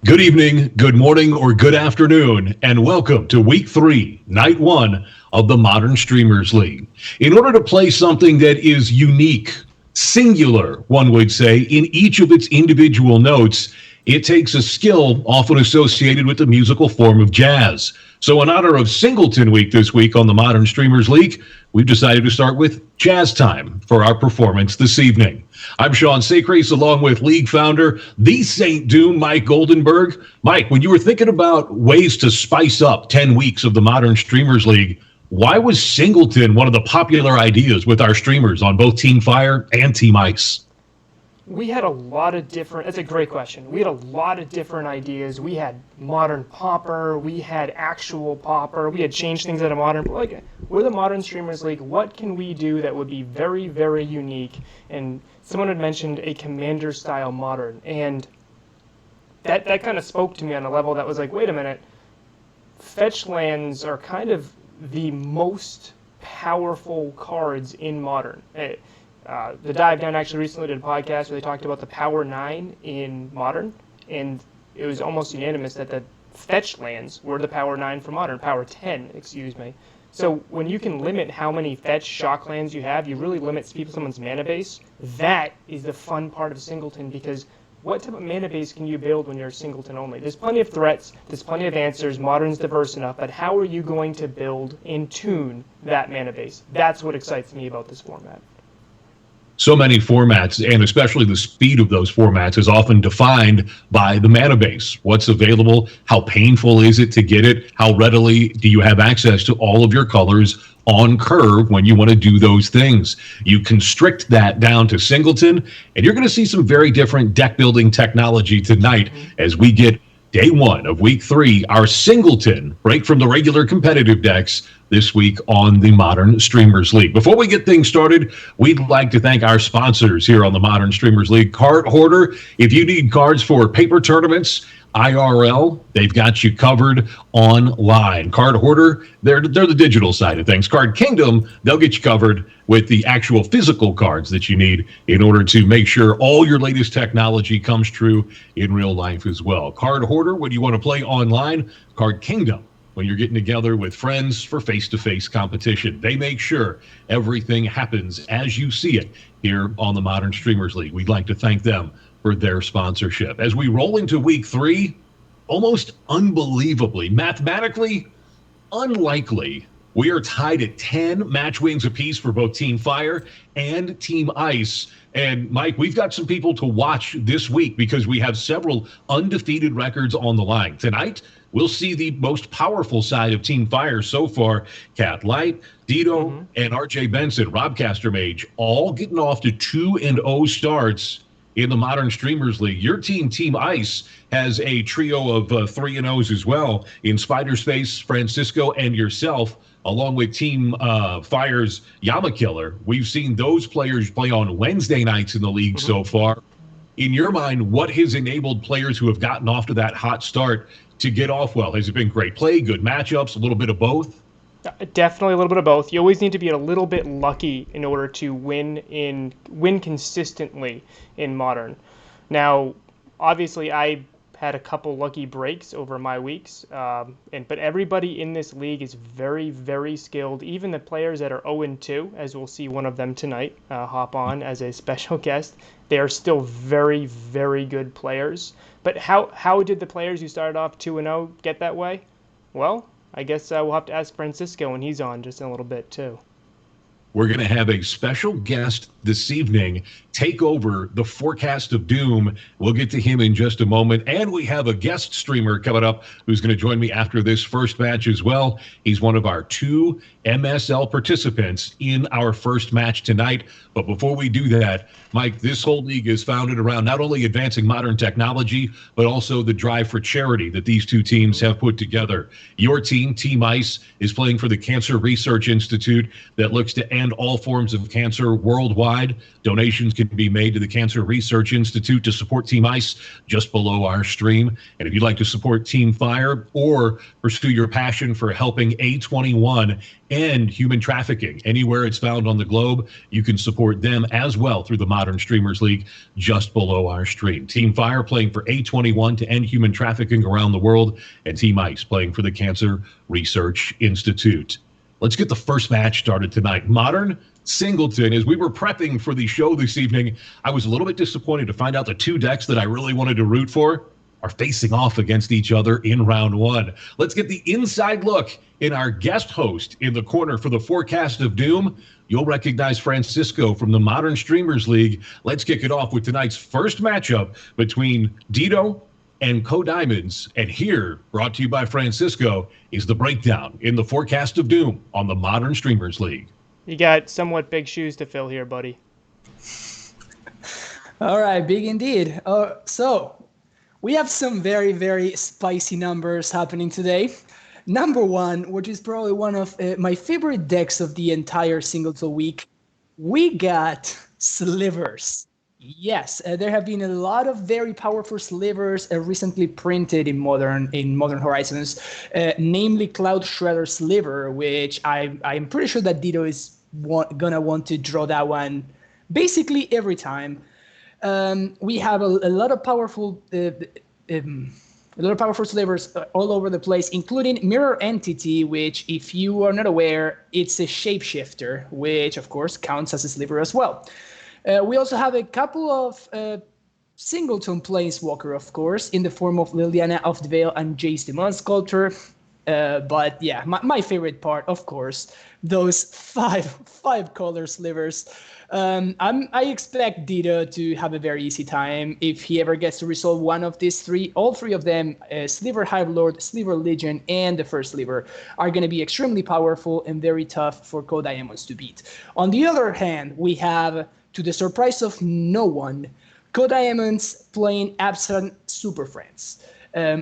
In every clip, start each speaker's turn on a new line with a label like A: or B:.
A: Good evening, good morning, or good afternoon, and welcome to Week 3, Night 1 of the Modern Streamers League. In order to play something that is unique, singular, one would say, in each of its individual notes, it takes a skill often associated with the musical form of jazz. So in honor of Singleton Week this week on the Modern Streamers League, we've decided to start with Jazz Time for our performance this evening. I'm Sean Sacrace, along with League founder, the Saint Doom, Mike Goldenberg. Mike, when you were thinking about ways to spice up 10 weeks of the Modern Streamers League, why was Singleton one of the popular ideas with our streamers on both Team Fire and Team Ice?
B: We had a lot of different, that's a great question. We had a lot of different ideas. We had modern popper, we had actual popper, we had changed things out of modern. Like, we're the Modern Streamers League. What can we do that would be very, very unique? And someone had mentioned a commander style modern, and that kind of spoke to me on a level that was like, wait a minute, fetch lands are kind of the most powerful cards in modern. The Dive Down actually recently did a podcast where they talked about the Power 9 in Modern, and it was almost unanimous that the fetch lands were the Power 9 for Modern, Power 10, excuse me. So when you can limit how many fetch shock lands you have, you really limit someone's mana base. That is the fun part of Singleton, because what type of mana base can you build when you're Singleton only? There's plenty of threats, there's plenty of answers, Modern's diverse enough, but how are you going to build and tune that mana base? That's what excites me about this format.
A: So many formats, and especially the speed of those formats, is often defined by the mana base. What's available? How painful is it to get it? How readily do you have access to all of your colors on curve when you want to do those things? You constrict that down to Singleton, and you're going to see some very different deck building technology tonight as we get Day 1 of Week 3, our Singleton break from the regular competitive decks this week on the Modern Streamers League. Before we get things started, we'd like to thank our sponsors here on the Modern Streamers League. Card Hoarder, if you need cards for paper tournaments, IRL, they've got you covered online. Card Hoarder, they're the digital side of things. Card Kingdom, they'll get you covered with the actual physical cards that you need in order to make sure all your latest technology comes true in real life as well. Card Hoarder, when you want to play online. Card Kingdom, when you're getting together with friends for face-to-face competition. They make sure everything happens as you see it here on the Modern Streamers League. We'd like to thank them for their sponsorship. As we roll into Week 3, almost unbelievably, mathematically unlikely, we are tied at 10 match wins apiece for both Team Fire and Team Ice. And Mike, we've got some people to watch this week because we have several undefeated records on the line. Tonight, we'll see the most powerful side of Team Fire so far. Cat Light, Dito, and RJ Benson, Robcaster Mage, all getting off to 2-0 starts in the Modern Streamers League. Your team, Team Ice, has a trio of 3-0s as well in Spider Space, Francisco, and yourself, along with Team Fire's Yamakiller. We've seen those players play on Wednesday nights in the league so far. In your mind, what has enabled players who have gotten off to that hot start to get off well? Has it been great play, good matchups, a little bit of both?
B: Definitely a little bit of both. You always need to be a little bit lucky in order to win consistently in Modern. Now, obviously, I had a couple lucky breaks over my weeks, but everybody in this league is very, very skilled. Even the players that are 0-2, as we'll see one of them tonight hop on as a special guest, they are still very, very good players. But how did the players who started off 2-0 get that way? Well, I guess we'll have to ask Francisco when he's on just in a little bit, too.
A: We're going to have a special guest this evening take over the Forecast of Doom. We'll get to him in just a moment. And we have a guest streamer coming up who's going to join me after this first match as well. He's one of our 2 MSL participants in our first match tonight. But before we do that, Mike, this whole league is founded around not only advancing modern technology, but also the drive for charity that these two teams have put together. Your team, Team Ice, is playing for the Cancer Research Institute that looks to end and all forms of cancer worldwide. Donations can be made to the Cancer Research Institute to support Team Ice just below our stream. And if you'd like to support Team Fire or pursue your passion for helping A21 end human trafficking anywhere it's found on the globe, you can support them as well through the Modern Streamers League just below our stream. Team Fire playing for A21 to end human trafficking around the world, and Team Ice playing for the Cancer Research Institute. Let's get the first match started tonight. Modern Singleton. As we were prepping for the show this evening, I was a little bit disappointed to find out the two decks that I really wanted to root for are facing off against each other in round one. Let's get the inside look in our guest host in the corner for the forecast of doom. You'll recognize Francisco from the Modern Streamers League. Let's kick it off with tonight's first matchup between Dito and KoDiamonds. And here, brought to you by Francisco, is the breakdown in the forecast of doom on the Modern Streamers League.
B: You got somewhat big shoes to fill here, buddy.
C: All right, big indeed. So we have some very, very spicy numbers happening today. Number one, which is probably one of my favorite decks of the entire Singleton week, we got Slivers. Yes, there have been a lot of very powerful slivers recently printed in Modern Horizons, namely Cloud Shredder Sliver, which I'm pretty sure that Dito is gonna want to draw that one basically every time. We have a lot of powerful slivers all over the place, including Mirror Entity, which, if you are not aware, it's a shapeshifter, which of course counts as a sliver as well. We also have a couple of Singleton Planeswalker, of course, in the form of Liliana of the Veil and Jace the Moon Sculptor. But yeah, my favorite part, of course, those five color slivers. I expect Dito to have a very easy time if he ever gets to resolve one of these three. All three of them, Sliver Hive Lord, Sliver Legion, and the first Sliver, are going to be extremely powerful and very tough for KoDiamonds to beat. On the other hand, we have, to the surprise of no one, KoDiamonds playing Abzan Superfriends.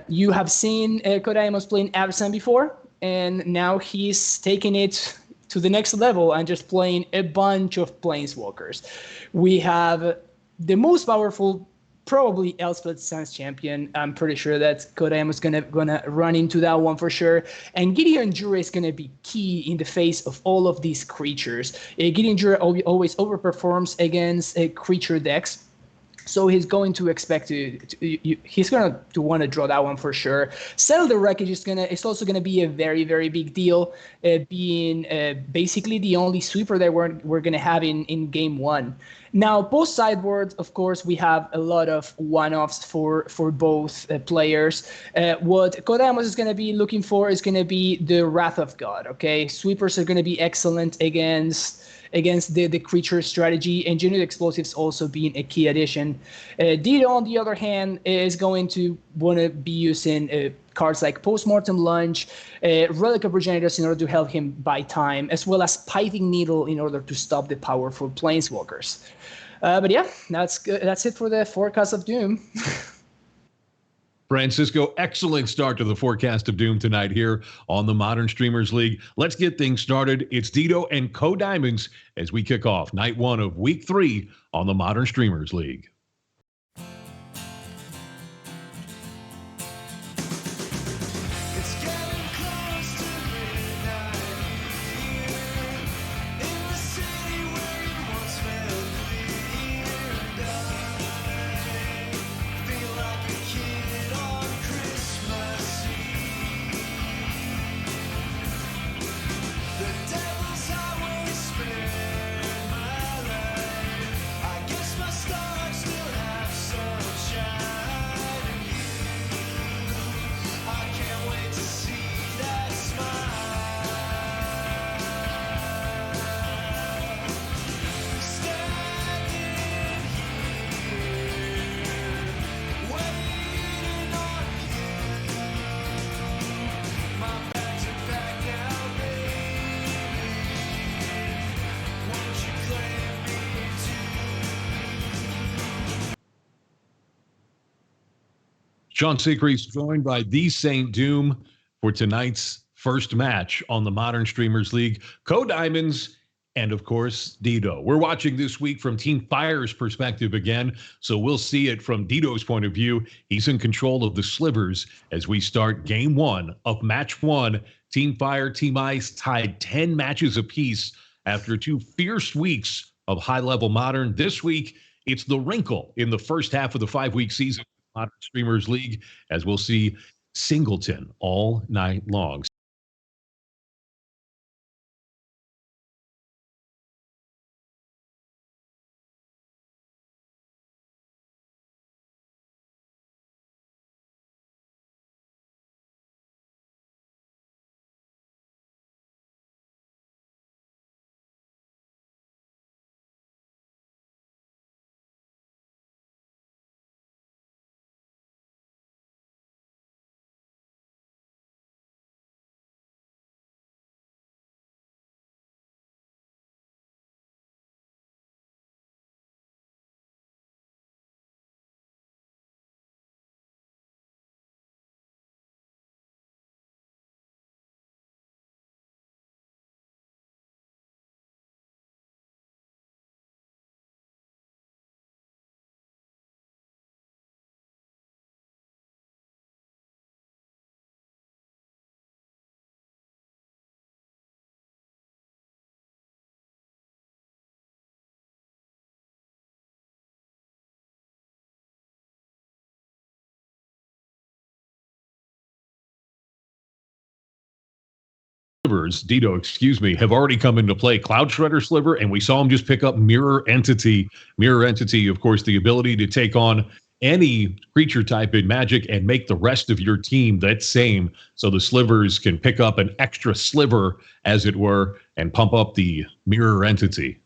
C: You have seen KoDiamonds playing Abzan before, and now he's taking it to the next level and just playing a bunch of Planeswalkers. We have the most powerful, probably Elspeth Sans champion. I'm pretty sure that KoDiamonds gonna run into that one for sure. And Gideon Jura is gonna be key in the face of all of these creatures. Gideon Jura always overperforms against creature decks. So he's going to expect he's going to want to draw that one for sure. Settle the Wreckage is also gonna be a very, very big deal, being basically the only sweeper that we're gonna have in game one. Now, post sideboard, of course, we have a lot of one-offs for both players. What KoDiamonds is gonna be looking for is gonna be the Wrath of God. Okay, sweepers are gonna be excellent against the creature strategy, and Genuine Explosives also being a key addition. Dito, on the other hand, is going to want to be using cards like Postmortem Lunge, Relic of Regenerators in order to help him buy time, as well as Pithing Needle in order to stop the powerful Planeswalkers. But yeah, that's it for the forecast of doom.
A: Francisco, excellent start to the forecast of doom tonight here on the Modern Streamers League. Let's get things started. It's Dito and KoDiamonds as we kick off night one of week 3 on the Modern Streamers League. Sean Seacrease joined by the Saint Doom for tonight's first match on the Modern Streamers League. KoDiamonds And of course, Dido. We're watching this week from Team Fire's perspective again, so we'll see it from Dido's point of view. He's in control of the Slivers as we start game one of match one. Team Fire, Team Ice tied 10 matches apiece after 2 fierce weeks of high-level Modern. This week, it's the wrinkle in the first half of the 5-week season of Modern Streamers League, as we'll see Singleton all night long. Dido, excuse me, have already come into play. Cloud Shredder Sliver, and we saw him just pick up Mirror Entity. Mirror Entity, of course, the ability to take on any creature type in Magic and make the rest of your team that same, so the Slivers can pick up an extra sliver, as it were, and pump up the Mirror Entity.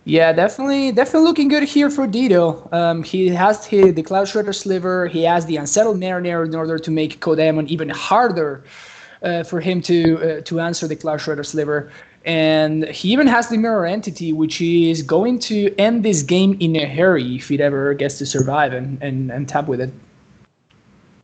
C: Yeah, definitely looking good here for Dido. He has the Cloud Shredder Sliver. He has the Unsettled Mariner in order to make KoDiamond even harder for him to answer the Cloud Shredder Sliver. And he even has the Mirror Entity, which is going to end this game in a hurry if it ever gets to survive and tap with it.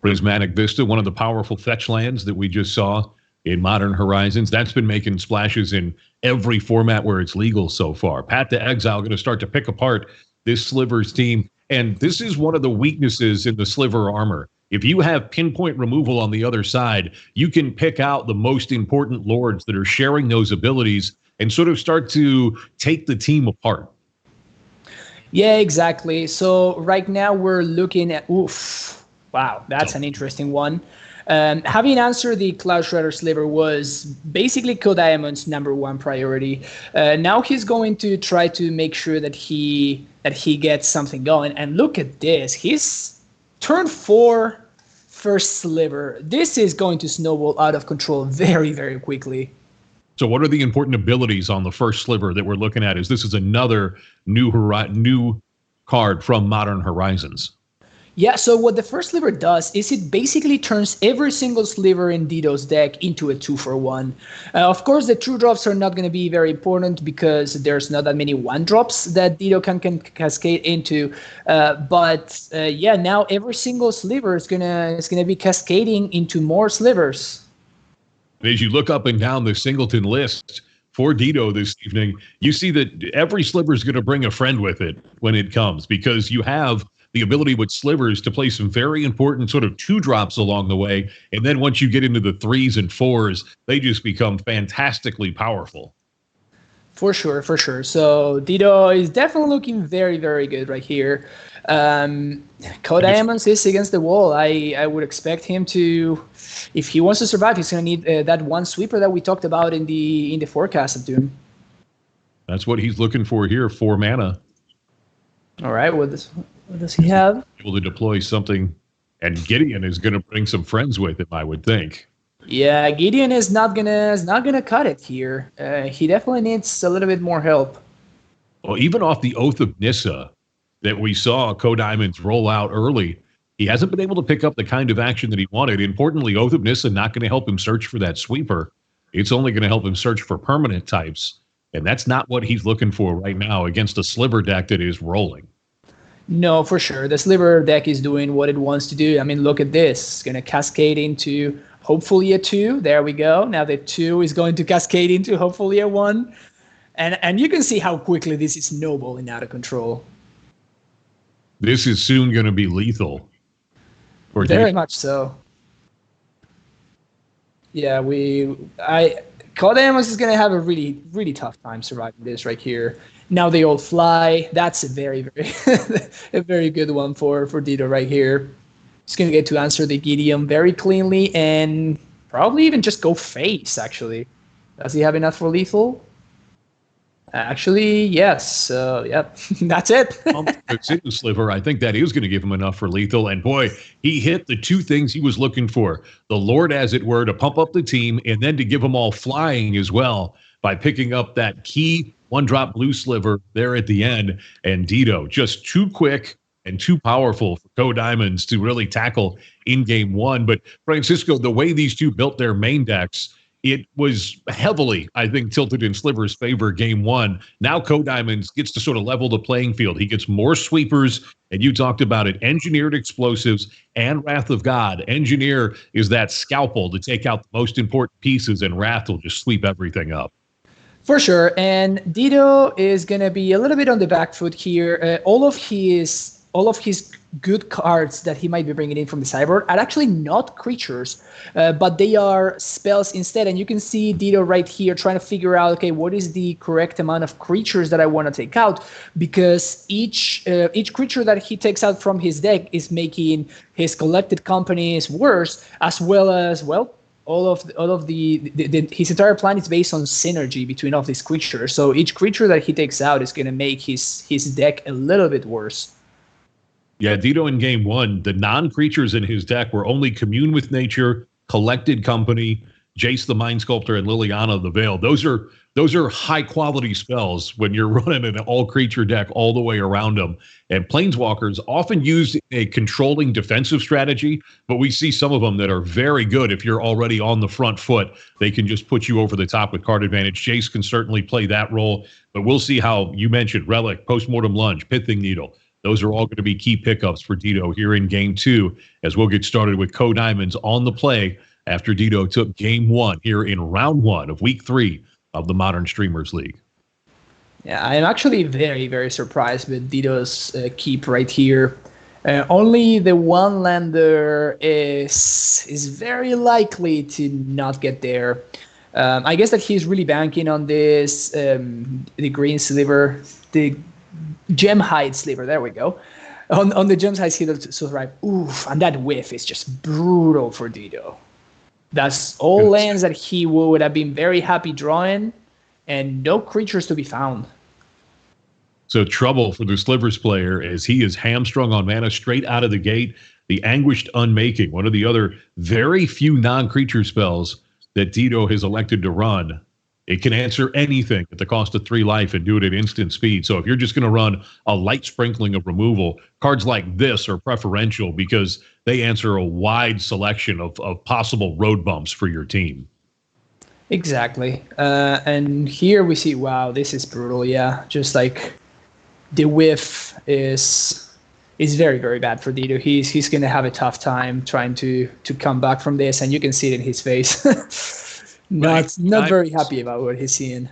A: Prismatic Vista, one of the powerful fetch lands that we just saw in Modern Horizons. That's been making splashes in every format where it's legal so far. Path to Exile going to start to pick apart this Slivers team. And this is one of the weaknesses in the Sliver armor. If you have pinpoint removal on the other side, you can pick out the most important lords that are sharing those abilities and sort of start to take the team apart.
C: Yeah, exactly. So right now we're looking at, wow, that's an interesting one. Having answered the Cloud Shredder Sliver was basically KoDiamond's #1 priority. Now he's going to try to make sure that he gets something going. And look at this. He's turn 4 first Sliver. This is going to snowball out of control very, very quickly.
A: So what are the important abilities on the first Sliver that we're looking at? Is this is another new card from Modern Horizons?
C: Yeah, so what the first Sliver does is it basically turns every single Sliver in Dido's deck into a 2-for-1. Of course, the true drops are not going to be very important because there's not that many 1-drops that Dido can cascade into. Yeah, now every single Sliver is gonna be cascading into more Slivers.
A: As you look up and down the Singleton list for Dido this evening, you see that every Sliver is going to bring a friend with it when it comes, because you have the ability with Slivers to play some very important sort of 2-drops along the way. And then once you get into the 3s and 4s, they just become fantastically powerful.
C: For sure, for sure. So Dido is definitely looking very, very good right here. KoDiamonds is against the wall. I would expect him to, if he wants to survive, he's going to need that one sweeper that we talked about in the forecast of Doom.
A: That's what he's looking for here, 4 mana.
C: All right, what does he have?
A: Able to deploy something, and Gideon is going to bring some friends with him, I would think.
C: Yeah, Gideon is not gonna cut it here. He definitely needs a little bit more help.
A: Well, even off the Oath of Nissa that we saw KoDiamonds roll out early, he hasn't been able to pick up the kind of action that he wanted. Importantly, Oath of Nissa not going to help him search for that sweeper. It's only going to help him search for permanent types, and that's not what he's looking for right now against a Sliver deck that is rolling.
C: No, for sure. The Sliver deck is doing what it wants to do. I mean, look at this. It's going to cascade into hopefully a 2. There we go. Now the 2 is going to cascade into hopefully a 1. And you can see how quickly this is snowballing out of control.
A: This is soon going to be lethal.
C: Very much so. Yeah, KoDiamonds is going to have a really, really tough time surviving this right here. Now they all fly. That's a very, very, a very good one for Dito right here. He's going to get to answer the Gideon very cleanly and probably even just go face, actually. Does he have enough for lethal? Actually, yes. Yep, that's it.
A: It's in the Sliver. I think that is going to give him enough for lethal. And boy, he hit the 2 things he was looking for. The Lord, as it were, to pump up the team and then to give them all flying as well by picking up that key 1-drop blue Sliver there at the end. And Dito, just too quick and too powerful for KoDiamonds to really tackle in game 1. But Francisco, the way these two built their main decks, it was heavily, I think, tilted in Sliver's favor game 1. Now KoDiamonds gets to sort of level the playing field. He gets more sweepers, and you talked about it, engineered explosives and Wrath of God. Engineer is that scalpel to take out the most important pieces, and Wrath will just sweep everything up.
C: For sure, and Dito is going to be a little bit on the back foot here. All of his good cards that he might be bringing in from the sideboard are actually not creatures, but they are spells instead. And you can see Dito right here trying to figure out, okay, what is the correct amount of creatures that I want to take out? Because each creature that he takes out from his deck is making his collected companies worse, as well as, well, all of his entire plan is based on synergy between all these creatures. So each creature that he takes out is going to make his deck a little bit worse.
A: Yeah, Dito in game 1, the non-creatures in his deck were only Commune with Nature, Collected Company, Jace the Mind Sculptor, and Liliana the Veil. Those are high-quality spells when you're running an all-creature deck all the way around them. And Planeswalkers often used in a controlling defensive strategy, but we see some of them that are very good if you're already on the front foot. They can just put you over the top with card advantage. Jace can certainly play that role, but we'll see how, you mentioned Relic, Postmortem Lunge, Pithing Needle. Those are all going to be key pickups for Dito here in game 2, as we'll get started with KoDiamonds on the play after Dito took game 1 here in round 1 of week 3 of the Modern Streamers League.
C: Yeah, I'm actually very, very surprised with Dito's keep right here. Only the one lander is very likely to not get there. I guess that he's really banking on this, the green sliver, the Gem Hide Sliver, there we go. On the Gem Hide Sliver, so right, oof, and that whiff is just brutal for Dito. That's all lands that he would have been very happy drawing, and no creatures to be found.
A: So trouble for the Slivers player as he is hamstrung on mana straight out of the gate. The Anguished Unmaking, one of the other very few non-creature spells that Dito has elected to run. It can answer anything at the cost of 3 life and do it at instant speed. So if you're just going to run a light sprinkling of removal, cards like this are preferential because they answer a wide selection of possible road bumps for your team.
C: Exactly. And here we see, wow, this is brutal. Yeah, just like the whiff is very, very bad for Dito. He's going to have a tough time trying to come back from this, and you can see it in his face. Not very happy about what he's seeing.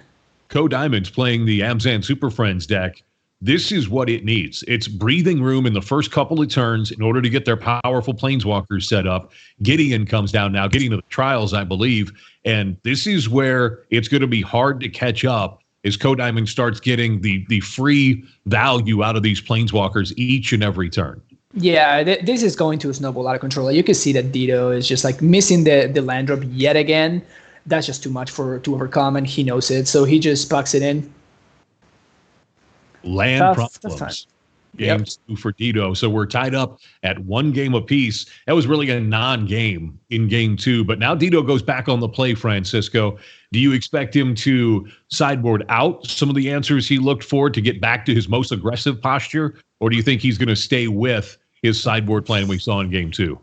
A: KoDiamonds playing the Abzan Superfriends deck. This is what it needs. It's breathing room in the first couple of turns in order to get their powerful Planeswalkers set up. Gideon comes down now, getting to the trials, I believe. And this is where it's going to be hard to catch up as KoDiamond starts getting the free value out of these Planeswalkers each and every turn.
C: Yeah, this is going to snowball out of control. You can see that Dito is just like missing the land drop yet again. That's just too much to overcome, and he knows it, so he just pucks it in.
A: Land problems. Game 2 for Dito. So we're tied up at 1 game apiece. That was really a non-game in game 2, but now Dito goes back on the play, Francisco. Do you expect him to sideboard out some of the answers he looked for to get back to his most aggressive posture, or do you think he's going to stay with his sideboard plan we saw in game 2?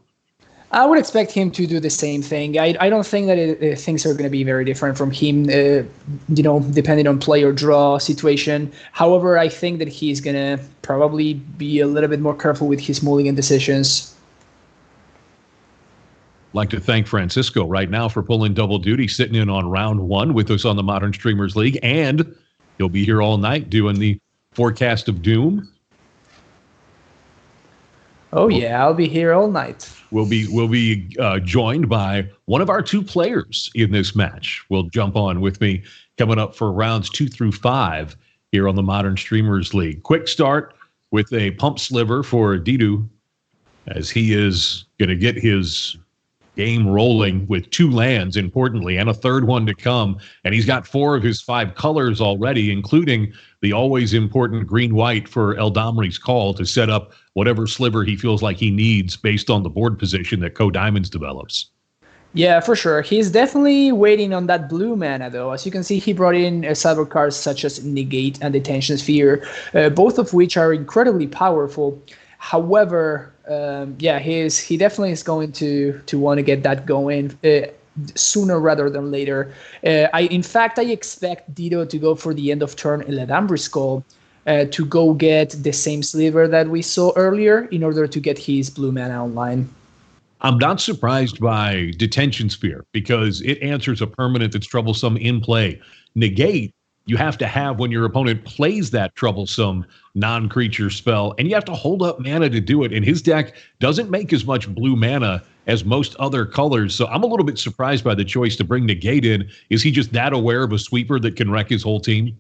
C: I would expect him to do the same thing. I don't think that things are going to be very different from him, depending on play or draw situation. However, I think that he's going to probably be a little bit more careful with his mulligan decisions.
A: Like to thank Francisco right now for pulling double duty, sitting in on round 1 with us on the Modern Streamers League, and he'll be here all night doing the forecast of doom.
C: Oh yeah, I'll be here all night.
A: We'll be joined by one of our 2 players in this match. Will jump on with me coming up for rounds 2 through 5 here on the Modern Streamers League. Quick start with a pump sliver for Dido, as he is going to get his game rolling with 2 lands, importantly, and a 3rd one to come. And he's got 4 of his 5 colors already, including the always important green-white for Eldamri's Call to set up whatever sliver he feels like he needs based on the board position that KoDiamonds develops.
C: Yeah, for sure. He's definitely waiting on that blue mana, though. As you can see, he brought in cyber cards such as Negate and Detention Sphere, both of which are incredibly powerful. However, he definitely is going to want to get that going sooner rather than later. In fact, I expect Dido to go for the end of turn Eldamri's Call to go get the same sliver that we saw earlier in order to get his blue mana online.
A: I'm not surprised by Detention Sphere because it answers a permanent that's troublesome in play. Negate, you have to have when your opponent plays that troublesome non-creature spell, and you have to hold up mana to do it. And his deck doesn't make as much blue mana as most other colors. So I'm a little bit surprised by the choice to bring Negate in. Is he just that aware of a sweeper that can wreck his whole team?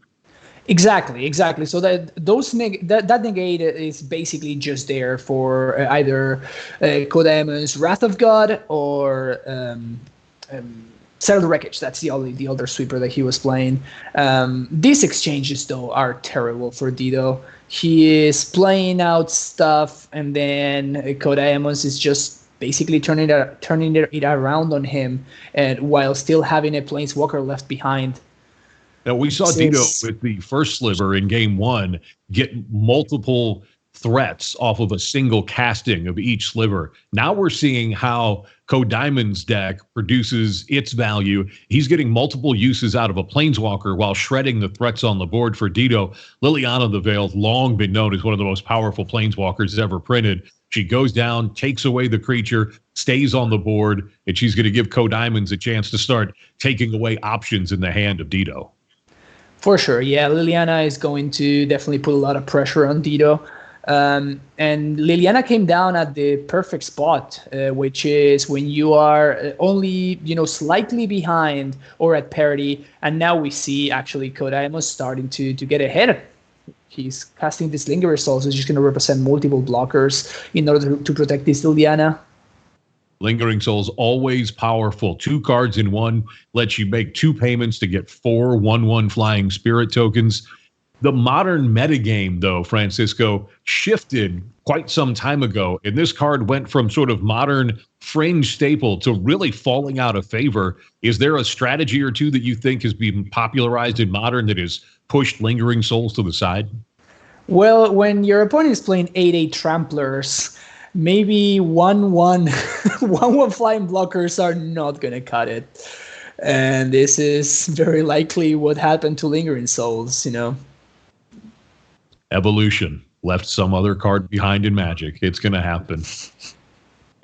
C: Exactly. So that negate is basically just there for either KoDiamonds' Wrath of God or Settle the Wreckage. That's the other sweeper that he was playing. These exchanges, though, are terrible for Dido. He is playing out stuff, and then KoDiamonds is just basically turning it around on him, and while still having a Planeswalker left behind.
A: Now, we saw Dido with the first sliver in game 1 get multiple threats off of a single casting of each sliver. Now we're seeing how KoDiamonds' deck produces its value. He's getting multiple uses out of a Planeswalker while shredding the threats on the board for Dido. Liliana the Veiled, long been known as one of the most powerful Planeswalkers ever printed. She goes down, takes away the creature, stays on the board, and she's going to give KoDiamonds a chance to start taking away options in the hand of Dido.
C: For sure, yeah. Liliana is going to definitely put a lot of pressure on Dido. And Liliana came down at the perfect spot, which is when you are only, slightly behind or at parity. And now we see actually KoDiamonds starting to get ahead. He's casting this Lingering Souls, which is going to represent multiple blockers in order to protect this Liliana.
A: Lingering Souls, always powerful. 2 cards in 1, lets you make 2 payments to get 4 1/1 flying spirit tokens. The modern metagame, though, Francisco, shifted quite some time ago, and this card went from sort of modern fringe staple to really falling out of favor. Is there a strategy or 2 that you think has been popularized in modern that has pushed Lingering Souls to the side?
C: Well, when your opponent is playing 8/8 Tramplers, maybe 1/1 flying blockers are not going to cut it. And this is very likely what happened to Lingering Souls,
A: Evolution left some other card behind in Magic. It's going to happen.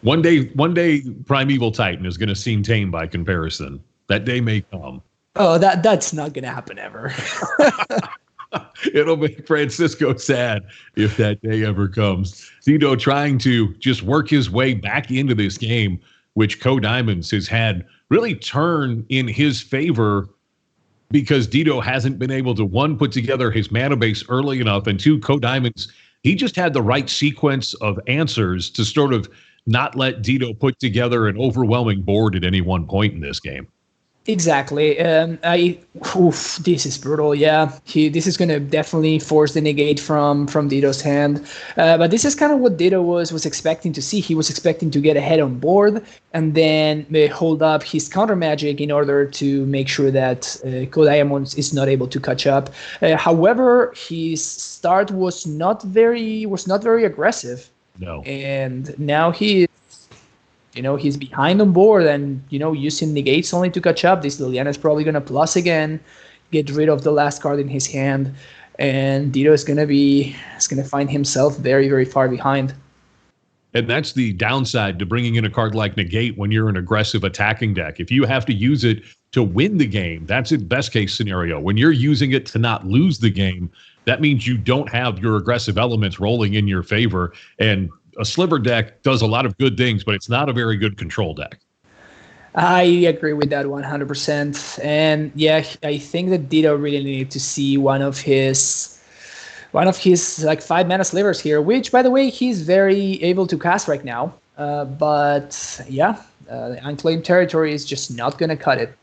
A: One day Primeval Titan is going to seem tame by comparison. That day may come.
C: Oh, that's not going to happen ever.
A: It'll make Francisco sad if that day ever comes. Dido trying to just work his way back into this game, which KoDiamonds has had really turn in his favor because Dido hasn't been able to, 1, put together his mana base early enough, and 2, KoDiamonds, he just had the right sequence of answers to sort of not let Dido put together an overwhelming board at any one point in this game.
C: Exactly. This is brutal. Yeah, this is going to definitely force the negate from Dido's hand. But this is kind of what Dido was expecting to see. He was expecting to get ahead on board and then hold up his counter magic in order to make sure that KoDiamonds is not able to catch up. However, his start was not very aggressive.
A: No.
C: And now he he's behind on board and, using negates only to catch up. This Liliana is probably going to plus again, get rid of the last card in his hand. And Dito is going to find himself very, very far behind.
A: And that's the downside to bringing in a card like Negate when you're an aggressive attacking deck. If you have to use it to win the game, that's its best case scenario. When you're using it to not lose the game, that means you don't have your aggressive elements rolling in your favor. And a Sliver deck does a lot of good things, but it's not a very good control deck.
C: I agree with that 100%. And yeah, I think that Dito really needed to see one of his like 5 mana Slivers here, which by the way he's very able to cast right now. But yeah, unclaimed territory is just not going to cut it.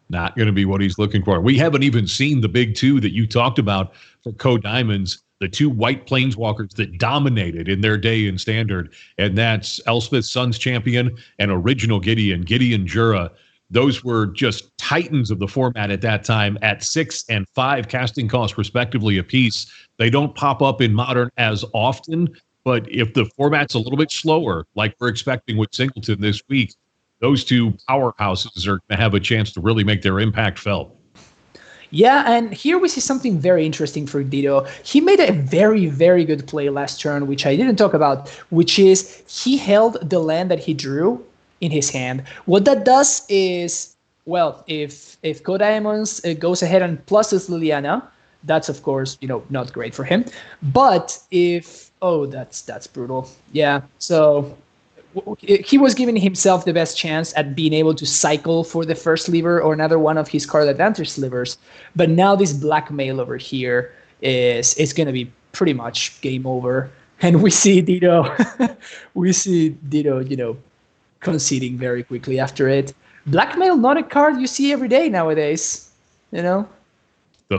A: Not going to be what he's looking for. We haven't even seen the big two that you talked about for KoDiamonds, the 2 white planeswalkers that dominated in their day in Standard, and that's Elspeth's Sons Champion and Original Gideon Jura. Those were just titans of the format at that time at 6 and 5 casting costs respectively apiece. They don't pop up in Modern as often, but if the format's a little bit slower, like we're expecting with Singleton this week, those 2 powerhouses are going to have a chance to really make their impact felt.
C: Yeah, and here we see something very interesting for Dito. He made a very, very good play last turn, which I didn't talk about, which is he held the land that he drew in his hand. What that does is, well, if KoDiamonds goes ahead and pluses Liliana, that's of course, not great for him. But if, that's brutal. Yeah, so he was giving himself the best chance at being able to cycle for the first sliver or another one of his card advantage slivers. But now this blackmail over here is going to be pretty much game over. And we see Dito, conceding very quickly after it. Blackmail, not a card you see every day nowadays, The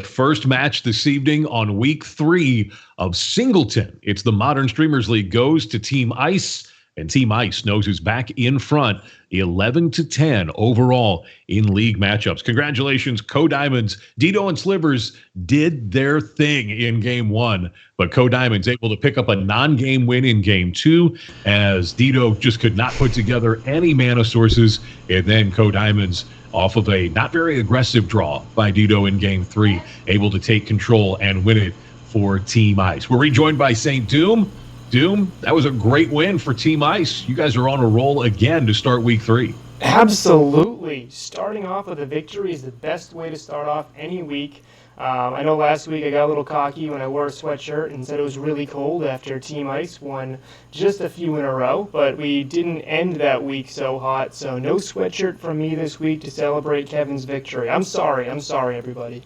A: first match this evening on week 3 of Singleton. It's the Modern Streamers League goes to Team Ice, and Team Ice knows who's back in front, 11-10 overall in league matchups. Congratulations, KoDiamonds. Dito and Slivers did their thing in Game 1, but KoDiamonds able to pick up a non-game win in Game 2 as Dito just could not put together any mana sources, and then KoDiamonds off of a not very aggressive draw by Dito in Game 3, able to take control and win it for Team Ice. We're rejoined by St. Doom. Doom, that was a great win for Team Ice. You guys are on a roll again to start week 3.
B: Absolutely. Starting off with a victory is the best way to start off any week. I know last week I got a little cocky when I wore a sweatshirt and said it was really cold after Team Ice won just a few in a row, but we didn't end that week so hot, so no sweatshirt from me this week to celebrate Kevin's victory. I'm sorry, everybody.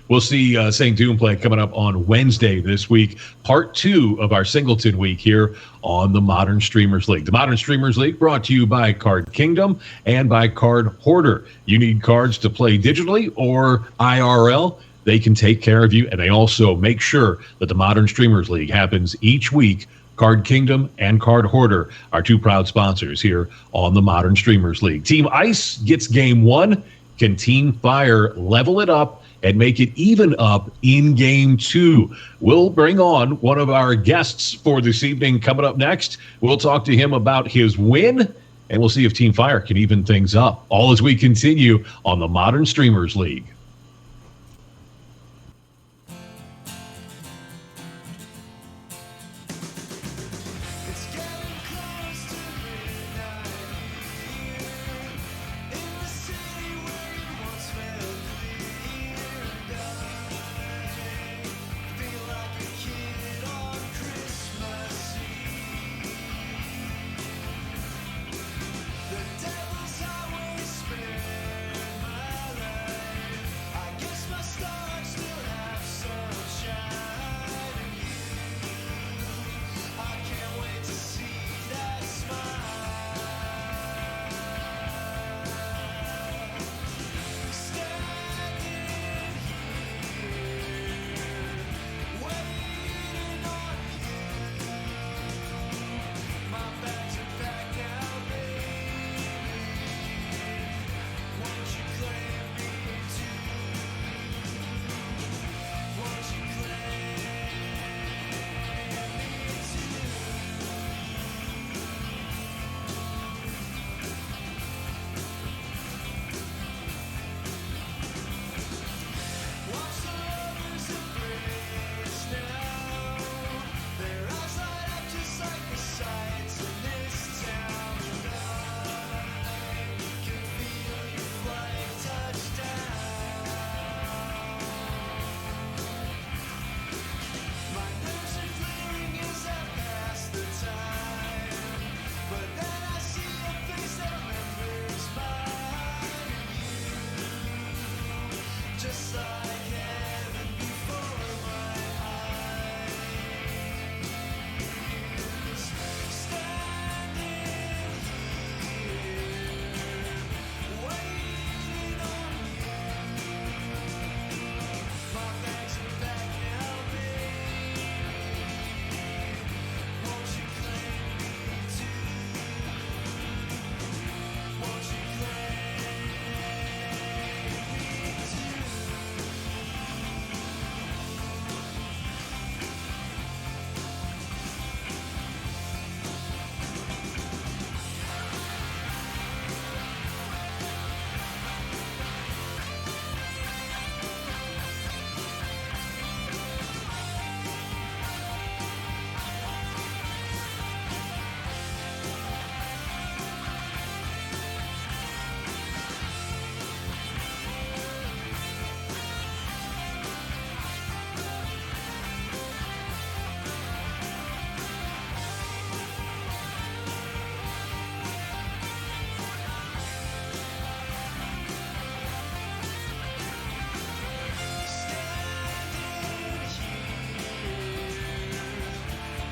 A: We'll see St. Doom play coming up on Wednesday this week. Part 2 of our Singleton week here on the Modern Streamers League. The Modern Streamers League brought to you by Card Kingdom and by Card Hoarder. You need cards to play digitally or IRL. They can take care of you, and they also make sure that the Modern Streamers League happens each week. Card Kingdom and Card Hoarder are 2 proud sponsors here on the Modern Streamers League. Team Ice gets Game 1. Can Team Fire level it up and make it even up in Game 2? We'll bring on one of our guests for this evening coming up next. We'll talk to him about his win, and we'll see if Team Fire can even things up. All as we continue on the Modern Streamers League.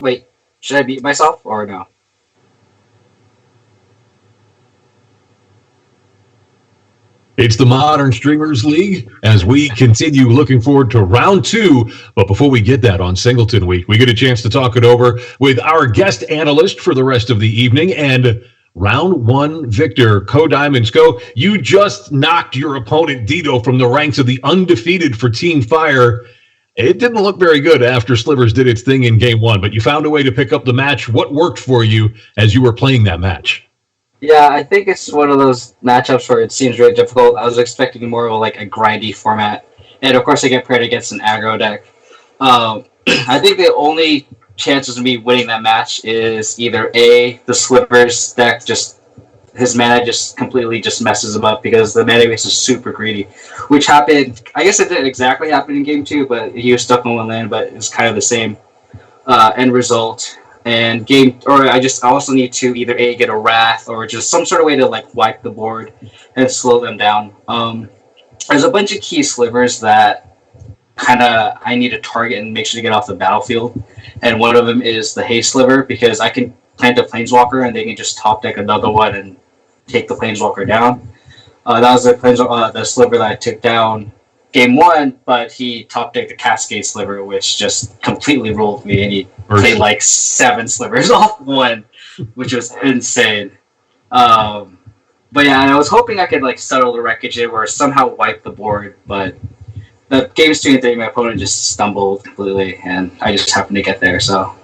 D: Wait, should I mute myself or no?
A: It's the Modern Streamers League as we continue looking forward to round 2. But before we get that on Singleton Week, we get a chance to talk it over with our guest analyst for the rest of the evening. And round 1 victor, KoDiamonds. Ko, you just knocked your opponent Dito from the ranks of the undefeated for Team Fire. It didn't look very good after Slivers did its thing in game 1, but you found a way to pick up the match. What worked for you as you were playing that match?
D: Yeah, I think it's one of those matchups where it seems really difficult. I was expecting more of a grindy format, and of course I get paired against an aggro deck. I think the only chances of me winning that match is either A, the Slivers deck his mana just completely messes him up because the mana base is super greedy, which happened. I guess it didn't exactly happen in game 2, but he was stuck on one land, but it's kind of the same end result. And I also need to either A, get a Wrath, or just some sort of way to wipe the board and slow them down. There's a bunch of key Slivers that I need to target and make sure to get off the battlefield. And one of them is the Haste Sliver, because I can plant a Planeswalker and they can just top deck another one and take the Planeswalker down. That was the Sliver that I took down game 1, but he top decked the Cascade Sliver, which just completely rolled me, and he played 7 Slivers off one, which was insane. But yeah, I was hoping I could settle the wreckage or somehow wipe the board, but the games 2 and 3, my opponent just stumbled completely, and I just happened to get there. So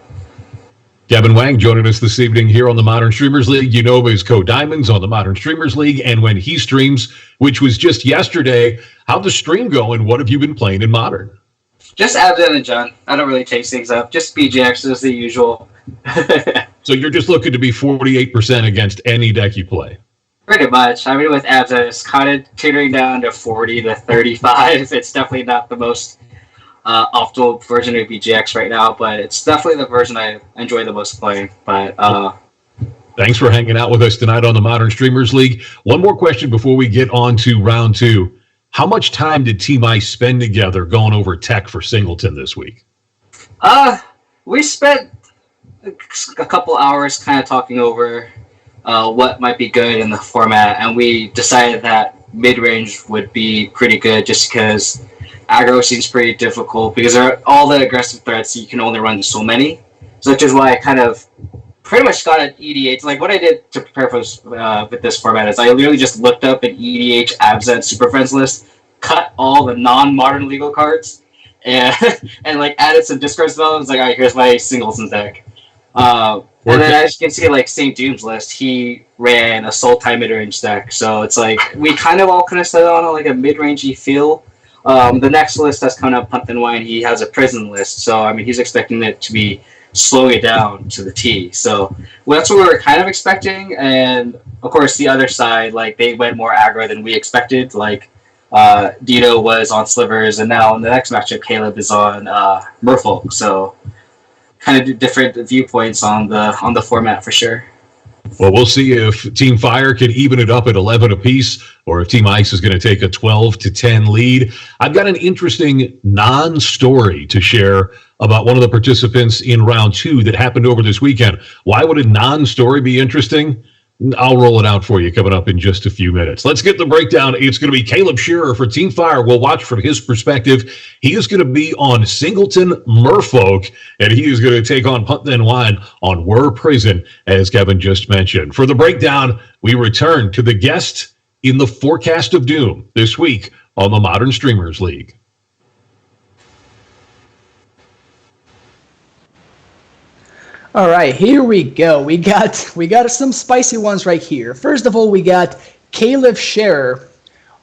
A: Kevin Wang joining us this evening here on the Modern Streamers League. You know him as KoDiamonds on the Modern Streamers League, and when he streams, which was just yesterday, how'd the stream go, and what have you been playing in Modern?
D: Just Abzan and John. I don't really change things up. Just BGX as the usual.
A: So you're just looking to be 48% against any deck you play?
D: Pretty much. I mean, with Abzan, it's kind of teetering down to 40 to 35. It's definitely not the most optimal version of BGX right now, but it's definitely the version I enjoy the most playing. But
A: thanks for hanging out with us tonight on the Modern Streamers League. One more question before we get on to round 2. How much time did Team Ice spend together going over tech for Singleton this week?
D: We spent a couple hours kind of talking over what might be good in the format, and we decided that mid-range would be pretty good just because aggro seems pretty difficult because there are all the aggressive threats, you can only run so many. So which is why I kind of pretty much got an EDH. What I did to prepare for this, with this format is I literally just looked up an EDH Abzan Superfriends list, cut all the non-modern legal cards, and added some discards to them. I was like, all right, here's my Singleton deck. And then as you can see, St. Doom's list, he ran a Sultai mid-range deck. So it's we kind of set on a mid-rangey feel. The next list that's coming up, PuntThenWhine, he has a prison list. So, I mean, he's expecting it to be slowing it down to the T. So that's what we were kind of expecting. And, of course, the other side, they went more aggro than we expected. Dito was on Slivers, and now in the next matchup, Caleb is on Merfolk. So kind of different viewpoints on the format for sure.
A: Well, we'll see if Team Fire can even it up at 11 apiece, or if Team Ice is going to take a 12-10 lead. I've got an interesting non-story to share about one of the participants in round 2 that happened over this weekend. Why would a non-story be interesting? I'll roll it out for you coming up in just a few minutes. Let's get the breakdown. It's going to be Caleb Shearer for Team Fire. We'll watch from his perspective. He is going to be on Singleton Merfolk, and he is going to take on PuntThenWhine on Whir Prison, as Kevin just mentioned. For the breakdown, we return to the guest in the Forecast of Doom this week on the Modern Streamers League.
C: All right, here we go. We got some spicy ones right here. First of all, we got Caleb Shearer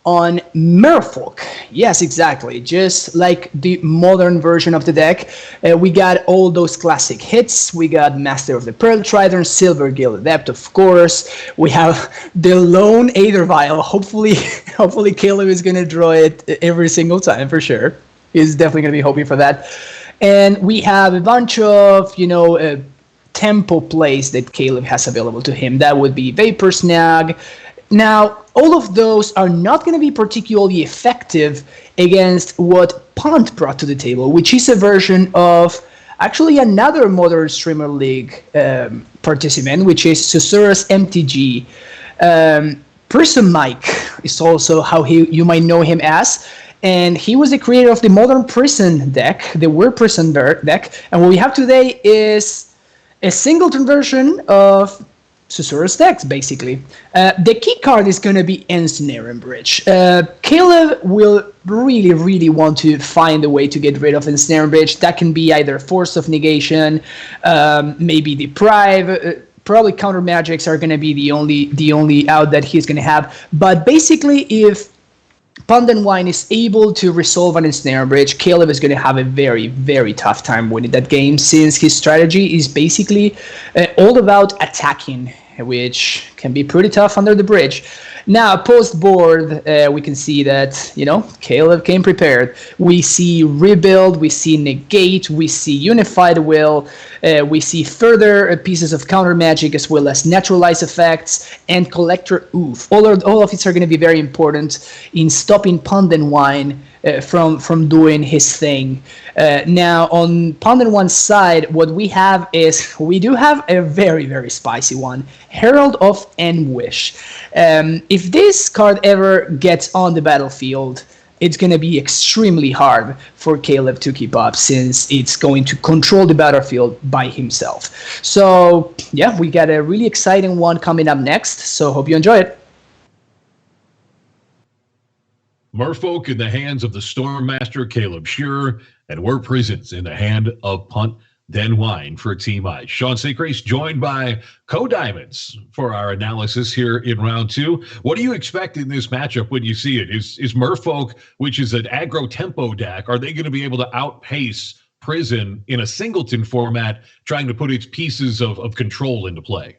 C: on Merfolk. Yes, exactly. Just like the modern version of the deck. We got all those classic hits. We got Master of the Pearl Trident, Silver Guild Adept, of course. We have the Lone Aether Vial. Hopefully Caleb is going to draw it every single time for sure. He's definitely going to be hoping for that. And we have a bunch of, tempo plays that Caleb has available to him. That would be Vapor Snag. Now, all of those are not going to be particularly effective against what Punt brought to the table, which is a version of actually another Modern Streamer League participant, which is CyrusCG. Prison Mike is also how you might know him as. And he was the creator of the Modern Prison deck, the Whir Prison deck. And what we have today is a Singleton version of Susurrus decks, basically. The key card is going to be Ensnaring Bridge. Caleb will really want to find a way to get rid of Ensnaring Bridge. That can be either Force of Negation, maybe Deprive. Probably counter magics are going to be the only out that he's going to have. But basically, if PuntThenWhine is able to resolve an Ensnaring Bridge, Caleb is going to have a very tough time winning that game, since his strategy is basically all about attacking, which can be pretty tough under the bridge. Now, post-board, we can see that, Caleb came prepared. We see Rebuild, we see Negate, we see Unified Will, we see further pieces of counter magic, as well as Naturalize effects and Collector Oof. All of these are going to be very important in stopping PuntThenWhine from doing his thing. Now, on PuntThenWhine's side, what we have is, we do have a very spicy one, Herald of Anguish. If this card ever gets on the battlefield, it's going to be extremely hard for Caleb to keep up, since it's going to control the battlefield by himself. So, yeah, we got a really exciting one coming up next, so hope you enjoy it.
A: Merfolk in the hands of the Stormmaster Caleb Shearer, and Whir Prisons in the hand of PuntThenWhine for Team Ice. Sean Seacrease joined by KoDiamonds for our analysis here in round 2. What do you expect in this matchup when you see it? Is Merfolk, which is an aggro tempo deck, are they going to be able to outpace Prison in a Singleton format, trying to put its pieces of control into play?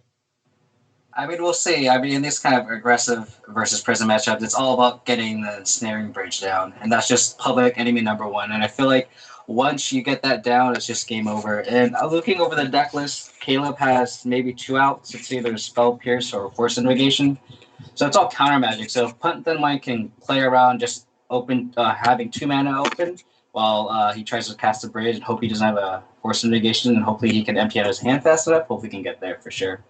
D: I mean, we'll see. I mean, in this kind of aggressive versus Prison matchup, it's all about getting the Ensnaring Bridge down, and that's just public enemy number 1. And I feel like once you get that down, it's just game over. And looking over the deck list, Caleb has maybe 2 outs. It's either Spell Pierce or Force of Negation. So it's all counter magic. So if PuntThenWhine can play around just having 2 mana open while he tries to cast a bridge, and hope he doesn't have a Force of Negation, and hopefully he can empty out his hand fast enough, hopefully he can get there for sure.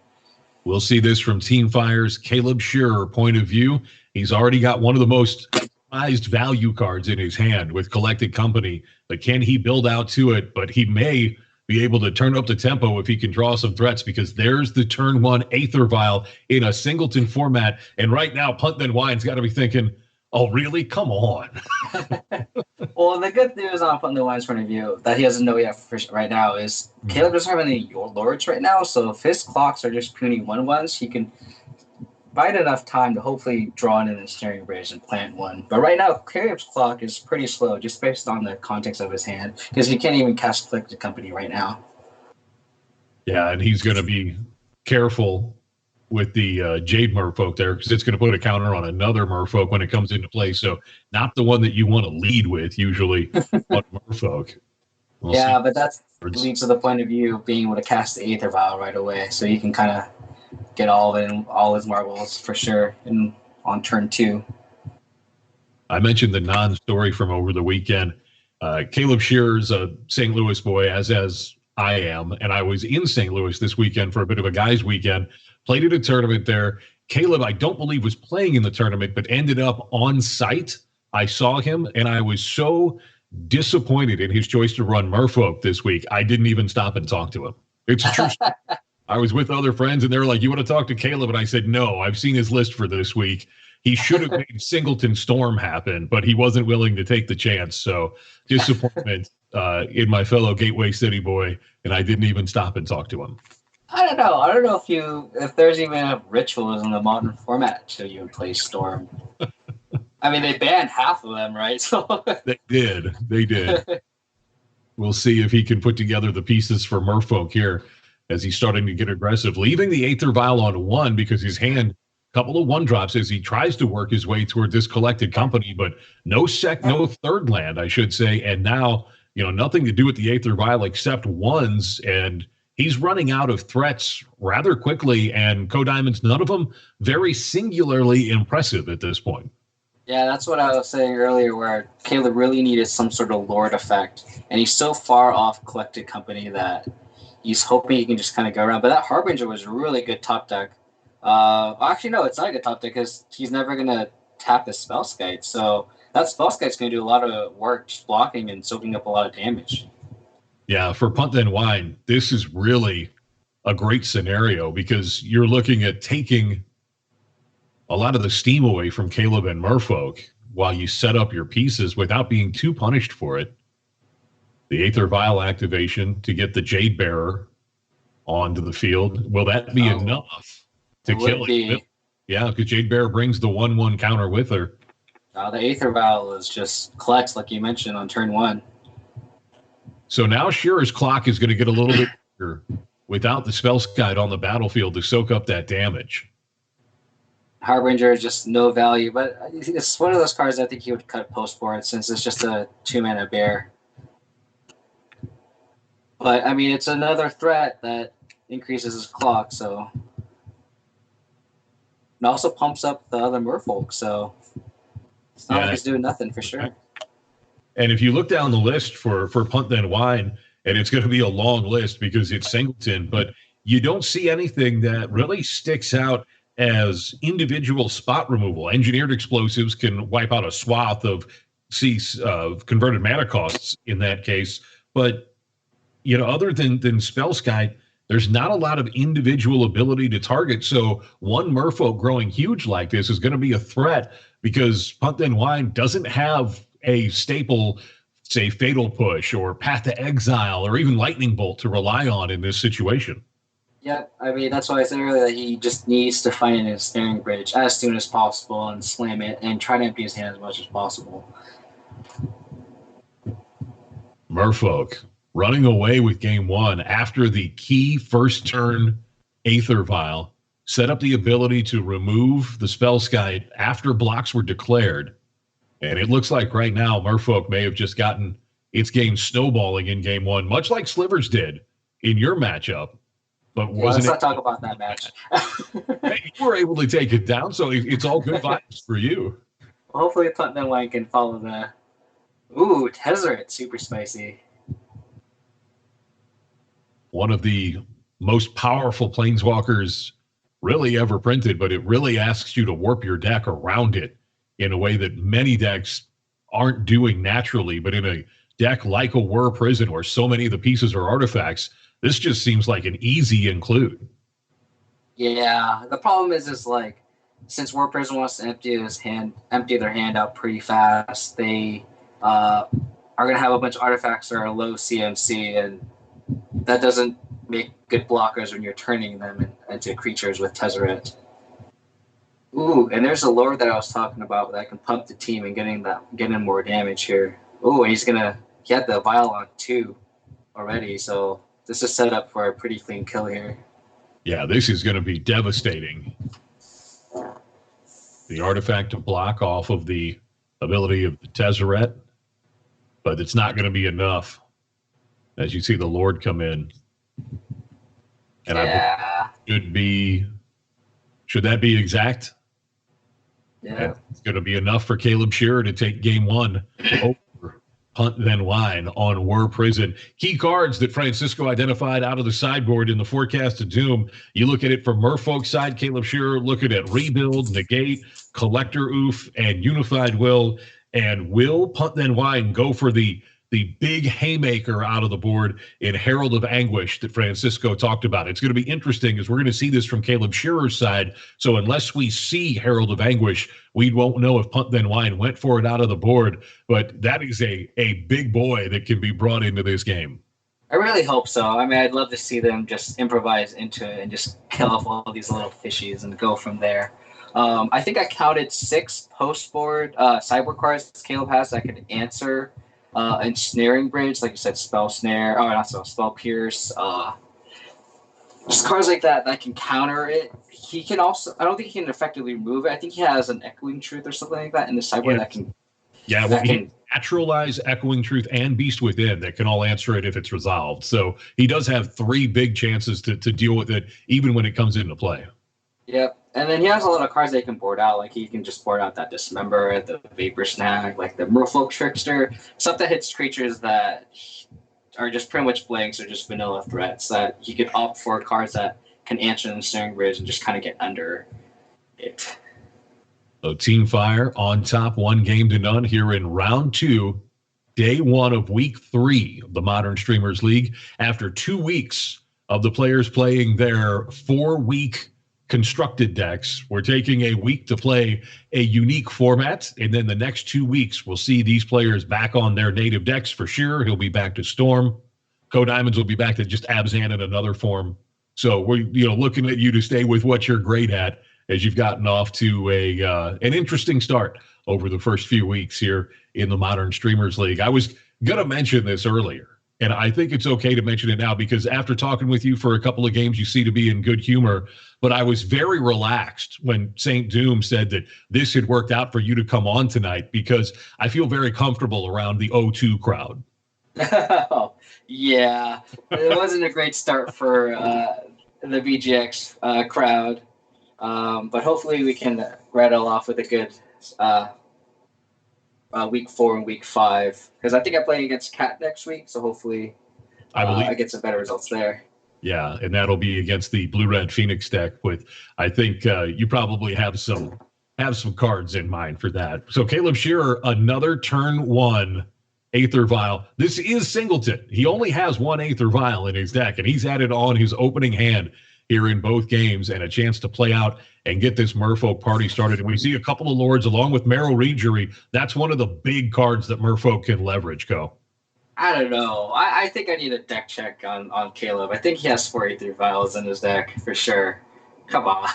A: We'll see this from Team Fire's Caleb Shearer point of view. He's already got one of the most prized value cards in his hand with Collected Company, but can he build out to it? But he may be able to turn up the tempo if he can draw some threats, because there's the turn 1 Aether Vial in a Singleton format. And right now, PuntThenWhine's got to be thinking, oh, really? Come on.
D: Well, the good news on PuntThenWhine's point of view that he doesn't know yet right now is Caleb doesn't have any Lords right now, so if his clocks are just puny 1/1s, he can find enough time to hopefully draw in an Ensnaring Bridge and plant one. But right now, Caleb's clock is pretty slow, just based on the context of his hand, because he can't even cast Collected Company right now.
A: Yeah, and he's going to be careful with the Jade Merfolk there, because it's going to put a counter on another Merfolk when it comes into play. So not the one that you want to lead with usually on Merfolk. We'll
D: yeah,
A: see.
D: but that leads to the point of view of being able to cast the Aether Vial right away, so you can kind of get all his marbles for sure on turn 2.
A: I mentioned the non-story from over the weekend. Caleb Shearer's a St. Louis boy, as I am, and I was in St. Louis this weekend for a bit of a guys' weekend. Played at a tournament there. Caleb, I don't believe, was playing in the tournament, but ended up on site. I saw him, and I was so disappointed in his choice to run Merfolk this week. I didn't even stop and talk to him. It's a true story. I was with other friends, and they were like, you want to talk to Caleb? And I said, no, I've seen his list for this week. He should have made Singleton Storm happen, but he wasn't willing to take the chance. So disappointment in my fellow Gateway City boy, and I didn't even stop and talk to him.
D: I don't know. I don't know if there's even rituals in the modern format so you play Storm. I mean, they banned half of them, right? So
A: They did. We'll see if he can put together the pieces for Merfolk here as he's starting to get aggressive, leaving the Aether Vial on 1 because his hand, couple of 1-drops as he tries to work his way toward this Collected Company, but no third land, I should say. And now, nothing to do with the Aether Vial except 1s, and he's running out of threats rather quickly, and KoDiamonds, none of them very singularly impressive at this point.
D: Yeah, that's what I was saying earlier, where Caleb really needed some sort of Lord effect, and he's so far off Collected Company that he's hoping he can just kind of go around. But that Harbinger was a really good top deck. Actually, no, it's not a good top deck because he's never going to tap the Spellskite. So that Spellskite's going to do a lot of work just blocking and soaking up a lot of damage.
A: Yeah, for PuntThenWhine, this is really a great scenario because you're looking at taking a lot of the steam away from Caleb and Merfolk while you set up your pieces without being too punished for it. The Aether Vial activation to get the Jade Bearer onto the field. Will that be enough to kill it? Yeah, because Jade Bearer brings the 1/1 counter with her.
D: The Aether Vial is just collects, like you mentioned, on turn 1.
A: So now Shearer's clock is going to get a little bit bigger without the Spellskite on the battlefield to soak up that damage.
D: Harbinger is just no value, but it's one of those cards I think he would cut post board since it's just a 2-mana bear. But, I mean, it's another threat that increases his clock, so... And also pumps up the other Merfolk, so... It's not like he's doing nothing, for sure.
A: And if you look down the list for PuntThenWhine, and it's going to be a long list because it's Singleton, but you don't see anything that really sticks out as individual spot removal. Engineered explosives can wipe out a swath of converted mana costs in that case, but other than Spellskite, there's not a lot of individual ability to target. So one Merfolk growing huge like this is going to be a threat because PuntThenWhine doesn't have a staple, say, Fatal Push or Path to Exile or even Lightning Bolt to rely on in this situation.
D: Yeah, I mean, that's why I said earlier that he just needs to find a Snaring Bridge as soon as possible and slam it and try to empty his hand as much as possible.
A: Merfolk running away with game 1 after the key first turn Aether Vial set up the ability to remove the Spellskite after blocks were declared. And it looks like right now Merfolk may have just gotten its game snowballing in game 1, much like Slivers did in your matchup. But
D: let's not talk about that match.
A: Hey, you were able to take it down, so it's all good vibes for you.
D: Well, hopefully PuntThenWhine can follow the... Ooh, Tezzeret, super spicy.
A: One of the most powerful planeswalkers really ever printed, but it really asks you to warp your deck around it in a way that many decks aren't doing naturally. But in a deck like a Whir Prison, where so many of the pieces are artifacts, this just seems like an easy include.
D: Yeah, the problem is like, since Whir Prison wants to empty their hand out pretty fast, they are going to have a bunch of artifacts that are low CMC, and that doesn't make good blockers when you're turning them into creatures with Tezzeret. Ooh, and there's a lord that I was talking about that can pump the team and getting more damage here. Ooh, and he had the Vial on 2 already, so this is set up for a pretty clean kill here.
A: Yeah, this is going to be devastating. The artifact to block off of the ability of the Tezzeret, but it's not going to be enough. As you see the Lord come in. And should that be exact?
D: Yeah.
A: It's going to be enough for Caleb Shearer to take game 1 over PuntThenWhine on Whir Prison. Key cards that Francisco identified out of the sideboard in the Forecast of Doom. You look at it from Merfolk's side, Caleb Shearer, look at it, Rebuild, Negate, Collector Oof, and Unified Will. And will PuntThenWhine go for the big haymaker out of the board in Herald of Anguish that Francisco talked about? It's going to be interesting as we're going to see this from Caleb Shearer's side. So unless we see Herald of Anguish, we won't know if PuntThenWhine went for it out of the board. But that is a big boy that can be brought into this game.
D: I really hope so. I mean, I'd love to see them just improvise into it and just kill off all these little fishies and go from there. I think I counted 6 post-board sideboard cards Caleb has that could answer and Snaring Bridge, like you said, Spell Snare, Spell Pierce, just cards like that can counter it. He can also, I don't think he can effectively remove it. I think he has an Echoing Truth or something like that in the sideboard that can...
A: Yeah, well, he can naturalize Echoing Truth and Beast Within that can all answer it if it's resolved. So he does have 3 big chances to deal with it, even when it comes into play.
D: Yep. And then he has a lot of cards that he can board out. Like he can just board out that Dismember, the Vapor Snag, like the Merfolk Trickster, stuff that hits creatures that are just pretty much blanks or just vanilla threats that he could opt for cards that can answer the Snaring Bridge and just kind of get under it.
A: So Team Fire on top 1-0 here in round 2, day 1 of week 3 of the Modern Streamers League. After 2 weeks of the players playing their 4-week constructed decks, we're taking a week to play a unique format, and then the next 2 weeks we'll see these players back on their native decks. For Shearer, he'll be back to Storm. KoDiamonds will be back to just Abzan in another form. So we're looking at you to stay with what you're great at, as you've gotten off to an interesting start over the first few weeks here in the Modern Streamers League. I was going to mention this earlier, and I think it's okay to mention it now because after talking with you for a couple of games, you seem to be in good humor. But I was very relaxed when St. Doom said that this had worked out for you to come on tonight because I feel very comfortable around the O2 crowd.
D: Yeah, it wasn't a great start for the VGX crowd. But hopefully we can rattle off with a good week 4 and week 5. Because I think I'm playing against Cat next week, so hopefully I get some better results there.
A: Yeah, and that'll be against the Blue-Red Phoenix deck. With I think you probably have some cards in mind for that. So Caleb Shearer, another turn 1 Aether Vial. This is Singleton. He only has 1 Aether Vial in his deck, and he's added on his opening hand here in both games and a chance to play out and get this Merfolk party started. And we see a couple of Lords along with Marrow Rejury. That's one of the big cards that Merfolk can leverage, Ko.
D: I don't know. I think I need a deck check on Caleb. I think he has 4 Aether Vials in his deck for sure. Come on.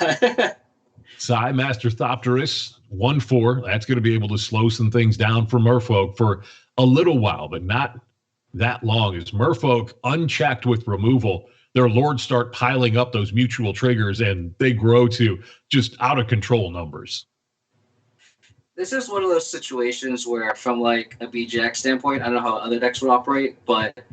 A: Master Thopterus, 1/4. That's going to be able to slow some things down for Merfolk for a little while, but not that long. As Merfolk unchecked with removal, their lords start piling up those mutual triggers, and they grow to just out of control numbers.
D: This is one of those situations where, from like a BGX standpoint, I don't know how other decks would operate, but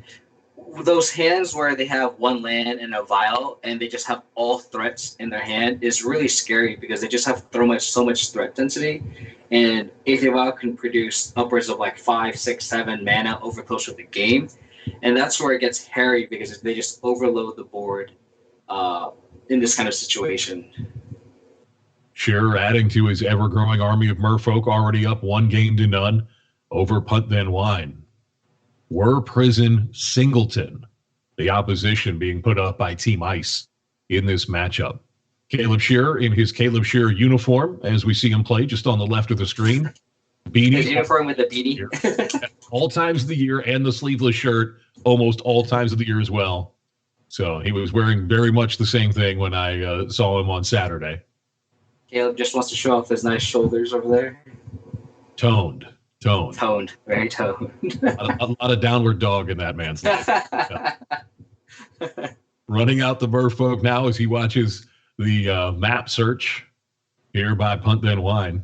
D: those hands where they have 1 land and a vial, and they just have all threats in their hand is really scary because they just have so much threat density, and Aether Vial can produce upwards of like 5, 6, 7 mana over close to the game. And that's where it gets hairy because they just overload the board in this kind of situation.
A: Shearer adding to his ever-growing army of Merfolk, already up 1-0 over PuntThenWhine. Whir Prison Singleton, the opposition being put up by Team Ice in this matchup. Caleb Shearer in his Caleb Shearer uniform, as we see him play just on the left of the screen. Beanie.
D: His uniform with the beanie.
A: All times of the year, and the sleeveless shirt almost all times of the year as well. So he was wearing very much the same thing when I saw him on Saturday.
D: Caleb just wants to show off his nice shoulders over there.
A: Toned,
D: Very toned.
A: a lot of downward dog in that man's life. Yeah. Running out the Merfolk now as he watches the map search here by PuntThenWhine.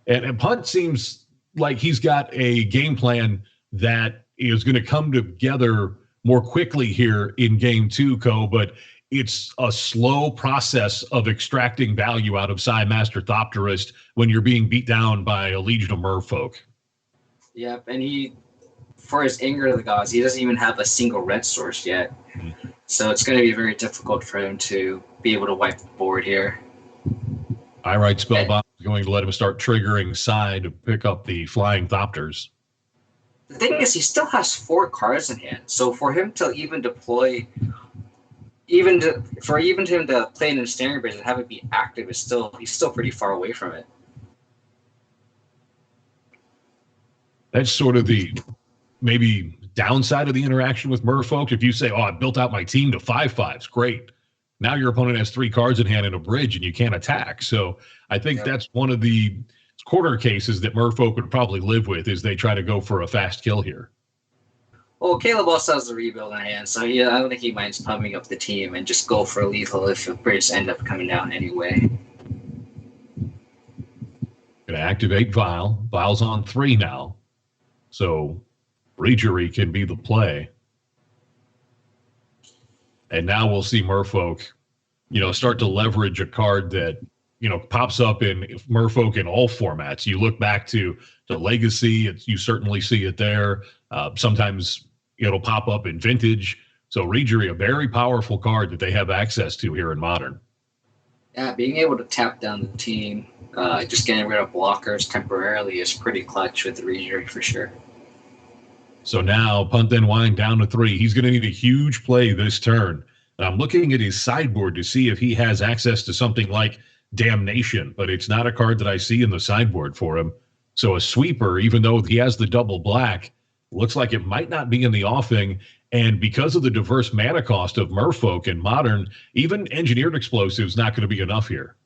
A: And Punt seems like he's got a game plan that is going to come together more quickly here in game 2, Ko, but it's a slow process of extracting value out of Master Thopterus when you're being beat down by a legion of Merfolk.
D: Yep, and he, for his Anger of the Gods, he doesn't even have a single red source yet. Mm-hmm. So it's going to be very difficult for him to be able to wipe the board here.
A: I write Spellbound is going to let him start triggering Psy to pick up the Flying Thopters.
D: The thing is, he still has 4 cards in hand. So for him to even deploy, for him to play in the Snaring Bridge and have it be active, he's still pretty far away from it.
A: That's sort of the maybe downside of the interaction with Merfolk. If you say, I built out my team to 5/5s, great. Now your opponent has 3 cards in hand and a bridge, and you can't attack. So I think that's one of the corner cases that Merfolk would probably live with, is they try to go for a fast kill here.
D: Well, Caleb also has the rebuild in hand, so I don't think he minds pumping up the team and just go for a lethal if the bridge end up coming down anyway.
A: Going to activate Vial. Vial's on 3 now. So Rejury can be the play. And now we'll see Merfolk start to leverage a card that, pops up in Merfolk in all formats. You look back to Legacy, you certainly see it there. Sometimes it'll pop up in Vintage. So Regery, a very powerful card that they have access to here in Modern.
D: Yeah, being able to tap down the team, just getting rid of blockers temporarily is pretty clutch with the Regery for sure.
A: So now PuntThenWhine down to 3. He's going to need a huge play this turn. And I'm looking at his sideboard to see if he has access to something like Damnation, but it's not a card that I see in the sideboard for him. So a sweeper, even though he has the double black, looks like it might not be in the offing. And because of the diverse mana cost of Merfolk and Modern, even Engineered Explosives not going to be enough here.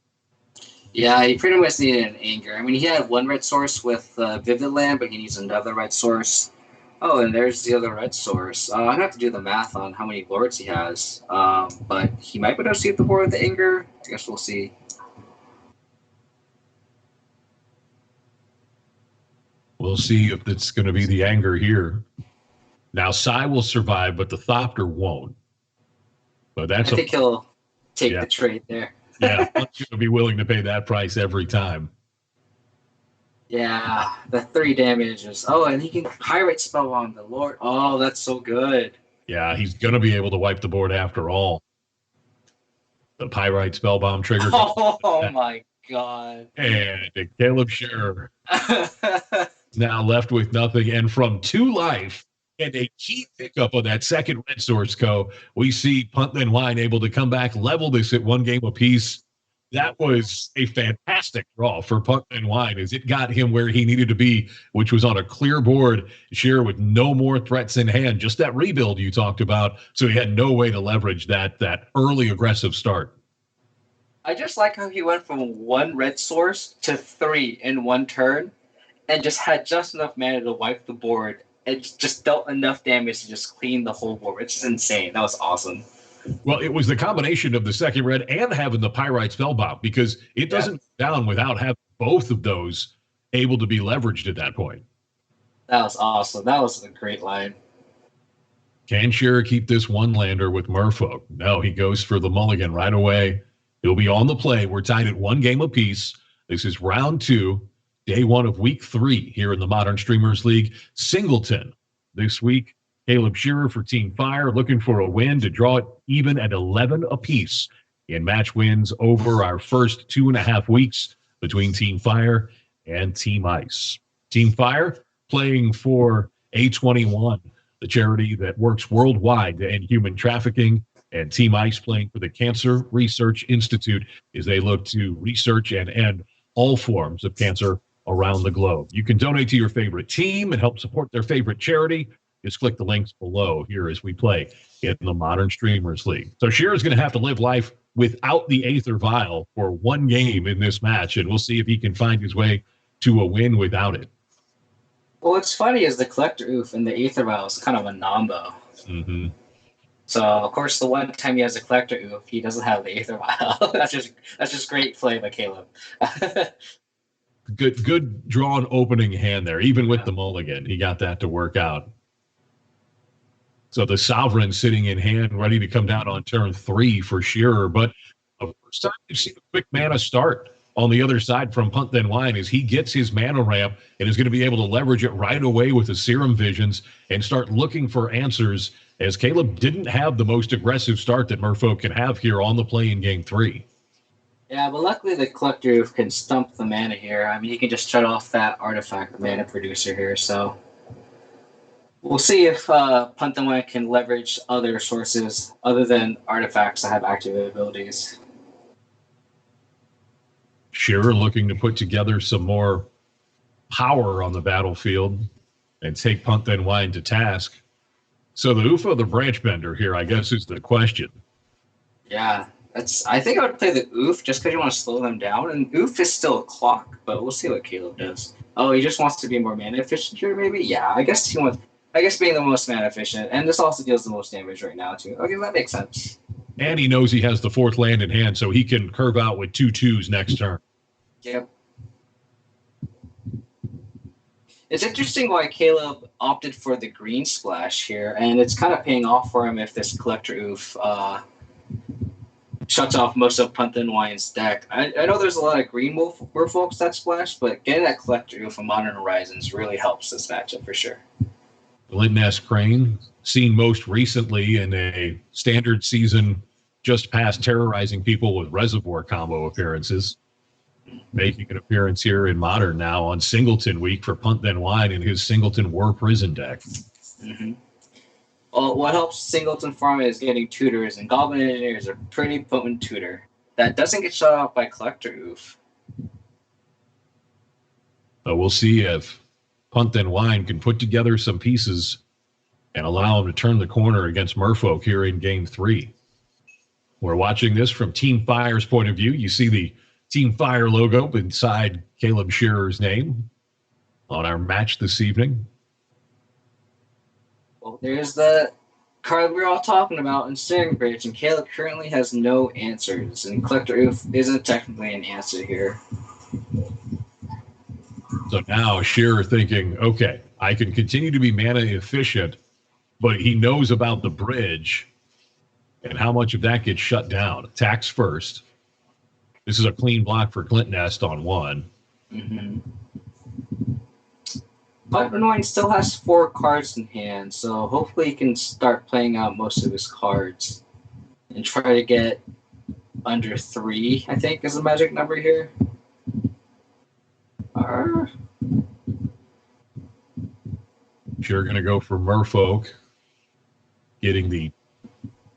D: Yeah, he pretty much needed an Anger. I mean, he had one red source with Vivid Land, but he needs another red source. Oh, and there's the other red source. I'd have to do the math on how many lords he has. But he might be able to see the board with the Anger. I guess we'll see.
A: We'll see if it's going to be the Anger here. Now, Psy will survive, but the Thopter won't. But I
D: think he'll take the trade there.
A: Yeah, I'm going to be willing to pay that price every time.
D: Yeah, the 3 damage is... Oh, and he can Pirate Spell on the Lord. Oh, that's so good.
A: Yeah, he's going to be able to wipe the board after all. The Pyrite Spellbomb trigger.
D: Oh my god.
A: And Caleb Shearer now left with nothing. And from 2 life and a key pickup on that second red source, we see PuntThenWhine able to come back, level this at 1 game apiece. That was a fantastic draw for PuntThenWhine as it got him where he needed to be, which was on a clear board. Shearer with no more threats in hand, just that rebuild you talked about. So he had no way to leverage that early aggressive start.
D: I just like how he went from 1 red source to 3 in 1 turn and just had just enough mana to wipe the board and just dealt enough damage to just clean the whole board. It's just insane. That was awesome.
A: Well, it was the combination of the second red and having the Pyrite Spellbomb, because it doesn't go down without having both of those able to be leveraged at that point.
D: That was awesome. That was a great line.
A: Can Shearer keep this 1-lander with Merfolk? No, he goes for the mulligan right away. He'll be on the play. We're tied at 1 game apiece. This is round 2, day 1 of week 3 here in the Modern Streamers League. Singleton this week. Caleb Shearer for Team Fire, looking for a win to draw it even at 11 apiece in match wins over our first 2.5 weeks between Team Fire and Team Ice. Team Fire playing for A21, the charity that works worldwide to end human trafficking, and Team Ice playing for the Cancer Research Institute as they look to research and end all forms of cancer around the globe. You can donate to your favorite team and help support their favorite charity. Just click the links below here as we play in the Modern Streamers League. So Shearer's going to have to live life without the Aether Vial for 1 game in this match, and we'll see if he can find his way to a win without it.
D: Well, what's funny is the Collector Oof and the Aether Vial is kind of a nombo.
A: Mm-hmm.
D: So, of course, the one time he has a Collector Oof, he doesn't have the Aether Vial. That's just great play by Caleb.
A: Good drawn opening hand there. Even with the mulligan, he got that to work out. So the Sovereign sitting in hand, ready to come down on turn 3 for Shearer. But the first time we've seen a quick mana start on the other side from PuntThenWhine as he gets his mana ramp and is going to be able to leverage it right away with the Serum Visions and start looking for answers, as Caleb didn't have the most aggressive start that Merfolk can have here on the play in game 3.
D: Yeah, but luckily the Collector can stump the mana here. I mean, he can just shut off that artifact mana producer here, so... We'll see if PuntThenWhine can leverage other sources other than artifacts that have active abilities.
A: Shearer looking to put together some more power on the battlefield and take PuntThenWhine to task. So the UFO, the Branch Bender here, I guess, is the question.
D: Yeah, I think I would play the Oof just because you want to slow them down. And Oof is still a clock, but we'll see what Caleb does. Oh, he just wants to be more mana efficient here, maybe? Yeah, I guess being the most mana efficient, and this also deals the most damage right now, too. Okay, that makes sense.
A: And he knows he has the 4th land in hand, so he can curve out with 2 2s next turn.
D: Yep. It's interesting why Caleb opted for the green splash here, and it's kind of paying off for him if this Collector Oof shuts off most of PuntThenWhine's deck. I know there's a lot of green Merfolks that splash, but getting that Collector from Modern Horizons really helps this matchup for sure.
A: Lindness Crane, seen most recently in a standard season just past terrorizing people with Reservoir combo appearances. Making an appearance here in Modern now on Singleton week for PuntThenWhine in his Singleton Whir Prison deck.
D: Mm-hmm. Well, what helps Singleton farm is getting tutors, and Goblin Engineer is a pretty potent tutor that doesn't get shut off by Collector Oof.
A: So we'll see if PuntThenWhine can put together some pieces and allow him to turn the corner against Merfolk here in Game 3. We're watching this from Team Fire's point of view. You see the Team Fire logo inside Caleb Shearer's name on our match this evening.
D: Well, there's the card we're all talking about in Steering Bridge, and Caleb currently has no answers, and Collector Oof isn't technically an answer here.
A: So now Shearer thinking, okay, I can continue to be mana efficient, but he knows about the bridge and how much of that gets shut down. Attacks first. This is a clean block for Clint Nest on 1.
D: Mm-hmm. PuntThenWhine still has 4 cards in hand, so hopefully he can start playing out most of his cards and try to get under 3, I think, is the magic number here.
A: Shearer going to go for Merfolk, getting the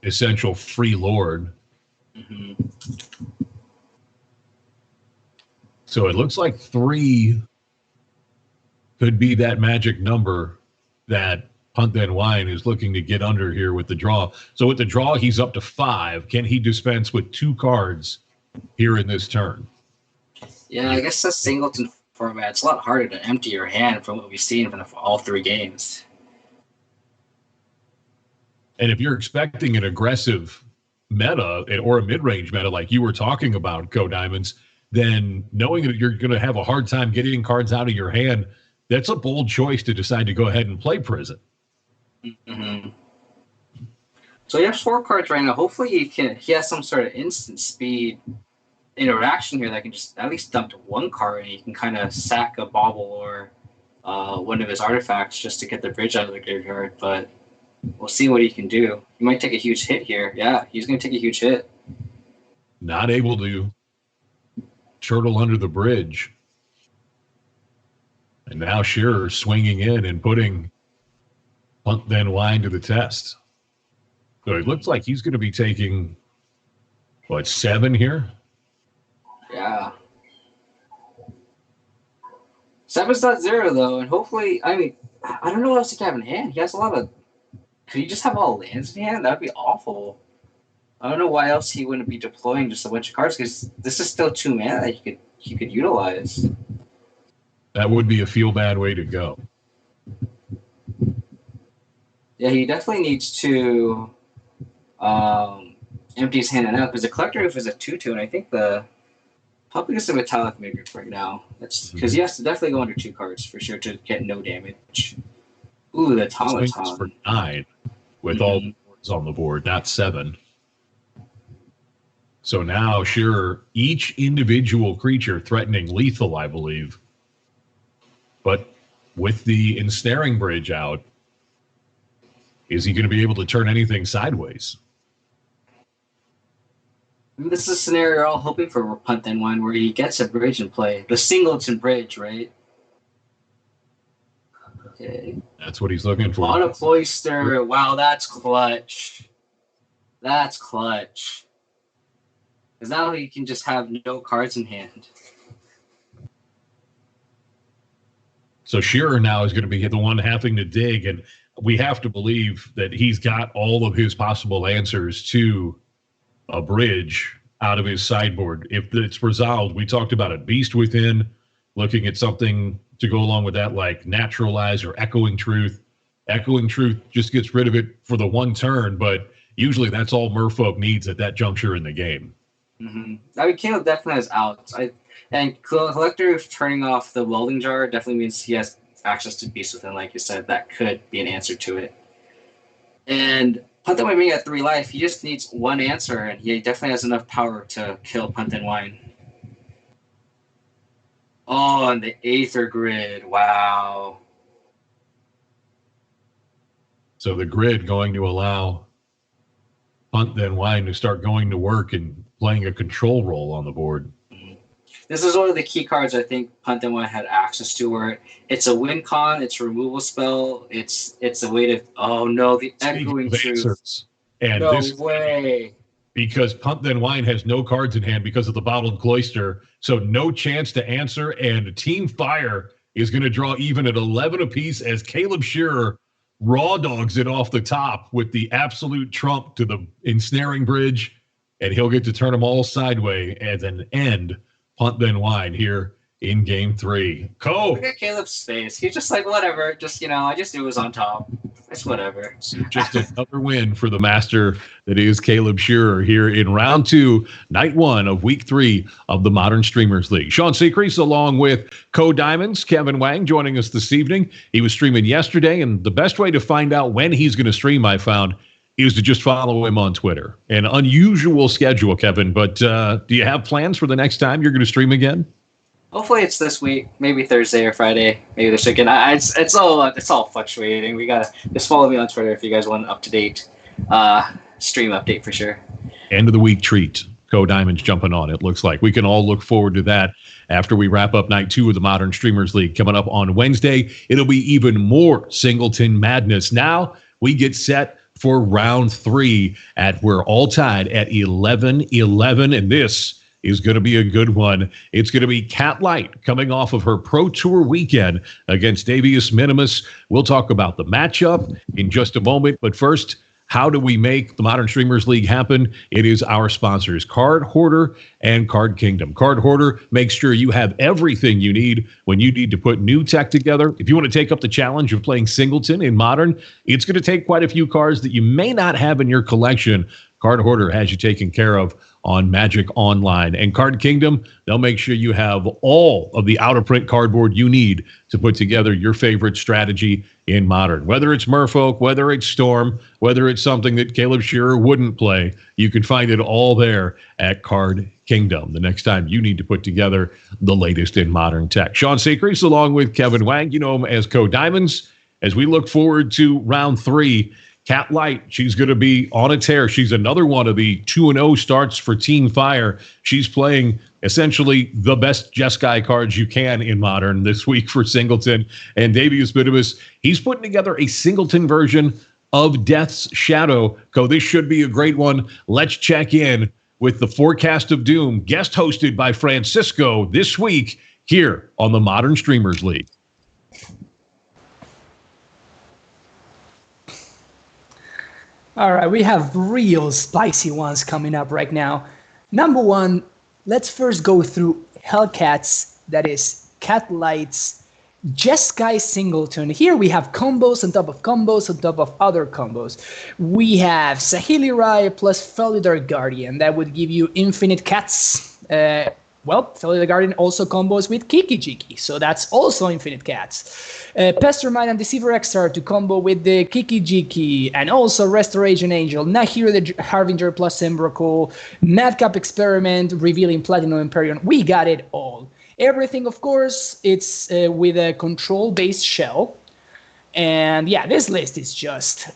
A: essential free Lord.
D: Mm-hmm.
A: So it looks like 3 could be that magic number that PuntThenWhine is looking to get under here with the draw. So with the draw, he's up to 5. Can he dispense with 2 cards here in this turn?
D: Yeah, I guess the Singleton format, it's a lot harder to empty your hand from what we've seen from all 3 games.
A: And if you're expecting an aggressive meta or a mid-range meta like you were talking about, KoDiamonds, then knowing that you're going to have a hard time getting cards out of your hand, that's a bold choice to decide to go ahead and play Prison.
D: Mm-hmm. So he has 4 cards right now. Hopefully he has some sort of instant speed interaction here that can just at least dump 1 card, and he can kind of sack a Bauble or one of his artifacts just to get the bridge out of the graveyard. But we'll see what he can do. He might take a huge hit here. Yeah, he's going to take a huge hit.
A: Not able to turtle under the bridge. And now Shearer swinging in and putting PuntThenWhine to the test. So it looks like he's going to be taking, 7 here?
D: Yeah. 7's not 0, though, and hopefully, I mean, I don't know what else he can have in hand. He has a lot of... Could he just have all lands in hand? That would be awful. I don't know why else he wouldn't be deploying just a bunch of cards, because this is still 2 mana that he could utilize.
A: That would be a feel-bad way to go.
D: Yeah, he definitely needs to empty his hand out, because the Collector Oof is a 2/2, and I think the Puppet is a Metallic Maker right now. That's because he has to definitely go under 2 cards for sure to get no damage. Ooh, the Automaton.
A: For 9 with all the boards on the board, not 7. So now, Shearer, each individual creature threatening lethal, I believe. But with the Ensnaring Bridge out, is he going to be able to turn anything sideways?
D: This is a scenario we're all hoping for PuntThenWhine, where he gets a bridge in play. The Singleton Bridge, right? Okay.
A: That's what he's looking for.
D: On a Cloister. Wow, that's clutch. That's clutch. Because now he can just have no cards in hand.
A: So Shearer now is going to be the one having to dig, and we have to believe that he's got all of his possible answers to a bridge out of his sideboard. If it's resolved, we talked about it. Beast Within, looking at something to go along with that, like Naturalize or Echoing Truth. Echoing Truth just gets rid of it for the 1 turn, but usually that's all Merfolk needs at that juncture in the game.
D: Mm-hmm. I mean, Caleb definitely has outs. And Collector turning off the Welding Jar definitely means he has access to Beast Within, like you said. That could be an answer to it. And PuntThenWhine being at 3 life, he just needs one answer, and he definitely has enough power to kill PuntThenWhine. Oh, and the Aether Grid. Wow.
A: So the grid going to allow PuntThenWhine to start going to work and playing a control role on the board.
D: This is one of the key cards I think PuntThenWhine had access to, where it's a win con, it's a removal spell, it's a way to. Oh no, the Echoing Truth.
A: And
D: no
A: this
D: way.
A: Because PuntThenWhine has no cards in hand because of the Bottled Cloister, so no chance to answer. And Team Fire is going to draw even at 11 apiece as Caleb Shearer raw dogs it off the top with the absolute trump to the ensnaring bridge, and he'll get to turn them all sideways as an end PuntThenWhine here in game 3.
D: Look at Caleb's face. He's just like, whatever. Just, I just knew it was on top. It's whatever.
A: Just another win for the master that is Caleb Shearer here in round 2, night 1 of week 3 of the Modern Streamers League. Sean Seacrease along with KoDiamonds, Kevin Wang joining us this evening. He was streaming yesterday, and the best way to find out when he's going to stream, I found, is to just follow him on Twitter. An unusual schedule, Kevin, but do you have plans for the next time you're going to stream again?
D: Hopefully it's this week, maybe Thursday or Friday, maybe this weekend. It's all fluctuating. We gotta just follow me on Twitter if you guys want an up-to-date stream update for sure.
A: End of the week treat. KoDiamonds jumping on, it looks like. We can all look forward to that after we wrap up night 2 of the Modern Streamers League. Coming up on Wednesday, it'll be even more Singleton madness. Now we get set for round 3 we're all tied at 11-11, and this is going to be a good one. It's going to be Cat Light coming off of her Pro Tour weekend against DaviusMinimus. We'll talk about the matchup in just a moment, but first, how do we make the Modern Streamers League happen? It is our sponsors, Card Hoarder and Card Kingdom. Card Hoarder makes sure you have everything you need when you need to put new tech together. If you want to take up the challenge of playing Singleton in Modern, it's going to take quite a few cards that you may not have in your collection. Card Hoarder has you taken care of on Magic Online. And Card Kingdom, they'll make sure you have all of the out-of-print cardboard you need to put together your favorite strategy in Modern. Whether it's Merfolk, whether it's Storm, whether it's something that Caleb Shearer wouldn't play, you can find it all there at Card Kingdom the next time you need to put together the latest in Modern tech. Sean Seacrease along with Kevin Wang, you know him as KoDiamonds. As we look forward to round 3, Cat Light, she's going to be on a tear. She's another one of the 2-0 starts for Team Fire. She's playing essentially the best Jeskai cards you can in Modern this week for Singleton. And DaviusMinimus, he's putting together a Singleton version of Death's Shadow. This should be a great one. Let's check in with the Forecast of Doom, guest hosted by Francisco this week here on the Modern Streamers League.
C: All right, we have real spicy ones coming up right now. Number 1, let's first go through HellKat's, that is Cat Light's Jeskai Singleton. Here we have combos on top of combos on top of other combos. We have Saheeli Rai plus Felidar Guardian. That would give you infinite cats. Felidar Guardian also combos with Kiki-Jiki, so that's also infinite cats. Pestermine and Deceiver Exar to combo with the Kiki-Jiki, and also Restoration Angel, Nahir the Harbinger plus Emrakul, Madcap Experiment, revealing Platinum Empyrean. We got it all. Everything, of course, it's with a control-based shell. And yeah, this list is just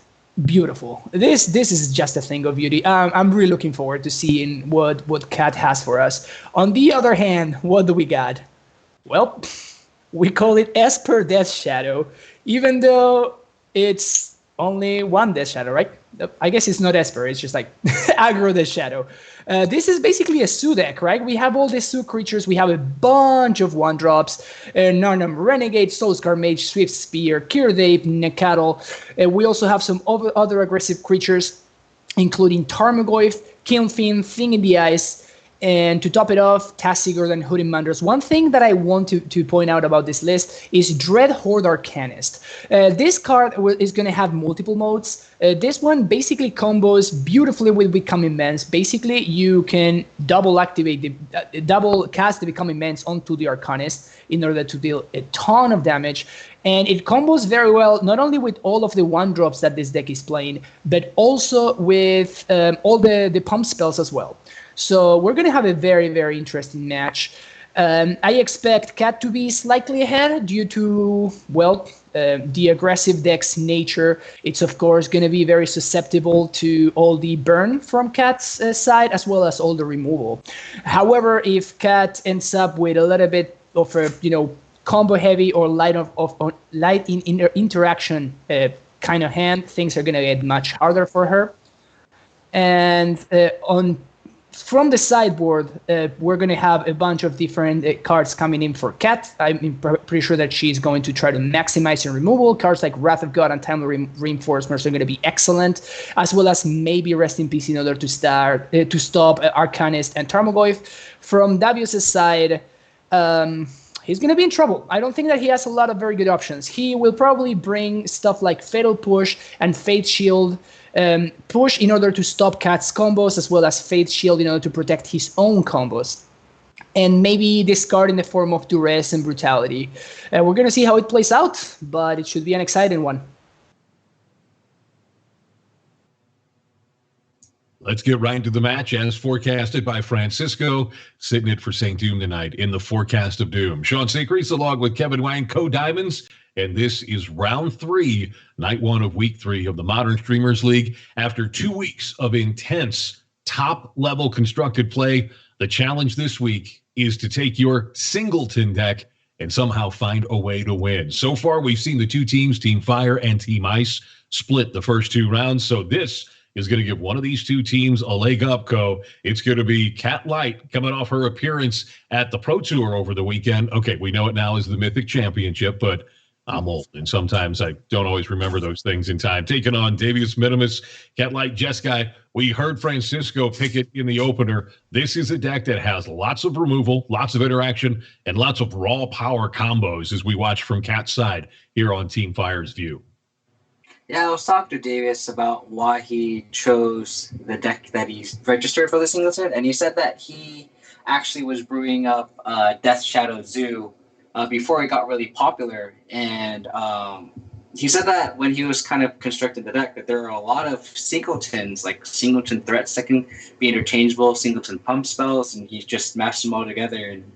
C: beautiful. This is just a thing of beauty. I'm really looking forward to seeing what Cat has for us. On the other hand, what do we got? Well, we call it Esper Death Shadow, even though it's only one Death Shadow, right? I guess it's not Esper, it's just like aggro Death Shadow. This is basically a Sue deck, right? We have all these Sue creatures, we have a bunch of 1-drops, Narnam Renegade, Soulscar Mage, Swift Spear, Kirdape, Nekatl. We also have some other aggressive creatures, including Tarmogoyf, Kilnfin, Thing in the Ice, And to top it off, Tassigurd and Hooded Manders. One thing that I want to point out about this list is Dreadhorde Arcanist. This card is going to have multiple modes. This one basically combos beautifully with Become Immense. Basically, you can double cast the Become Immense onto the Arcanist in order to deal a ton of damage. And it combos very well, not only with all of the 1-drops that this deck is playing, but also with all the pump spells as well. So we're going to have a very, very interesting match. I expect Cat to be slightly ahead due to, well, the aggressive deck's nature. It's, of course, going to be very susceptible to all the burn from Cat's side, as well as all the removal. However, if Cat ends up with a little bit of a, combo heavy or light in interaction kind of hand, things are going to get much harder for her. And from the sideboard, we're going to have a bunch of different cards coming in for Cat. I'm pretty sure that she's going to try to maximize her removal. Cards like Wrath of God and Timely Reinforcements are going to be excellent, as well as maybe Rest in Peace in order to stop Arcanist and Tarmogoyf. From Davius' side, he's going to be in trouble. I don't think that he has a lot of very good options. He will probably bring stuff like Fatal Push and Fate Shield. Push in order to stop Cat's combos, as well as Fate Shield in order to protect his own combos. And maybe discard in the form of Duress and Brutality. We're going to see how it plays out, but it should be an exciting one.
A: Let's get right into the match as forecasted by Francisco, sitting it for St. Doom tonight in the Forecast of Doom. Sean Secrets along with KevinThenWhine, KoDiamonds, and this is round 3, night 1 of week 3 of the Modern Streamers League. After 2 weeks of intense top-level constructed play, the challenge this week is to take your Singleton deck and somehow find a way to win. So far, we've seen the two teams, Team Fire and Team Ice, split the first 2 rounds, so this is going to give one of these two teams a leg up, Ko. It's going to be Cat Light coming off her appearance at the Pro Tour over the weekend. Okay, we know it now as the Mythic Championship, but I'm old, and sometimes I don't always remember those things in time. Taking on DaviusMinimus, Cat Light, Jeskai. We heard Francisco pick it in the opener. This is a deck that has lots of removal, lots of interaction, and lots of raw power combos as we watch from Cat's side here on Team Fire's View.
D: Yeah, I was talking to Davius about why he chose the deck that he's registered for the Singleton, and he said that he actually was brewing up Death Shadow Zoo before it got really popular, and he said that when he was kind of constructing the deck, that there are a lot of Singletons, like Singleton threats that can be interchangeable, Singleton pump spells, and he just mashed them all together, and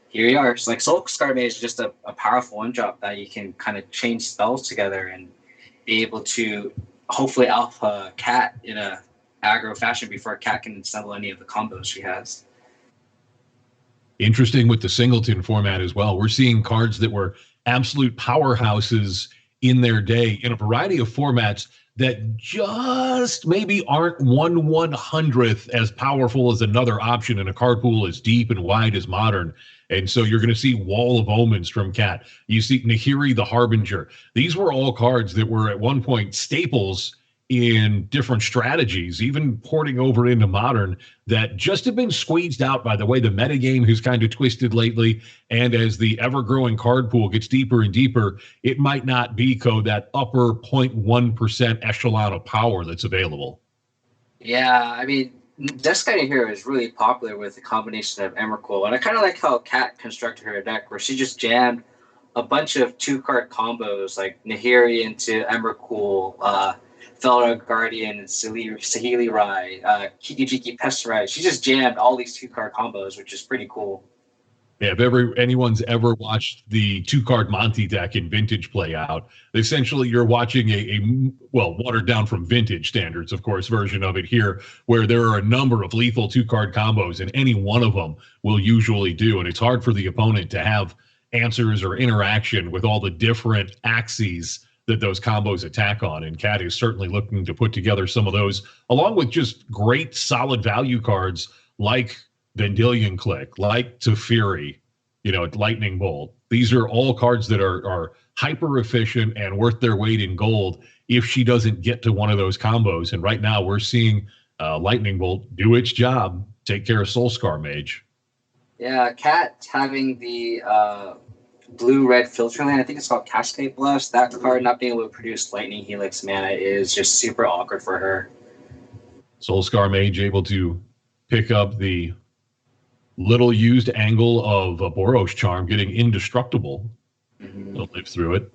D: here you are. So like Soul Scar Mage is just a powerful one-drop that you can kind of change spells together and be able to hopefully alpha Cat in a aggro fashion before Cat can assemble any of the combos she has.
A: Interesting with the Singleton format as well. We're seeing cards that were absolute powerhouses in their day in a variety of formats that just maybe aren't 1/100th as powerful as another option in a card pool as deep and wide as Modern. And so you're going to see Wall of Omens from Cat. You see Nahiri the Harbinger. These were all cards that were at one point staples in different strategies, even porting over into Modern, that just have been squeezed out by the way the metagame has kind of twisted lately. And as the ever-growing card pool gets deeper and deeper, it might not be, Ko, that upper 0.1% echelon of power that's available.
D: Yeah, I mean, Jeskai here is really popular with the combination of Emrakul, and I kind of like how Cat constructed her deck, where she just jammed a bunch of 2-card combos like Nahiri into Emrakul, Felra Guardian, Saheeli Rai, Kiki Pesserai. She just jammed all these 2-card combos, which is pretty cool.
A: Yeah, if anyone's ever watched the 2-card Monty deck in Vintage play out, essentially you're watching a watered down from Vintage standards, of course, version of it here, where there are a number of lethal 2-card combos, and any one of them will usually do. And it's hard for the opponent to have answers or interaction with all the different axes that those combos attack on. And Cat is certainly looking to put together some of those, along with just great solid value cards like Vendilion Click, like Teferi, Lightning Bolt. These are all cards that are hyper efficient and worth their weight in gold if she doesn't get to one of those combos. And right now we're seeing Lightning Bolt do its job take care of Soulscar Mage.
D: Yeah, Cat having the blue-red filter land, I think it's called Cascade Blast. That card not being able to produce Lightning Helix mana is just super awkward for her.
A: Soulscar Mage able to pick up the little used angle of a Boros Charm, getting indestructible. They'll live through it.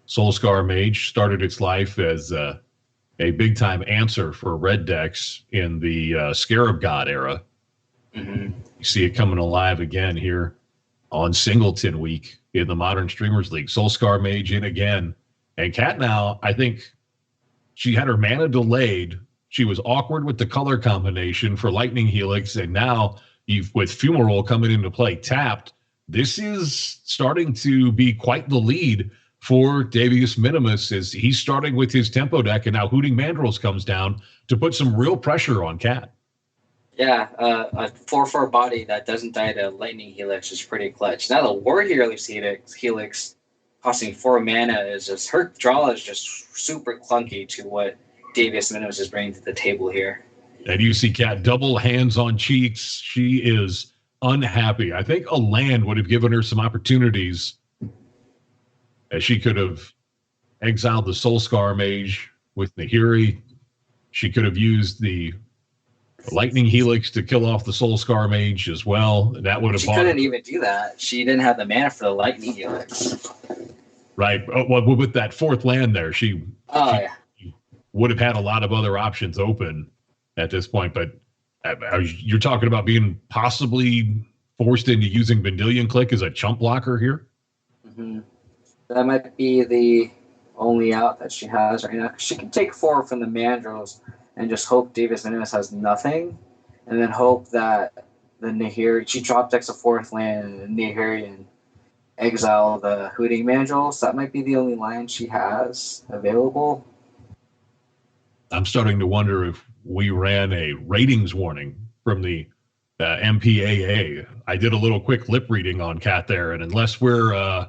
A: Soulscar Mage started its life as a big-time answer for red decks in the Scarab God era. You see it coming alive again here on Singleton Week in the Modern Streamers League. Soulscar Mage in again. And Cat now, I think she had her mana delayed. She was awkward with the color combination for Lightning Helix, and now with Fumarole coming into play tapped, this is starting to be quite the lead for DaviusMinimus as he's starting with his tempo deck, and now Hooting Mandrills comes down to put some real pressure on Cat.
D: Yeah, a 4/4 body that doesn't die to Lightning Helix is pretty clutch. Now the War Helix costing 4 mana is just, her draw is just super clunky to what DaviusMinimus is bringing to the table here.
A: And you see Cat double hands on cheeks. She is unhappy. I think a land would have given her some opportunities, as she could have exiled the Soulscar Mage with Nahiri. She could have used the Lightning Helix to kill off the Soulscar Mage as well. That would have.
D: She couldn't even do that. She didn't have the mana for the Lightning Helix.
A: Right. Well, with that 4th land there, she would have had a lot of other options open at this point. But you're talking about being possibly forced into using Vendilion Click as a chump blocker here?
D: That might be the only out that she has right now. She can take 4 from the Mandrills and just hope DaviusMinimus has nothing, and then hope that the Nahiri, she drop decks a 4th land and Nahiri and exile the Hooting Mandrills. That might be the only line she has available.
A: I'm starting to wonder if we ran a ratings warning from the MPAA. I did a little quick lip reading on Cat there, and unless we're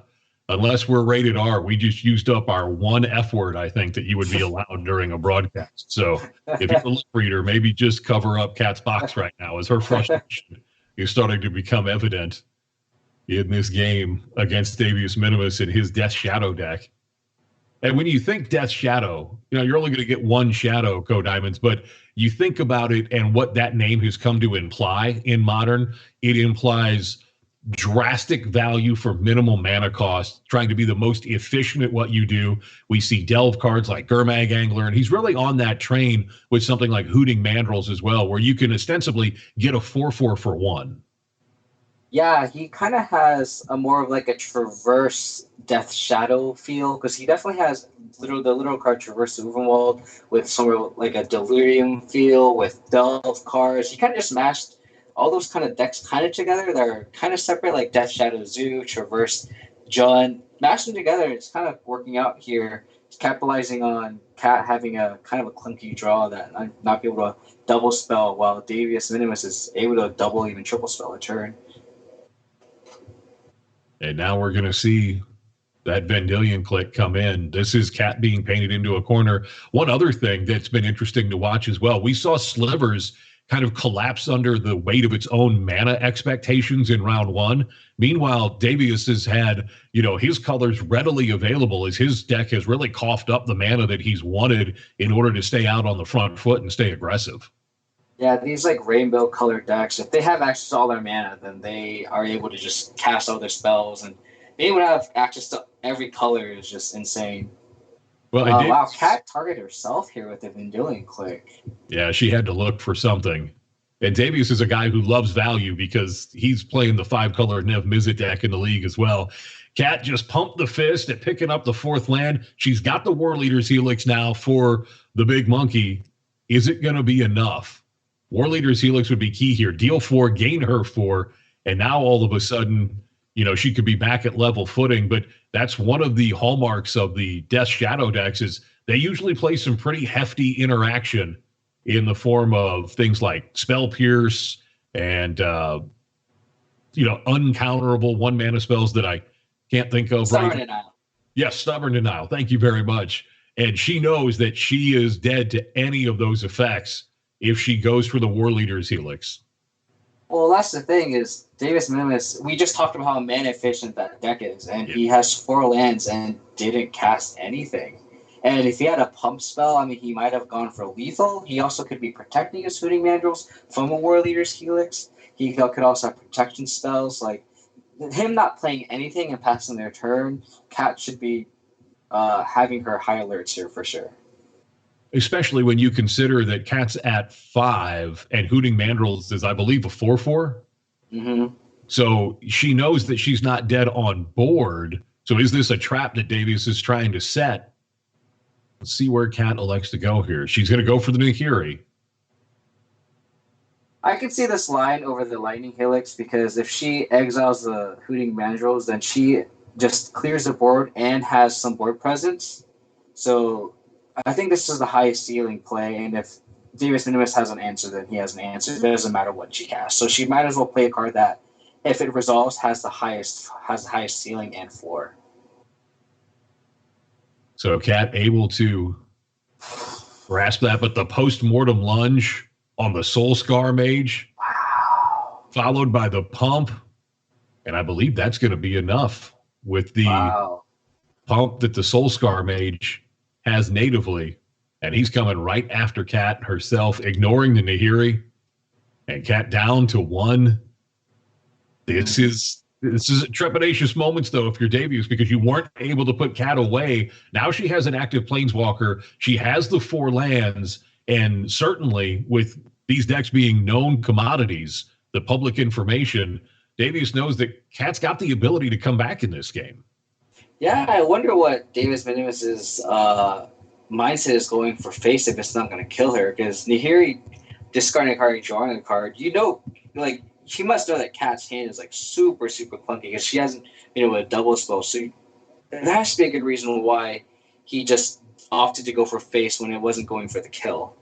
A: rated R, we just used up our one F word, I think, that you would be allowed during a broadcast. So if you're a lip reader, maybe just cover up Cat's box right now, as her frustration is starting to become evident in this game against DaviusMinimus and his Death Shadow deck. And when you think Death Shadow, you're only going to get one Shadow, KoDiamonds, but you think about it and what that name has come to imply in Modern, it implies drastic value for minimal mana cost, trying to be the most efficient at what you do. We see delve cards like Gurmag Angler, and he's really on that train with something like Hooting Mandrills as well, where you can ostensibly get a 4/4 for 1.
D: Yeah, he kind of has a more of like a Traverse Death Shadow feel, because he definitely has the little card Traverse Uvenwald with somewhere like a Delirium feel with delve cards. He kind of just mashed all those kind of decks kind of together. They're kind of separate, like Death Shadow Zoo, Traverse John. Mashed them together, it's kind of working out here. It's capitalizing on Cat having a kind of a clunky draw that I'm not be able to double spell, while DaviusMinimus is able to double, even triple spell a turn.
A: And now we're going to see that Vendilion Click come in. This is Cat being painted into a corner. One other thing that's been interesting to watch as well, we saw Slivers kind of collapse under the weight of its own mana expectations in round 1. Meanwhile, Davius has had, his colors readily available as his deck has really coughed up the mana that he's wanted in order to stay out on the front foot and stay aggressive.
D: Yeah, these like rainbow colored decks, if they have access to all their mana, then they are able to just cast all their spells, and being able to have access to every color is just insane.
A: Well,
D: wow, Cat targeted herself here with the Vendilion Click.
A: Yeah, she had to look for something. And Davius is a guy who loves value because he's playing the 5-color Nev Mizzet deck in the league as well. Cat just pumped the fist at picking up the 4th land. She's got the War Leader's Helix now for the big monkey. Is it going to be enough? War Leader's Helix would be key here. Deal 4, gain her 4, and now all of a sudden, she could be back at level footing. But that's one of the hallmarks of the Death Shadow decks is they usually play some pretty hefty interaction in the form of things like Spell Pierce and, uncounterable 1-mana spells that I can't think of.
D: Stubborn Denial.
A: Yes, Stubborn Denial. Thank you very much. And she knows that she is dead to any of those effects if she goes for the War Leader's Helix.
D: Well, that's the thing is DaviusMinimus. We just talked about how mana efficient that deck is, and he has 4 lands and didn't cast anything. And if he had a pump spell, I mean, he might have gone for lethal. He also could be protecting his Hooting Mandrills from a War Leader's Helix. He could also have protection spells. Like, him not playing anything and passing their turn, Kat should be having her high alerts here for sure.
A: Especially when you consider that Kat's at 5 and Hooting Mandrills is, I believe, a 4/4.
D: Mm-hmm.
A: So she knows that she's not dead on board. So is this a trap that Davius is trying to set? Let's see where Kat elects to go here. She's going to go for the Nahiri.
D: I can see this line over the Lightning Helix because if she exiles the Hooting Mandrills, then she just clears the board and has some board presence. So I think this is the highest ceiling play, and if DaviusMinimus has an answer, then he has an answer. It doesn't matter what she casts. So she might as well play a card that, if it resolves, has the highest ceiling and floor.
A: So Kat able to grasp that, but the post-mortem lunge on the Soul Scar Mage,
D: Wow.
A: followed by the pump, and I believe that's going to be enough with the pump that the Soul Scar Mage has natively, and he's coming right after Kat herself, ignoring the Nahiri, and Kat down to 1. This is trepidatious moments, though, if you're Davius, because you weren't able to put Kat away. Now she has an active Planeswalker. She has the 4 lands, and certainly with these decks being known commodities, the public information, Davius knows that Kat's got the ability to come back in this game.
D: Yeah, I wonder what DaviusMinimus's mindset is going for face if it's not going to kill her, because Nahiri discarding a card, drawing a card, like, she must know that Kat's hand is like super, super clunky because she hasn't been able to double spell. So there has to be a good reason why he just opted to go for face when it wasn't going for the kill.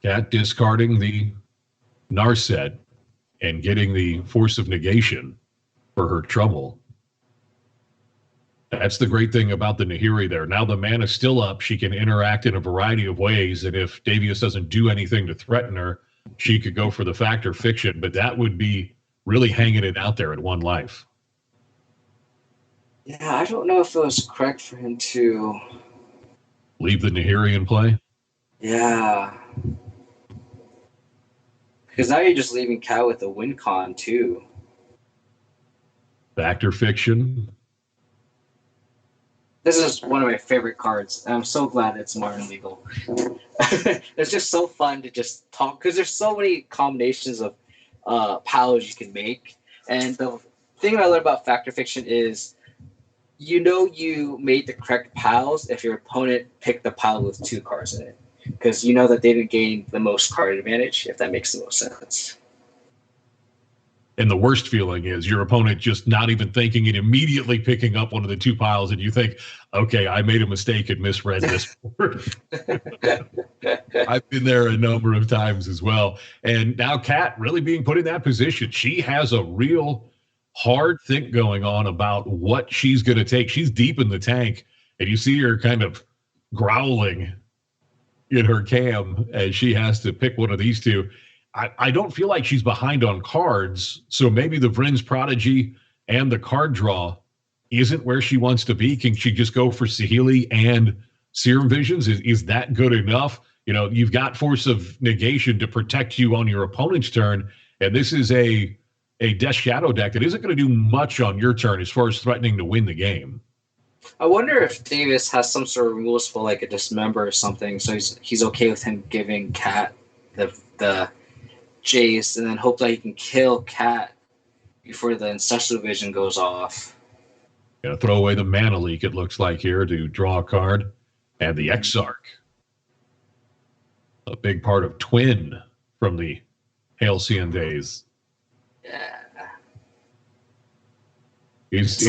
A: Kat discarding the Narset and getting the Force of Negation for her trouble. That's the great thing about the Nahiri there. Now the mana's still up. She can interact in a variety of ways, and if Davius doesn't do anything to threaten her, she could go for the fact or fiction, but that would be really hanging it out there at 1 life.
D: Yeah, I don't know if it was correct for him to
A: leave the Nahiri in play.
D: Yeah. Because now you're just leaving Kat with a win con, too.
A: Fact or fiction.
D: This is one of my favorite cards, and I'm so glad it's modern legal. It's just so fun to just talk, because there's so many combinations of powers you can make. And the thing I learned about fact or fiction is, you made the correct piles if your opponent picked the pile with 2 cards in it. Because you know that they didn't gain the most card advantage, if that makes the most sense.
A: And the worst feeling is your opponent just not even thinking and immediately picking up one of the 2 piles, and you think, okay, I made a mistake and misread this board. I've been there a number of times as well. And now Kat really being put in that position. She has a real hard think going on about what she's going to take. She's deep in the tank, and you see her kind of growling in her cam as she has to pick one of these 2. I don't feel like she's behind on cards, so maybe the Vryn's Prodigy and the card draw isn't where she wants to be. Can she just go for Saheeli and Serum Visions? Is that good enough? You've got Force of Negation to protect you on your opponent's turn, and this is a Death Shadow deck that isn't going to do much on your turn as far as threatening to win the game.
D: I wonder if Davius has some sort of rules for like a Dismember or something, so he's okay with him giving Kat the Jace, and then hope that he can kill Kat before the Ancestral Vision goes off.
A: Gonna throw away the Mana Leak, it looks like, here to draw a card. And the Exarch. A big part of Twin from the Halcyon days.
D: Yeah.
A: Is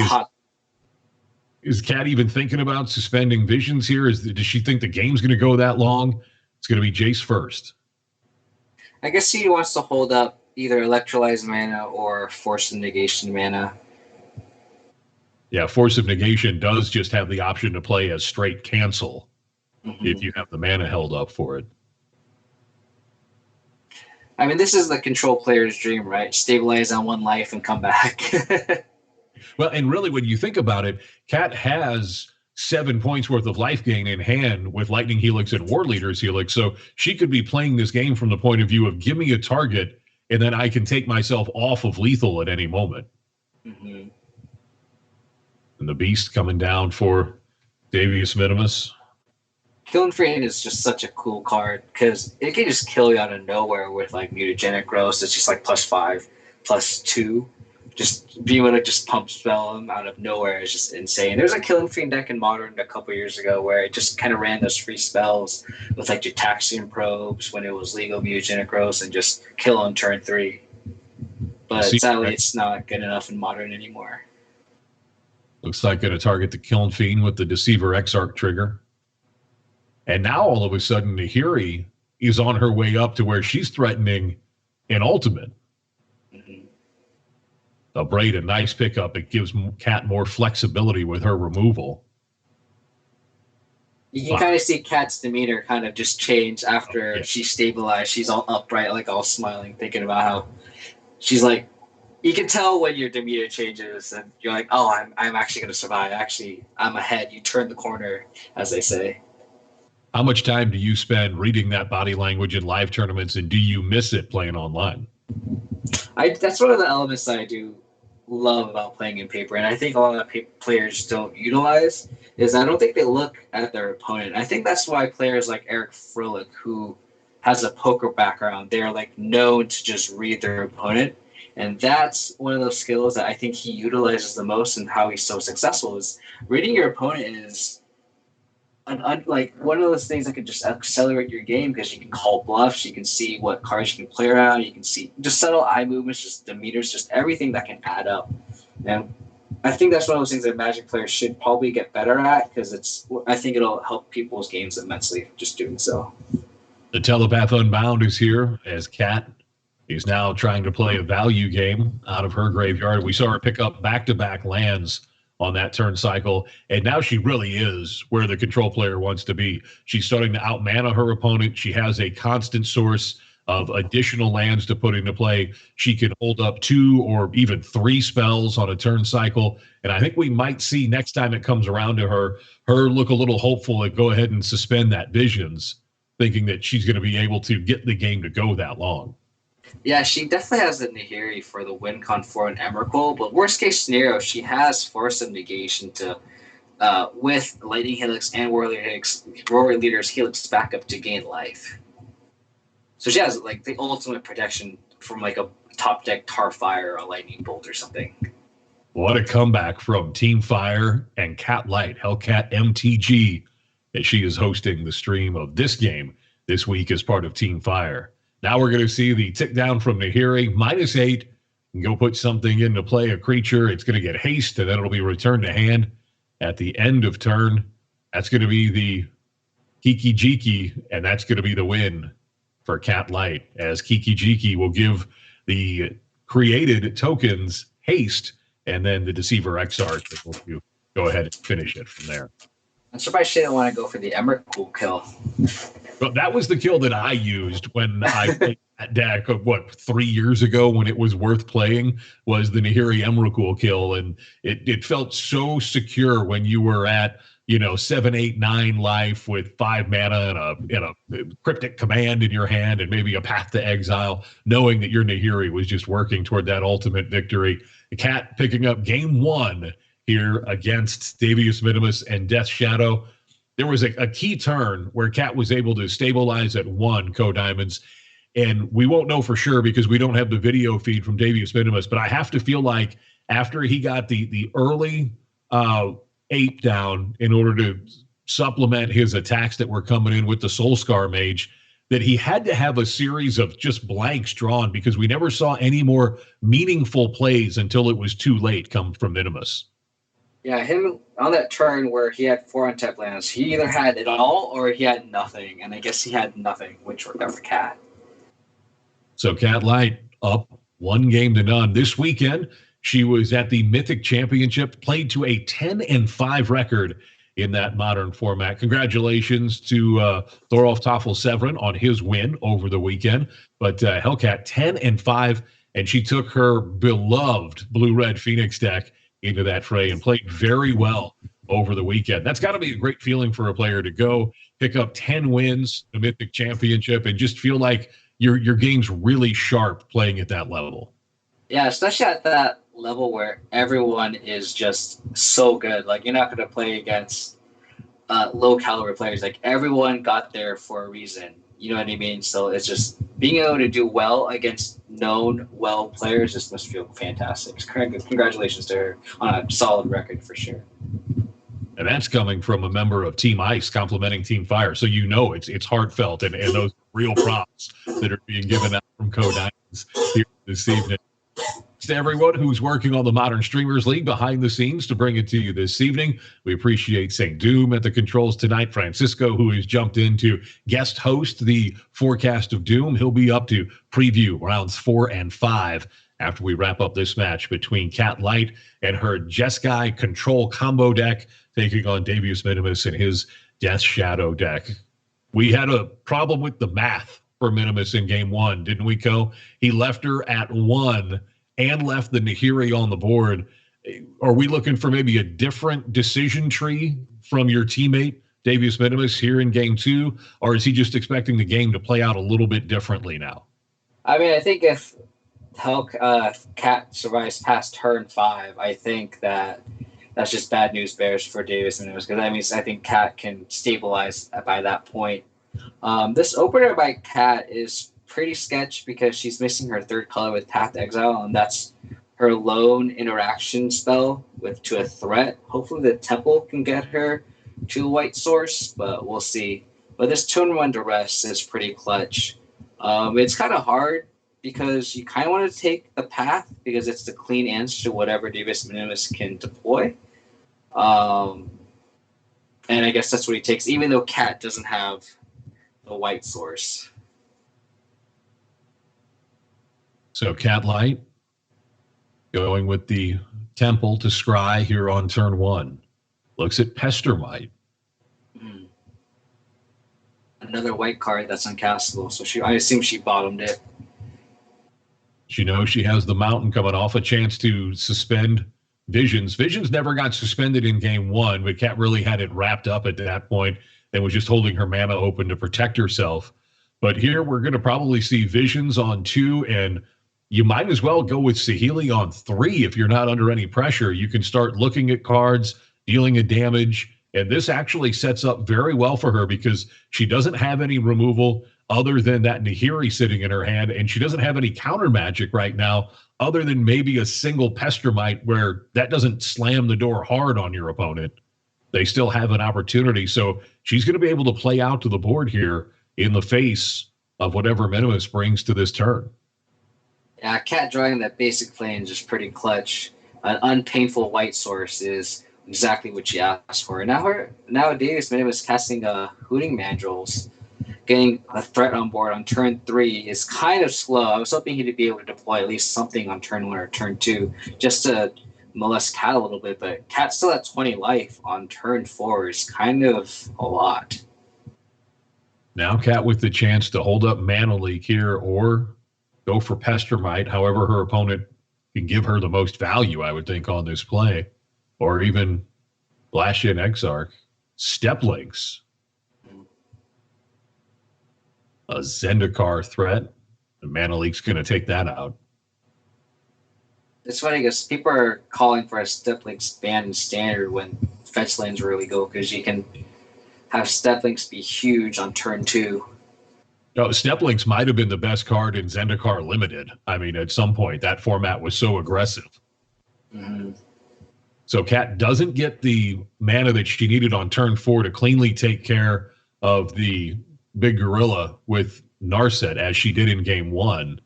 A: Kat even thinking about suspending Visions here? Does she think the game's going to go that long? It's going to be Jace first.
D: I guess he wants to hold up either Electrolyzed mana or Force of Negation mana.
A: Yeah, Force of Negation does just have the option to play as straight cancel if you have the mana held up for it.
D: I mean, this is the control player's dream, right? Stabilize on one life and come back.
A: Well, and really, when you think about it, Cat has 7 points worth of life gain in hand with Lightning Helix and War Leader's Helix. So she could be playing this game from the point of view of give me a target, and then I can take myself off of lethal at any moment.
D: Mm-hmm.
A: And the Beast coming down for DaviusMinimus.
D: Killing Fiend is just such a cool card because it can just kill you out of nowhere with like mutagenic growth. It's just like +5, +2. Just being able to just pump spell them out of nowhere is just insane. There's a Killing Fiend deck in Modern a couple years ago where it just kind of ran those free spells with like Jutaxian probes when it was legal mutagenic growth and just kill on turn 3. But sadly, it's not good enough in Modern anymore.
A: Looks like going to target the Killing Fiend with the Deceiver Exarch trigger. And now all of a sudden, Nahiri is on her way up to where she's threatening an ultimate.
D: Mm-hmm.
A: A Braid, a nice pickup. It gives Cat more flexibility with her removal.
D: You can kind of see Kat's demeanor kind of just change after she stabilized. She's all upright, like all smiling, thinking about how she's like, you can tell when your demeanor changes and you're like, oh, I'm actually going to survive. Actually, I'm ahead. You turn the corner, as they say.
A: How much time do you spend reading that body language in live tournaments, and do you miss it playing online?
D: That's one of the elements that I do love about playing in paper, and I think a lot of players don't utilize, is I don't think they look at their opponent. I think that's why players like Eric Froelich, who has a poker background, they're like known to just read their opponent. And that's one of those skills that I think he utilizes the most and how he's so successful is reading your opponent is like one of those things that could just accelerate your game because you can call bluffs, you can see what cards you can play around, you can see just subtle eye movements, just demeanors, just everything that can add up. And I think that's one of those things that Magic players should probably get better at because I think it'll help people's games immensely just doing so.
A: The Telepath Unbound is here as Cat is now trying to play a value game out of her graveyard. We saw her pick up back-to-back lands on that turn cycle, and now she really is where the control player wants to be. She's starting to outmana her opponent. She has a constant source of additional lands to put into play. She can hold up 2 or even 3 spells on a turn cycle, and I think we might see next time it comes around to her look a little hopeful and go ahead and suspend that Visions, thinking that she's going to be able to get the game to go that long.
D: Yeah, she definitely has the Nahiri for the WinCon 4 and Emrakul, but worst case scenario, she has Force of Negation to, with Lightning Helix and War Leader's Helix backup to gain life. So she has like the ultimate protection from like a top deck Tarfire or a Lightning Bolt or something.
A: What a comeback from Team Fire and Cat Light, HellKatMtg, as she is hosting the stream of this game this week as part of Team Fire. Now we're going to see the tick down from Nahiri, -8. And go put something into play, a creature. It's going to get haste, and then it'll be returned to hand at the end of turn. That's going to be the Kiki Jiki, and that's going to be the win for Cat Light, as Kiki Jiki will give the created tokens haste, and then the Deceiver Exarch will go ahead and finish it from there.
D: I'm surprised she didn't want to go for the Emrakul kill.
A: Well, that was the kill that I used when I played that deck, 3 years ago when it was worth playing, was the Nahiri Emrakul kill. And it felt so secure when you were at, 7, 8, 9 life with 5 mana and a cryptic command in your hand and maybe a Path to Exile, knowing that your Nahiri was just working toward that ultimate victory. The Cat picking up game 1 here against DaviusMinimus and Death Shadow. There was a key turn where Cat was able to stabilize at 1 KoDiamonds, and we won't know for sure because we don't have the video feed from DaviusMinimus, but I have to feel like after he got the early 8 down in order to supplement his attacks that were coming in with the Soulscar Mage, that he had to have a series of just blanks drawn because we never saw any more meaningful plays until it was too late come from Minimus.
D: Yeah, him on that turn where he had 4 untapped lands, he either had it all or he had nothing, and I guess he had nothing, which worked out for Cat.
A: So Cat Light up 1-0 this weekend. She was at the Mythic Championship, played to a 10-5 record in that modern format. Congratulations to Thorolf Toffel-Severin on his win over the weekend. But Hellcat 10-5, and she took her beloved Blue-Red Phoenix deck into that fray and played very well over the weekend. That's got to be a great feeling for a player to go pick up 10 wins, the Mythic Championship, and just feel like your game's really sharp playing at that level.
D: Yeah, especially at that level where everyone is just so good. Like, you're not going to play against low caliber players. Like, everyone got there for a reason. You know what I mean? So it's just being able to do well against known well players just must feel fantastic. Congratulations to her on a solid record for sure.
A: And that's coming from a member of Team Ice complimenting Team Fire. So you know it's heartfelt and those real props that are being given out from KoDiamonds here this evening. To everyone who's working on the Modern Streamers League behind the scenes to bring it to you this evening. We appreciate St. Doom at the controls tonight. Francisco, who has jumped in to guest host the Forecast of Doom. He'll be up to preview rounds 4 and 5 after we wrap up this match between Cat Light and her Jeskai control combo deck, taking on DaviusMinimus and his Death Shadow deck. We had a problem with the math for Minimus in game 1, didn't we, Ko? He left her at 1 and left the Nahiri on the board. Are we looking for maybe a different decision tree from your teammate, DaviusMinimus, here in game 2? Or is he just expecting the game to play out a little bit differently now?
D: I mean, I think if Cat survives past turn 5, I think that's just bad news bears for DaviusMinimus, because that means I think Cat can stabilize by that point. This opener by Cat is pretty sketch because she's missing her 3rd color with Path to Exile, and that's her lone interaction spell to a threat. Hopefully the Temple can get her to a white source, but we'll see. But this turn 1 duress is pretty clutch. It's kind of hard because you kind of want to take the Path because it's the clean answer to whatever DaviusMinimus can deploy. And I guess that's what he takes, even though Cat doesn't have the white source.
A: So Cat Light going with the Temple to scry here on turn 1. Looks at Pestermite.
D: Another white card that's uncastable, so I assume she bottomed it.
A: She knows she has the Mountain coming off, a chance to suspend Visions. Visions never got suspended in game 1, but Cat really had it wrapped up at that point and was just holding her mana open to protect herself. But here we're going to probably see Visions on 2, and you might as well go with Saheeli on 3 if you're not under any pressure. You can start looking at cards, dealing a damage, and this actually sets up very well for her because she doesn't have any removal other than that Nahiri sitting in her hand, and she doesn't have any counter magic right now other than maybe a single Pestermite where that doesn't slam the door hard on your opponent. They still have an opportunity, so she's going to be able to play out to the board here in the face of whatever Minimus brings to this turn.
D: Yeah, Cat drawing that basic plane is just pretty clutch. An unpainful white source is exactly what she asked for. Nowadays, DaviusMinimus casting Hooting Mandrills, getting a threat on board on turn 3 is kind of slow. I was hoping he'd be able to deploy at least something on turn 1 or turn 2 just to molest Cat a little bit, but Cat's still at 20 life on turn 4 is kind of a lot.
A: Now Cat with the chance to hold up Mana Leak here or go for Pestermite, however her opponent can give her the most value, I would think, on this play. Or even Blashian Exarch. Steplinks. A Zendikar threat. And Mana Leak's going to take that out.
D: It's funny because people are calling for a Steplinks ban in Standard when fetch lanes really go, because you can have Steplinks be huge on turn 2.
A: No, Steplinks might have been the best card in Zendikar Limited. I mean, at some point, that format was so aggressive.
D: Mm-hmm.
A: So Cat doesn't get the mana that she needed on turn 4 to cleanly take care of the big gorilla with Narset as she did in game 1.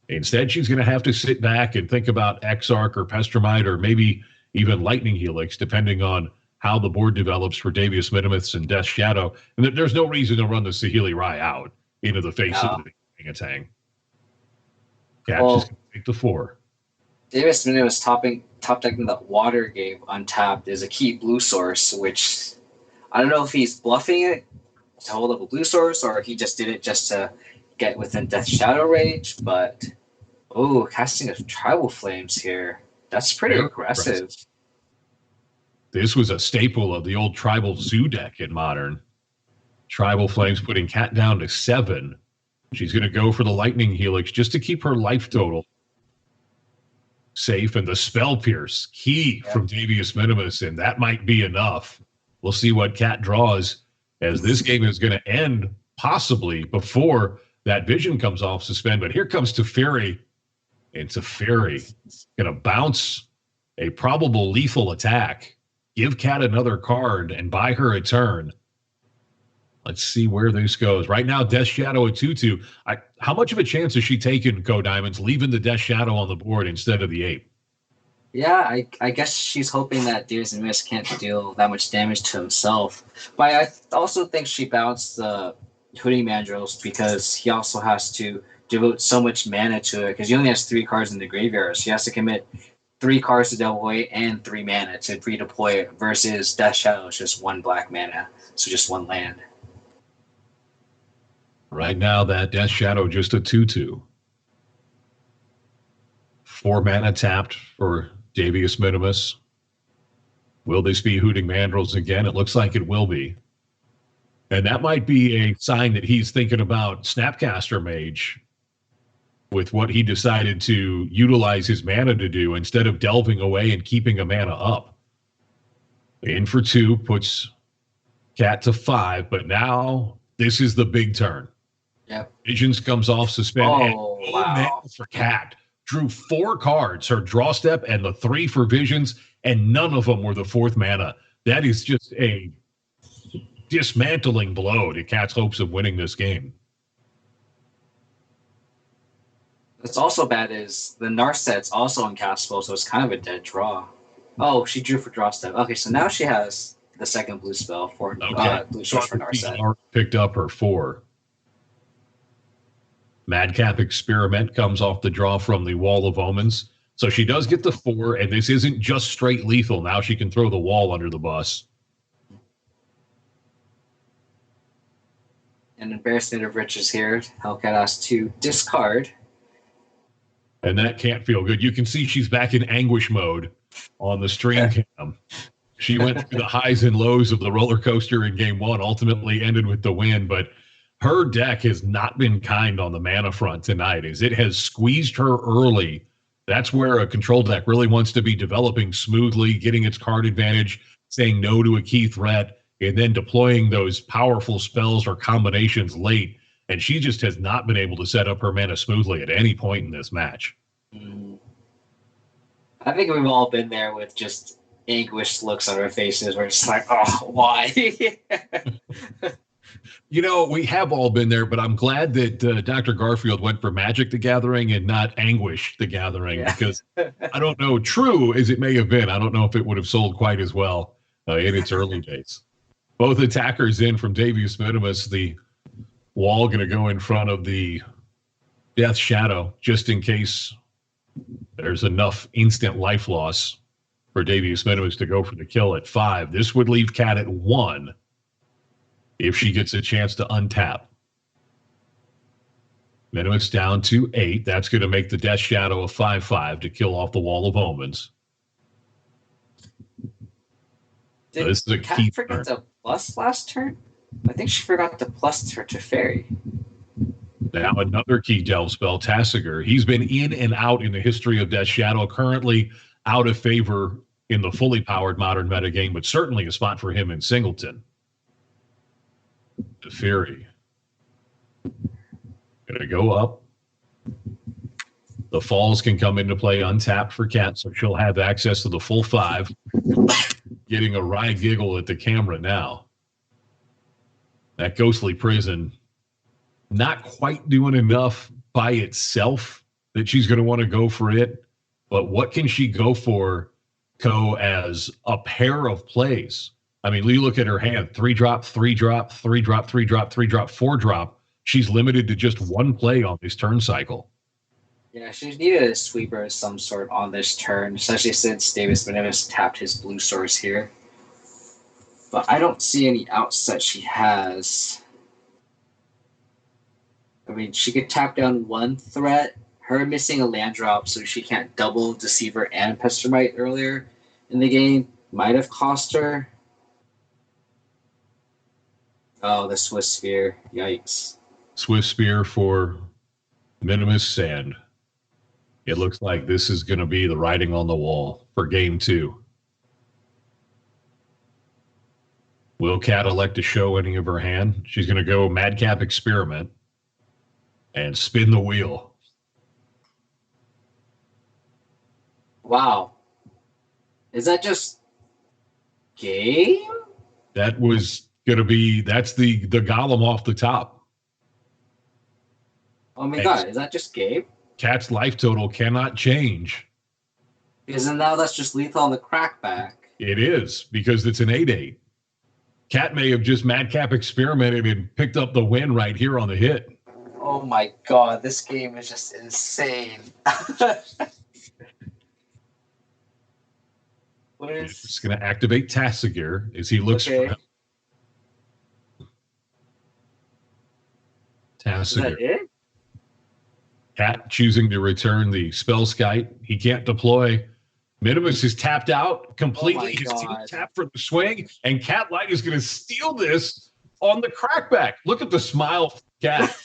A: Instead, she's going to have to sit back and think about Exarch or Pestermite or maybe even Lightning Helix, depending on how the board develops for DaviusMinimus and Death Shadow. And there's no reason to run the Saheeli Rai out into the face of the orangutan. Cat's just going to take the 4.
D: DaviusMinimus top decking that Water Gate untapped is a key blue source, which I don't know if he's bluffing it to hold up a blue source, or he just did it just to get within Death Shadow range, but casting of Tribal Flames here. That's pretty aggressive.
A: This was a staple of the old Tribal Zoo deck in Modern. Tribal Flames putting Cat down to 7. She's going to go for the Lightning Helix just to keep her life total safe, and the Spell Pierce, key from DaviusMinimus, and that might be enough. We'll see what Cat draws, as this game is going to end possibly before that vision comes off suspend. But here comes Teferi, and Teferi going to bounce a probable lethal attack, give Cat another card, and buy her a turn. Let's see where this goes. Right now, Death Shadow at 2/2. How much of a chance has she taken, KoDiamonds, leaving the Death Shadow on the board instead of the 8?
D: Yeah, I guess she's hoping that DaviusMinimus can't deal that much damage to himself. But I also think she bounced the Hooting Mandrills because he also has to devote so much mana to it, because he only has 3 cards in the graveyard. So he has to commit 3 cards to Devil Weight and 3 mana to redeploy it, versus Death Shadow is just 1 black mana, so just 1 land.
A: Right now, that Death Shadow just a 2/2. 4 mana tapped for DaviusMinimus. Will this be Hooting Mandrills again? It looks like it will be. And that might be a sign that he's thinking about Snapcaster Mage with what he decided to utilize his mana to do instead of delving away and keeping a mana up. In for 2, puts Cat to 5, but now this is the big turn.
D: Yep.
A: Visions comes off suspend.
D: Oh, wow.
A: Mana for Cat. Drew 4 cards, her draw step, and the 3 for Visions, and none of them were the 4th mana. That is just a dismantling blow to Cat's hopes of winning this game.
D: What's also bad is the Narset's also uncastable, so it's kind of a dead draw. Oh, she drew for draw step. Okay, so now she has the second blue spell for blue source for Narset.
A: Picked up her 4. Madcap Experiment comes off the draw from the Wall of Omens. So she does get the 4, and this isn't just straight lethal. Now she can throw the wall under the bus.
D: An embarrassment of riches here. HellKat has to discard.
A: And that can't feel good. You can see she's back in anguish mode on the stream cam. She went through the highs and lows of the roller coaster in game 1, ultimately ended with the win, but her deck has not been kind on the mana front tonight, as it has squeezed her early. That's where a control deck really wants to be developing smoothly, getting its card advantage, saying no to a key threat, and then deploying those powerful spells or combinations late. And she just has not been able to set up her mana smoothly at any point in this match.
D: I think we've all been there with just anguished looks on our faces. We're just like, oh, why?
A: You know, we have all been there, but I'm glad that Dr. Garfield went for Magic the Gathering and not Anguish the Gathering, because I don't know, true as it may have been, I don't know if it would have sold quite as well in its early days. Both attackers in from DaviusMinimus. The wall going to go in front of the Death Shadow, just in case there's enough instant life loss for DaviusMinimus to go for the kill at 5. This would leave Cat at 1. If she gets a chance to untap. Minimus down to 8. That's going to make the Death Shadow a 5/5 to kill off the Wall of Omens.
D: Did
A: this is a
D: Cat
A: key
D: forget
A: turn.
D: to plus last turn? I think she forgot to plus her Teferi.
A: Now another key delve spell, Tassiger. He's been in and out in the history of Death Shadow, currently out of favor in the fully powered modern metagame, but certainly a spot for him in Singleton. The Fury. Gonna go up. The falls can come into play untapped for Cat, so she'll have access to the full 5. Getting a wry giggle at the camera now. That Ghostly Prison, not quite doing enough by itself that she's going to want to go for it. But what can she go for, as a pair of plays? I mean, you look at her hand, 3-drop, 3-drop, 3-drop, 3-drop, 3-drop, 4-drop. She's limited to just 1 play on this turn cycle.
D: Yeah, she needed a sweeper of some sort on this turn, especially since DaviusMinimus tapped his blue source here. But I don't see any outs that she has. I mean, she could tap down one threat. Her missing a land drop so she can't double Deceiver and Pestermite earlier in the game might have cost her. Oh, the Swiss Spear. Yikes.
A: Swiss Spear for Minimus, and it looks like this is going to be the writing on the wall for game 2. Will Cat elect to show any of her hand? She's going to go Madcap Experiment and spin the wheel.
D: Wow. Is that just game?
A: That was going to be, that's the golem off the top.
D: Oh my god, is that just game?
A: Cat's life total cannot change.
D: Because then now that's just lethal on the crackback.
A: It is, because it's an 8-8. Cat may have just Madcap experimented and picked up the win right here on the hit.
D: Oh my god, this game is just insane. What is...
A: It's going to activate Tassigear as he looks for him. Tassigear.
D: Is that it?
A: Cat choosing to return the spell skite. He can't deploy. Minimus is tapped out completely. His team tapped for the swing, and Cat Light is going to steal this on the crackback. Look at the smile of Cat.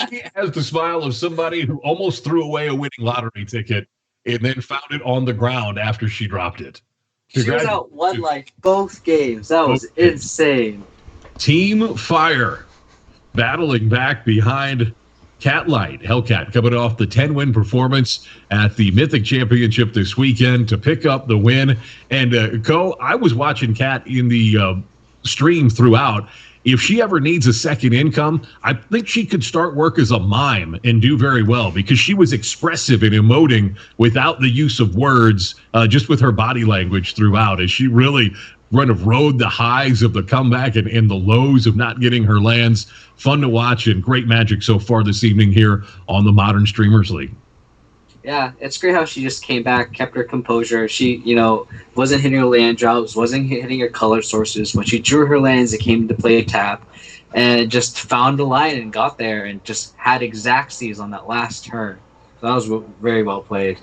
A: She has the smile of somebody who almost threw away a winning lottery ticket and then found it on the ground after she dropped it.
D: She was out one like both games. That was insane.
A: Team Fire battling back behind Cat Light. Hellcat coming off the 10-win performance at the Mythic Championship this weekend to pick up the win. And I was watching Cat in the stream throughout. If she ever needs a second income, I think she could start work as a mime and do very well, because she was expressive and emoting without the use of words, just with her body language throughout, as she really kind of rode the highs of the comeback and the lows of not getting her lands. Fun to watch and great magic so far this evening here on the Modern Streamers League.
D: Yeah, it's great how she just came back, kept her composure. She, wasn't hitting her land drops, wasn't hitting her color sources. When she drew her lands, it came to play a tap, and just found a line and got there and just had Exactsies on that last turn. So that was very well played.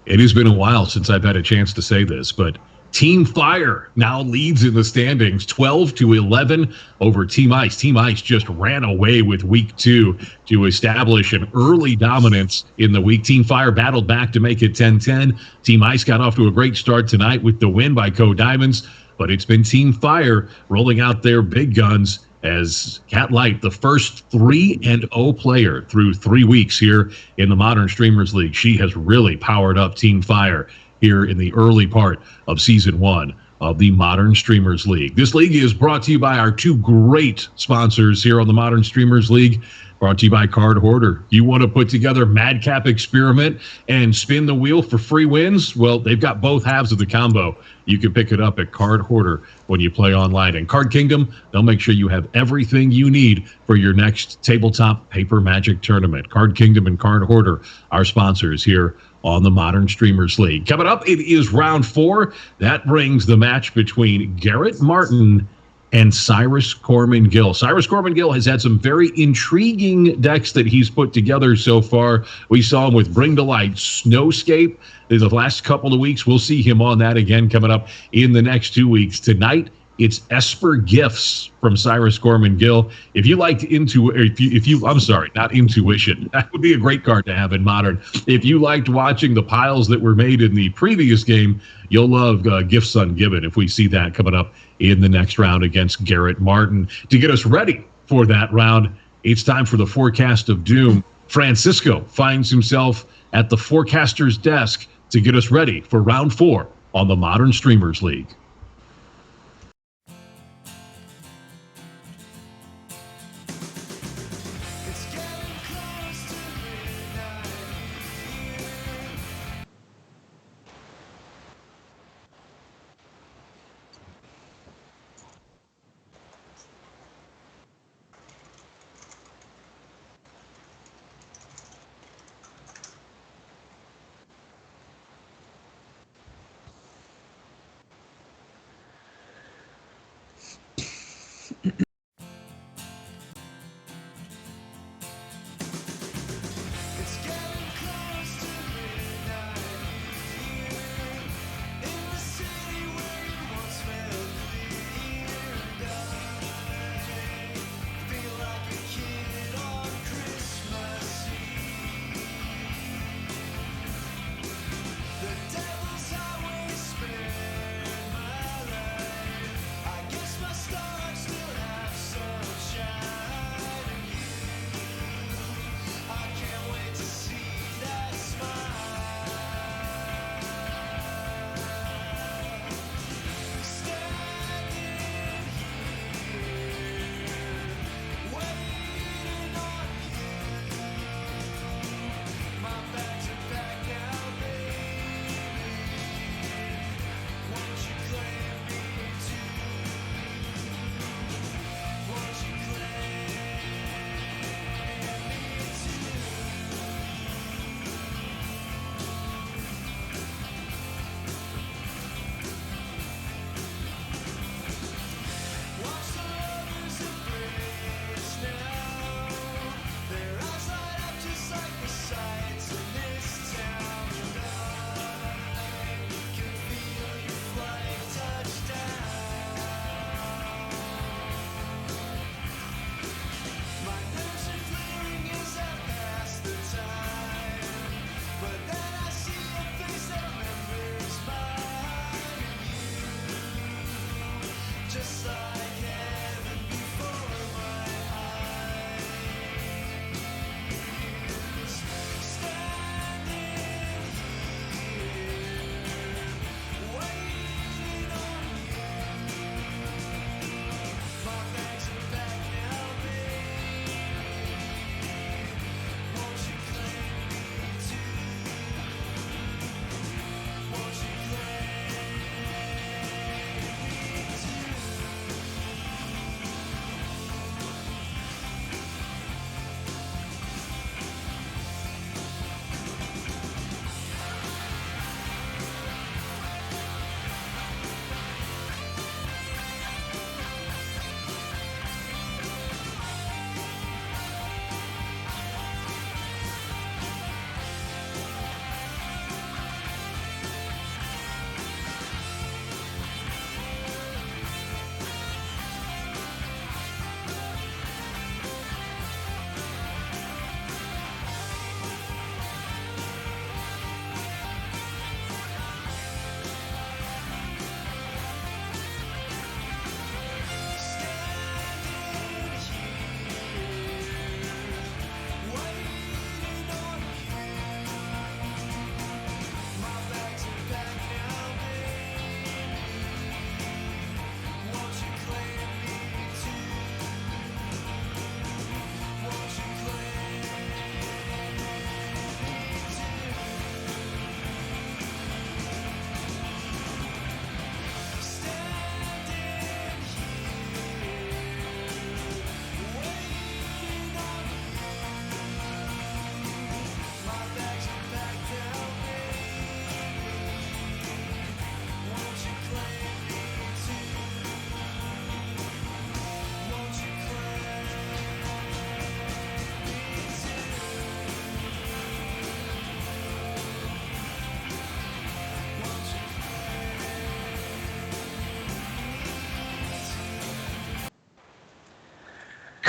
A: It has been a while since I've had a chance to say this, but Team Fire now leads in the standings 12-11 over Team Ice. Team Ice just ran away with week 2 to establish an early dominance in the week. Team Fire battled back to make it 10-10. Team Ice got off to a great start tonight with the win by KoDiamonds, but it's been Team Fire rolling out their big guns as Cat Light, the first 3-0 player through 3 weeks here in the Modern Streamers League. She has really powered up Team Fire here in the early part of Season 1 of the Modern Streamers League. This league is brought to you by our 2 great sponsors here on the Modern Streamers League. Brought to you by Card Hoarder. You want to put together Madcap Experiment and spin the wheel for free wins? Well, they've got both halves of the combo. You can pick it up at Card Hoarder when you play online. And Card Kingdom, they'll make sure you have everything you need for your next tabletop paper magic tournament. Card Kingdom and Card Hoarder, our sponsors here on the Modern Streamers League. Coming up, it is round 4. That brings the match between Garrett Martin and Cyrus Gill. Cyrus Gill has had some very intriguing decks that he's put together so far. We saw him with Bring to Light, Snowscape in the last couple of weeks. We'll see him on that again coming up in the next 2 weeks. Tonight, it's Esper Gifts from Cyrus Gill. If you liked not Intuition. That would be a great card to have in Modern. If you liked watching the piles that were made in the previous game, you'll love Gifts Ungiven if we see that coming up in the next round against Garrett Martin. To get us ready for that round, it's time for the Forecast of Doom. Francisco finds himself at the forecaster's desk to get us ready for round 4 on the Modern Streamers League.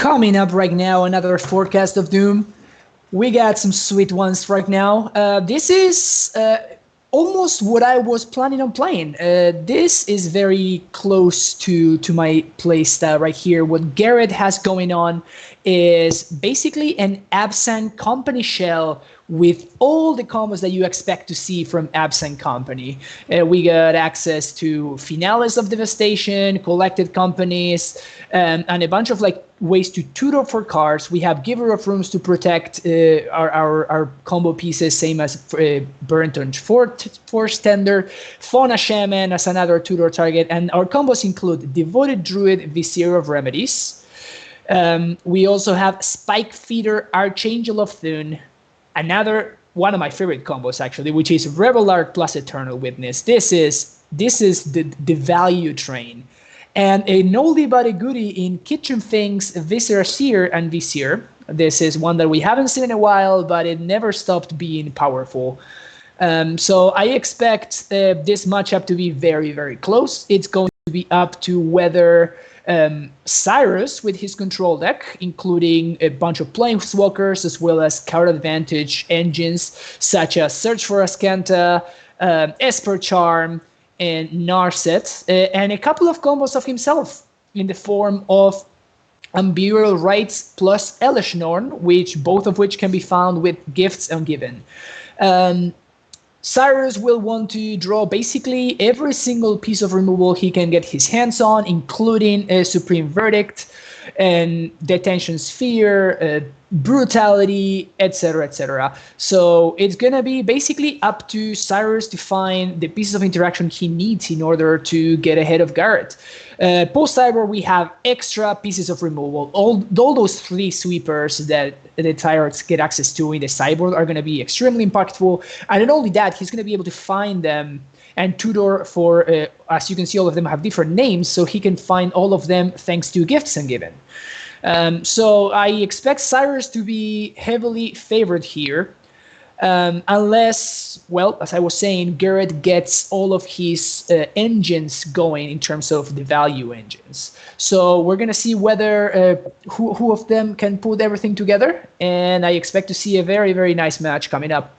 C: Coming up right now, another forecast of doom. We got some sweet ones right now. This is almost what I was planning on playing. This is very close to my playstyle right here. What Garrett has going on is basically an Abzan company shell with all the combos that you expect to see from Abzan Company. We got access to Finales of Devastation, Collected Companies, and a bunch of like ways to tutor for cards. We have Giver of Rooms to protect our combo pieces, same as Burnt on Force Tender, Fauna Shaman as another tutor target, and our combos include Devoted Druid, Vizier of Remedies. We also have Spike Feeder, Archangel of Thune, another one of my favorite combos actually, which is Rebel Art plus Eternal Witness. This is the value train. And a oldie but a goodie in Kitchen Things, Viscera Seer and Vizier. This is one that we haven't seen in a while, but it never stopped being powerful. So I expect this matchup to be very, very close. It's going to be up to whether Cyrus with his control deck, including a bunch of planeswalkers as well as card advantage engines such as Search for Ascanta, Esper Charm, and Narset, and a couple of combos of himself in the form of Amburial Rites plus Elish Norn, both of which can be found with Gifts Ungiven. Cyrus will want to draw basically every single piece of removal he can get his hands on, including a Supreme Verdict and Detention Sphere, Brutality, etc., etc. So it's going to be basically up to Cyrus to find the pieces of interaction he needs in order to get ahead of Garrett. Post-cyber, we have extra pieces of removal. All those 3 sweepers that the Tyrants get access to in the sideboard are going to be extremely impactful. And not only that, he's going to be able to find them and tutor for, as you can see, all of them have different names, so he can find all of them thanks to Gifts Ungiven. So I expect Cyrus to be heavily favored here, unless, well, as I was saying, Garrett gets all of his engines going in terms of the value engines. So we're going to see whether who of them can put everything together, and I expect to see a very, very nice match coming up.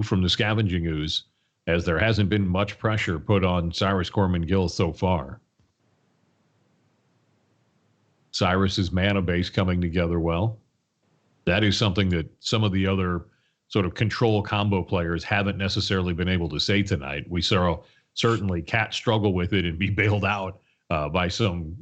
A: From the Scavenging Ooze, as there hasn't been much pressure put on Cyrus Corman Gill so far. Cyrus's mana base coming together well. That is something that some of the other sort of control combo players haven't necessarily been able to say tonight. We saw certainly Cat struggle with it and be bailed out by some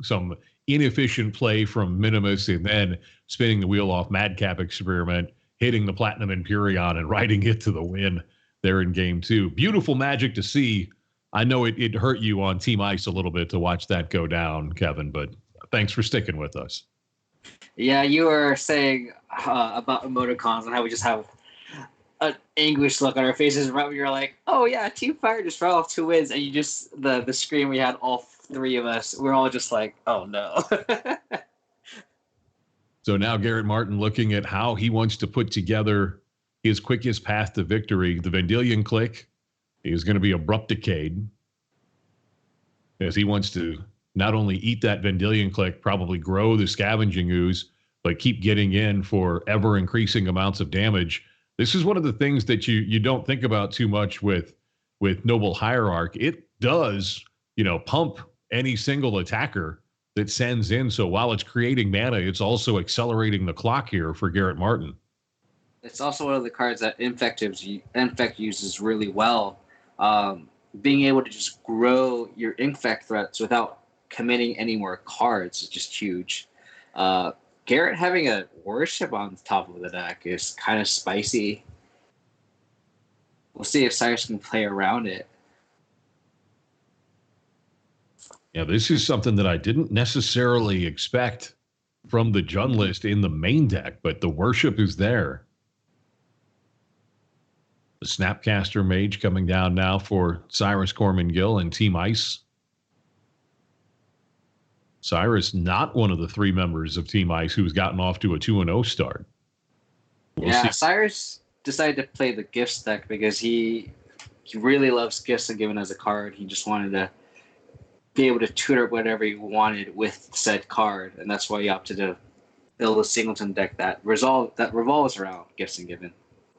A: inefficient play from Minimus, and then spinning the wheel off Madcap Experiment, hitting the Platinum Empyrean and riding it to the win there in game 2. Beautiful magic to see. I know it hurt you on Team Ice a little bit to watch that go down, Kevin, but thanks for sticking with us.
D: Yeah, you were saying about emoticons and how we just have an anguished look on our faces. Right when you're like, oh yeah, Team Fire just fell off 2 wins, and you just the screen we had all 3 of us. We're all just like, oh no.
A: So now Garrett Martin looking at how he wants to put together his quickest path to victory. The Vendilion Click is going to be Abrupt Decade, as he wants to not only eat that Vendilion Click, probably grow the Scavenging Ooze, but keep getting in for ever-increasing amounts of damage. This is one of the things that you don't think about too much with Noble Hierarch. It does, pump any single attacker that sends in. So while it's creating mana, it's also accelerating the clock here for Garrett Martin.
D: It's also one of the cards that Infect uses really well. Being able to just grow your Infect threats without committing any more cards is just huge. Garrett having a Worship on the top of the deck is kind of spicy. We'll see if Cyrus can play around it.
A: Yeah, this is something that I didn't necessarily expect from the Jund list in the main deck, but the Worship is there. The Snapcaster Mage coming down now for Cyrus Corman-Gill and Team Ice. Cyrus, not one of the 3 members of Team Ice who's gotten off to a 2-0 start. We'll see.
D: Cyrus decided to play the Gifts deck because he really loves Gifts and Given as a card. He just wanted to be able to tutor whatever he wanted with said card, and that's why he opted to build a Singleton deck that revolves around Gifts and Given.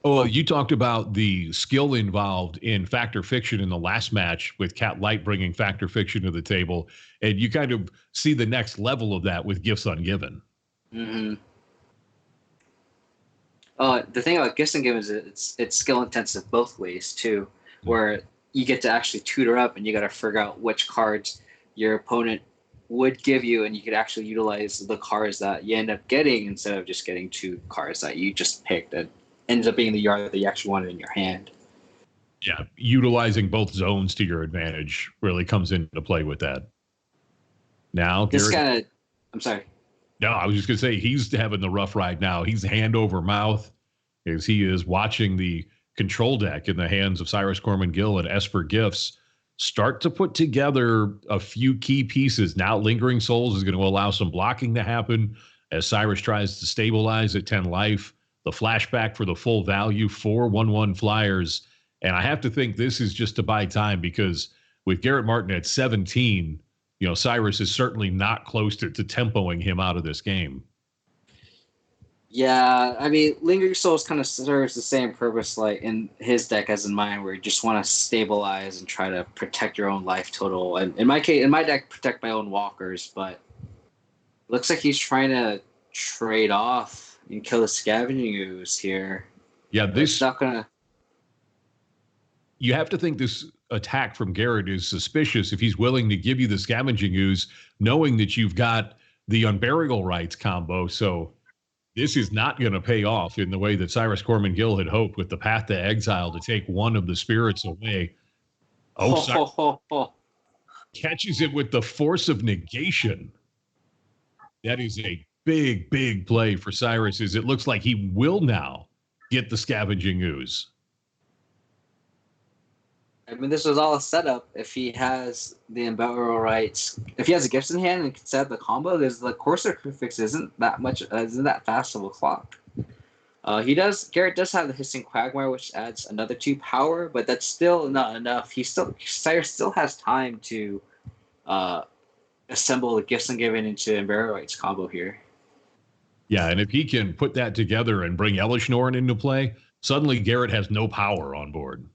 A: Oh, you talked about the skill involved in Factor Fiction in the last match with Cat Light bringing Factor Fiction to the table, and you kind of see the next level of that with Gifts Ungiven.
D: Mm-hmm. The thing about Gifts Ungiven is it's skill intensive both ways too, where you get to actually tutor up and you got to figure out which cards your opponent would give you, and you could actually utilize the cards that you end up getting instead of just getting 2 cards that you just picked that ends up being the yard that you actually wanted in your hand.
A: Yeah, utilizing both zones to your advantage really comes into play with that. Now,
D: I'm sorry.
A: No, I was just going to say, he's having the rough ride now. He's hand over mouth as he is watching the control deck in the hands of Cyrus Corman-Gill and Esper Gifts start to put together a few key pieces. Now, Lingering Souls is going to allow some blocking to happen as Cyrus tries to stabilize at 10 life. The flashback for the full value, 4 1/1 flyers. And I have to think this is just to buy time, because with Garrett Martin at 17, Cyrus is certainly not close to tempoing him out of this game.
D: Yeah, I mean, Lingering Souls kind of serves the same purpose like in his deck as in mine, where you just want to stabilize and try to protect your own life total. And in my deck, protect my own walkers, but looks like he's trying to trade off and kill the Scavenging Ooze here.
A: Yeah,
D: this not gonna.
A: You have to think this attack from Garrett is suspicious if he's willing to give you the Scavenging Ooze, knowing that you've got the Unburial Rites combo. So this is not going to pay off in the way that Cyrus Corman-Gill had hoped with the Path to Exile to take one of the spirits away. Catches it with the Force of Negation. That is a big, big play for Cyrus, as it looks like he will now get the Scavenging Ooze.
D: I mean, this was all a setup. If he has the Unburial Rites, if he has a Gifts in hand and can set up the combo, there's the Courser Prefix isn't that fast of a clock. Garrett does have the Hissing Quagmire, which adds another 2 power, but that's still not enough. Cyrus still has time to assemble the Gifts and Given into Unburial Rites combo here.
A: Yeah, and if he can put that together and bring Elish Norn into play, suddenly Garrett has no power on board.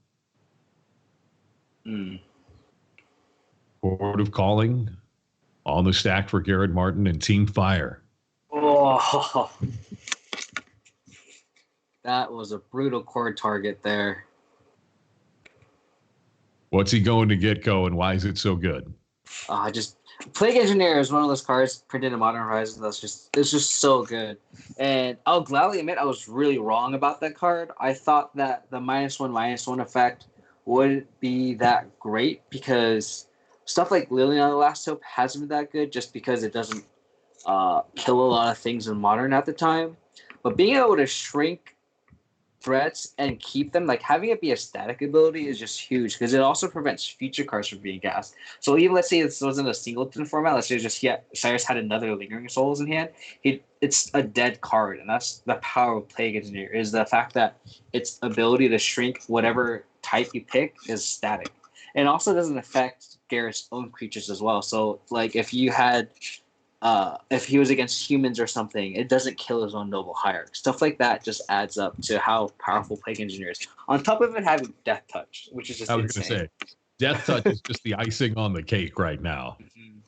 A: Board of Calling on the stack for Garrett Martin and Team Fire.
D: Oh, That was a brutal core target there.
A: What's he going to get, Ko, and why is it so good?
D: Just Plague Engineer is one of those cards printed in Modern Horizons it's just so good. And I'll gladly admit I was really wrong about that card. I thought that the -1/-1 effect wouldn't be that great because stuff like Liliana the Last Hope hasn't been that good just because it doesn't kill a lot of things in Modern at the time. But being able to shrink threats and keep them, like having it be a static ability is just huge because it also prevents future cards from being cast. So even let's say this wasn't a Singleton format, let's say just Cyrus had another Lingering Souls in hand, it's a dead card, and that's the power of Plague Engineer, is the fact that its ability to shrink whatever type you pick is static. And also doesn't affect Garrett's own creatures as well. So like if you had if he was against humans or something, it doesn't kill his own Noble Hierarch. Stuff like that just adds up to how powerful Plague Engineer is. On top of it having Death Touch, which is just insane. I was going to say,
A: Death Touch is just the icing on the cake right now. Mm-hmm.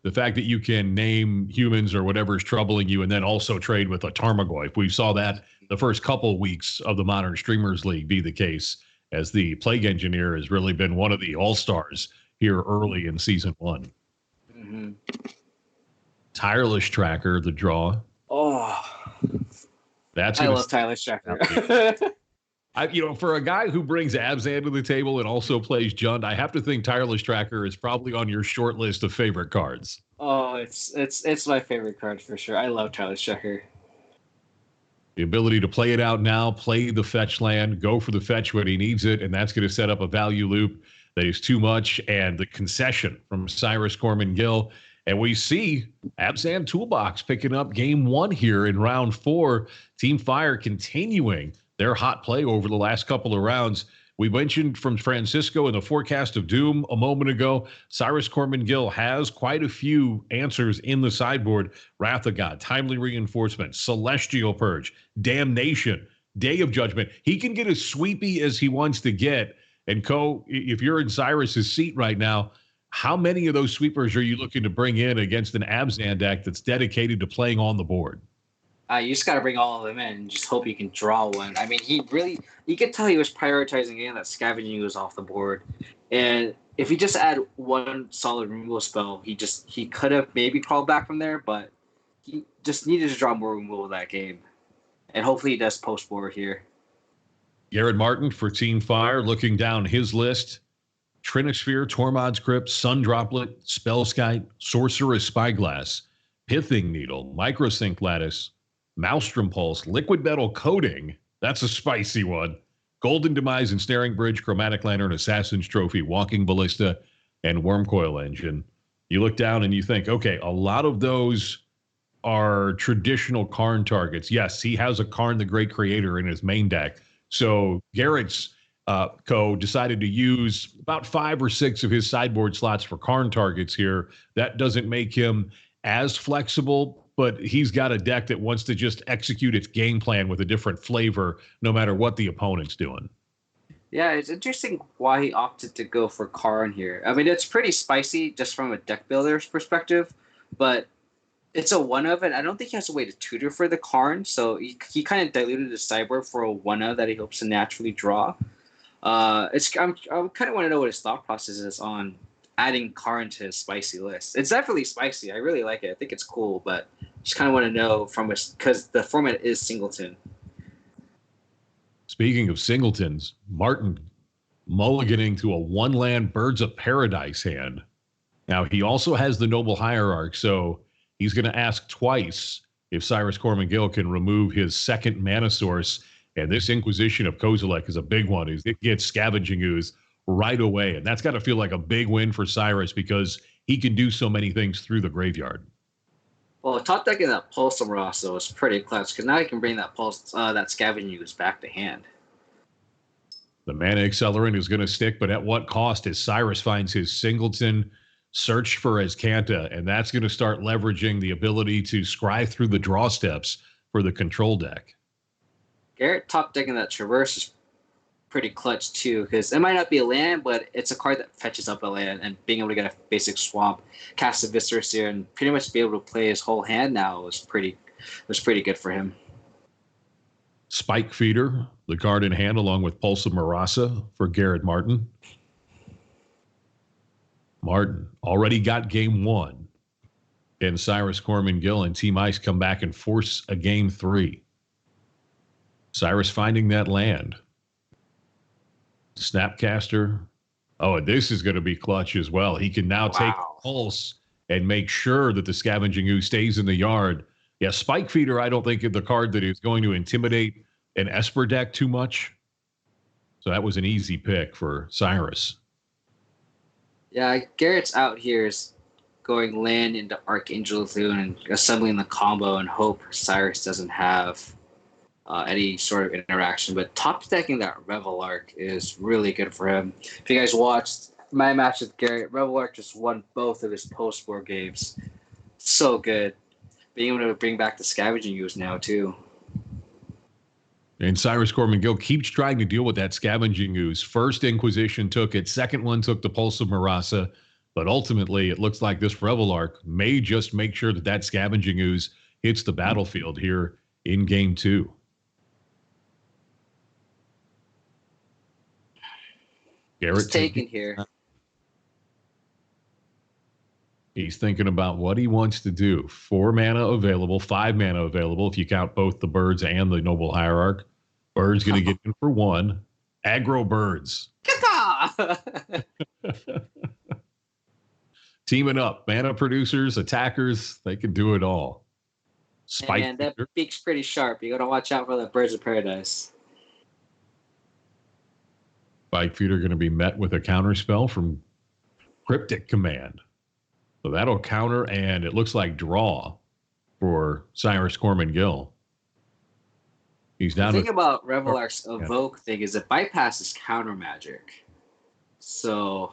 A: The fact that you can name humans or whatever is troubling you and then also trade with a Tarmogoyf. We saw that the first couple weeks of the Modern Streamers League be the case, as the Plague Engineer has really been one of the all-stars here early in Season 1. Mm-hmm. Tireless Tracker, the draw.
D: Oh,
A: I
D: love Tireless Tracker.
A: For a guy who brings Abzan to the table and also plays Jund, I have to think Tireless Tracker is probably on your short list of favorite cards.
D: Oh, it's my favorite card for sure. I love Tireless Tracker.
A: The ability to play it out now, play the fetch land, go for the fetch when he needs it, and that's going to set up a value loop that is too much, and the concession from Cyrus Corman Gill. And we see Abzan Toolbox picking up game 1 here in round 4. Team Fire continuing their hot play over the last couple of rounds. We mentioned from Francisco in the Forecast of Doom a moment ago, Cyrus Corman Gill has quite a few answers in the sideboard. Wrath of God, Timely Reinforcement, Celestial Purge, Damnation, Day of Judgment. He can get as sweepy as he wants to get. And Ko, if you're in Cyrus's seat right now, how many of those sweepers are you looking to bring in against an Abzan deck that's dedicated to playing on the board?
D: You just got to bring all of them in and just hope you can draw one. I mean, you could tell he was prioritizing getting that Scavenging Ooze off the board. And if he just had one solid removal spell, he could have maybe crawled back from there, but he just needed to draw more removal that game. And hopefully he does post-board here.
A: Garrett Martin for Team Fire, looking down his list. Trinisphere, Tormod's Crypt, Sun Droplet, Spellskite, Sorceress Spyglass, Pithing Needle, Microsync Lattice, Maelstrom Pulse, Liquid Metal Coating, that's a spicy one, Golden Demise, Ensnaring Bridge, Chromatic Lantern, Assassin's Trophy, Walking Ballista, and Wormcoil Engine. You look down and you think, okay, a lot of those are traditional Karn targets. Yes, he has a Karn the Great Creator in his main deck. So Garrett's Ko decided to use about 5 or 6 of his sideboard slots for Karn targets here. That doesn't make him as flexible, but he's got a deck that wants to just execute its game plan with a different flavor no matter what the opponent's doing.
D: Yeah, it's interesting why he opted to go for Karn here. I mean, it's pretty spicy just from a deck builder's perspective, but it's a one-of, and I don't think he has a way to tutor for the Karn, so he kind of diluted the sideboard for a one-of that he hopes to naturally draw. I kind of want to know what his thought process is on adding Karn to his spicy list. It's definitely spicy. I really like it. I think it's cool, but just kind of want to know because the format is Singleton.
A: Speaking of Singletons, Martin mulliganing to a 1-land Birds of Paradise hand. Now, he also has the Noble Hierarch, so he's going to ask twice if Cyrus Corman Gill can remove his second mana source. And this Inquisition of Kozilek is a big one. It gets Scavenging Ooze right away. And that's got to feel like a big win for Cyrus because he can do so many things through the graveyard.
D: Well, top decking that Pulse Amoroso is pretty clutch because now he can bring that that Scavenging Ooze back to hand.
A: The Mana Accelerant is going to stick, but at what cost as Cyrus finds his Singleton search for Azcanta, and that's going to start leveraging the ability to scry through the draw steps for the control deck.
D: Garrett top decking that Traverse is pretty clutch too, because it might not be a land, but it's a card that fetches up a land, and being able to get a basic swamp, cast a Viscera Seer, and pretty much be able to play his whole hand now was pretty good for him.
A: Spike Feeder, the card in hand, along with Pulse of Marasa for Garrett Martin. Martin already got game 1. Can Cyrus Corman Gill and Team Ice come back and force a game 3? Cyrus finding that land. Snapcaster. Oh, and this is going to be clutch as well. He can now take Pulse and make sure that the Scavenging Ooze stays in the yard. Yeah, Spike Feeder, I don't think is the card that is going to intimidate an Esper deck too much. So that was an easy pick for Cyrus.
D: Yeah, Garrett's out here is going land into Archangel Thune and assembling the combo and hope Cyrus doesn't have any sort of interaction. But top decking that Revelark is really good for him. If you guys watched my match with Garrett, Revelark just won both of his post-war games. So good. Being able to bring back the Scavenging Ooze now, too.
A: And Cyrus Corman Gill keeps trying to deal with that Scavenging Ooze. First Inquisition took it. Second one took the Pulse of Marasa. But ultimately, it looks like this Revelark may just make sure that that Scavenging Ooze hits the battlefield here in Game 2.
D: Garrett's taken here.
A: He's thinking about what he wants to do. 4 mana available, 5 mana available if you count both the Birds and the Noble Hierarch. Bird's going to get in for 1. Aggro Birds. Teaming up. Mana producers, attackers, they can do it all.
D: Spike and that beak's pretty sharp. You got to watch out for the Birds of Paradise.
A: Spike Feeder going to be met with a counter spell from Cryptic Command. So that'll counter, and it looks like draw for Cyrus Corman Gill. He's down.
D: The thing about Revelark's Evoke thing is it bypasses counter magic. So.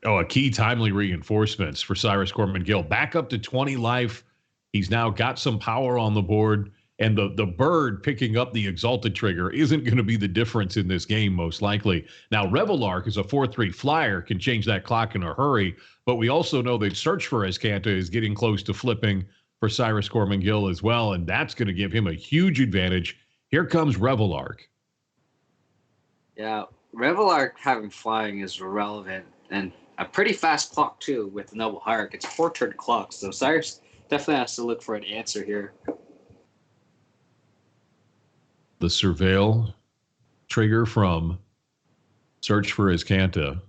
A: Oh, a key timely reinforcements for Cyrus Corman Gill. Back up to 20 life. He's now got some power on the board. And the bird picking up the Exalted trigger isn't going to be the difference in this game, most likely. Now, Revelark is a 4/3 flyer, can change that clock in a hurry. But we also know that Search for Azcanta is getting close to flipping for Cyrus Corman Gill as well. And that's going to give him a huge advantage. Here comes Revelark.
D: Yeah, Revelark having flying is relevant. And a pretty fast clock, too, with the Noble Hierarch. It's a 4-turn clock. So Cyrus definitely has to look for an answer here.
A: The Surveil trigger from Search for Azcanta.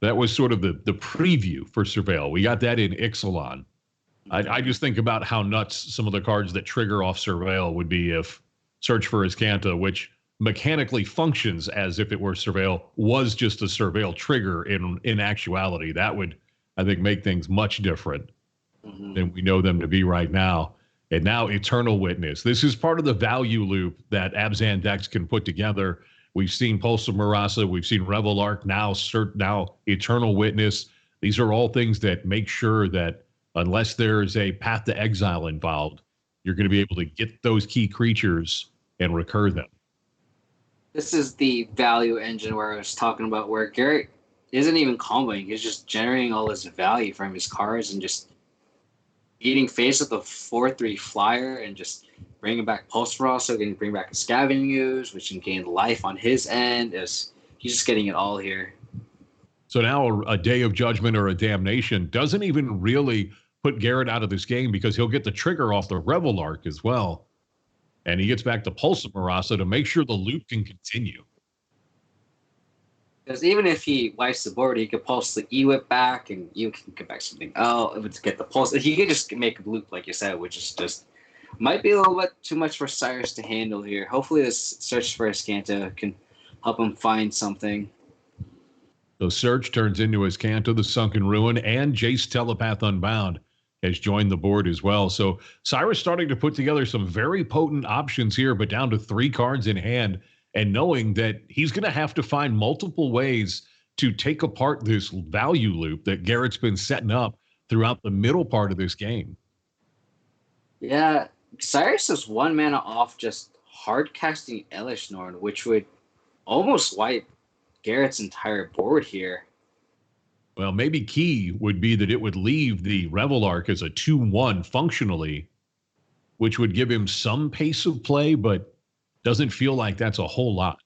A: That was sort of the preview for Surveil. We got that in Ixalan. I just think about how nuts some of the cards that trigger off Surveil would be if Search for Azcanta, which mechanically functions as if it were Surveil, was just a Surveil trigger in actuality. That would, I think, make things much different than we know them to be right now. And now Eternal Witness. This is part of the value loop that Abzan decks can put together. We've seen Pulse of Marasa. We've seen Revelark. Now Eternal Witness. These are all things that make sure that unless there's a Path to Exile involved, you're going to be able to get those key creatures and recur them.
D: This is the value engine where I was talking about, where Garrett isn't even comboing. He's just generating all this value from his cards and just eating face with a 4/3 flyer and just bringing back Pulse Frost, so he can bring back a Scavenging Ooze, which can gain life on his end. He's just getting it all here.
A: So now a Day of Judgment or a Damnation doesn't even really put Garrett out of this game because he'll get the trigger off the Revelark as well. And he gets back to Pulse of Marasa to make sure the loop can continue.
D: Because even if he wipes the board, he could pulse the E-Whip back, and you can get back something else to get the pulse. He could just make a loop, like you said, which is just might be a little bit too much for Cyrus to handle here. Hopefully this Search for Azcanta can help him find something.
A: So Search turns into Azcanta, the Sunken Ruin, and Jace Telepath Unbound has joined the board as well. So Cyrus starting to put together some very potent options here, but down to 3 cards in hand, and knowing that he's going to have to find multiple ways to take apart this value loop that Garrett's been setting up throughout the middle part of this game.
D: Yeah, Cyrus is 1 mana off just hard casting Elish Norn, which would almost wipe Garrett's entire board here.
A: Well, maybe key would be that it would leave the Revelark as a 2/1 functionally, which would give him some pace of play, but doesn't feel like that's a whole lot.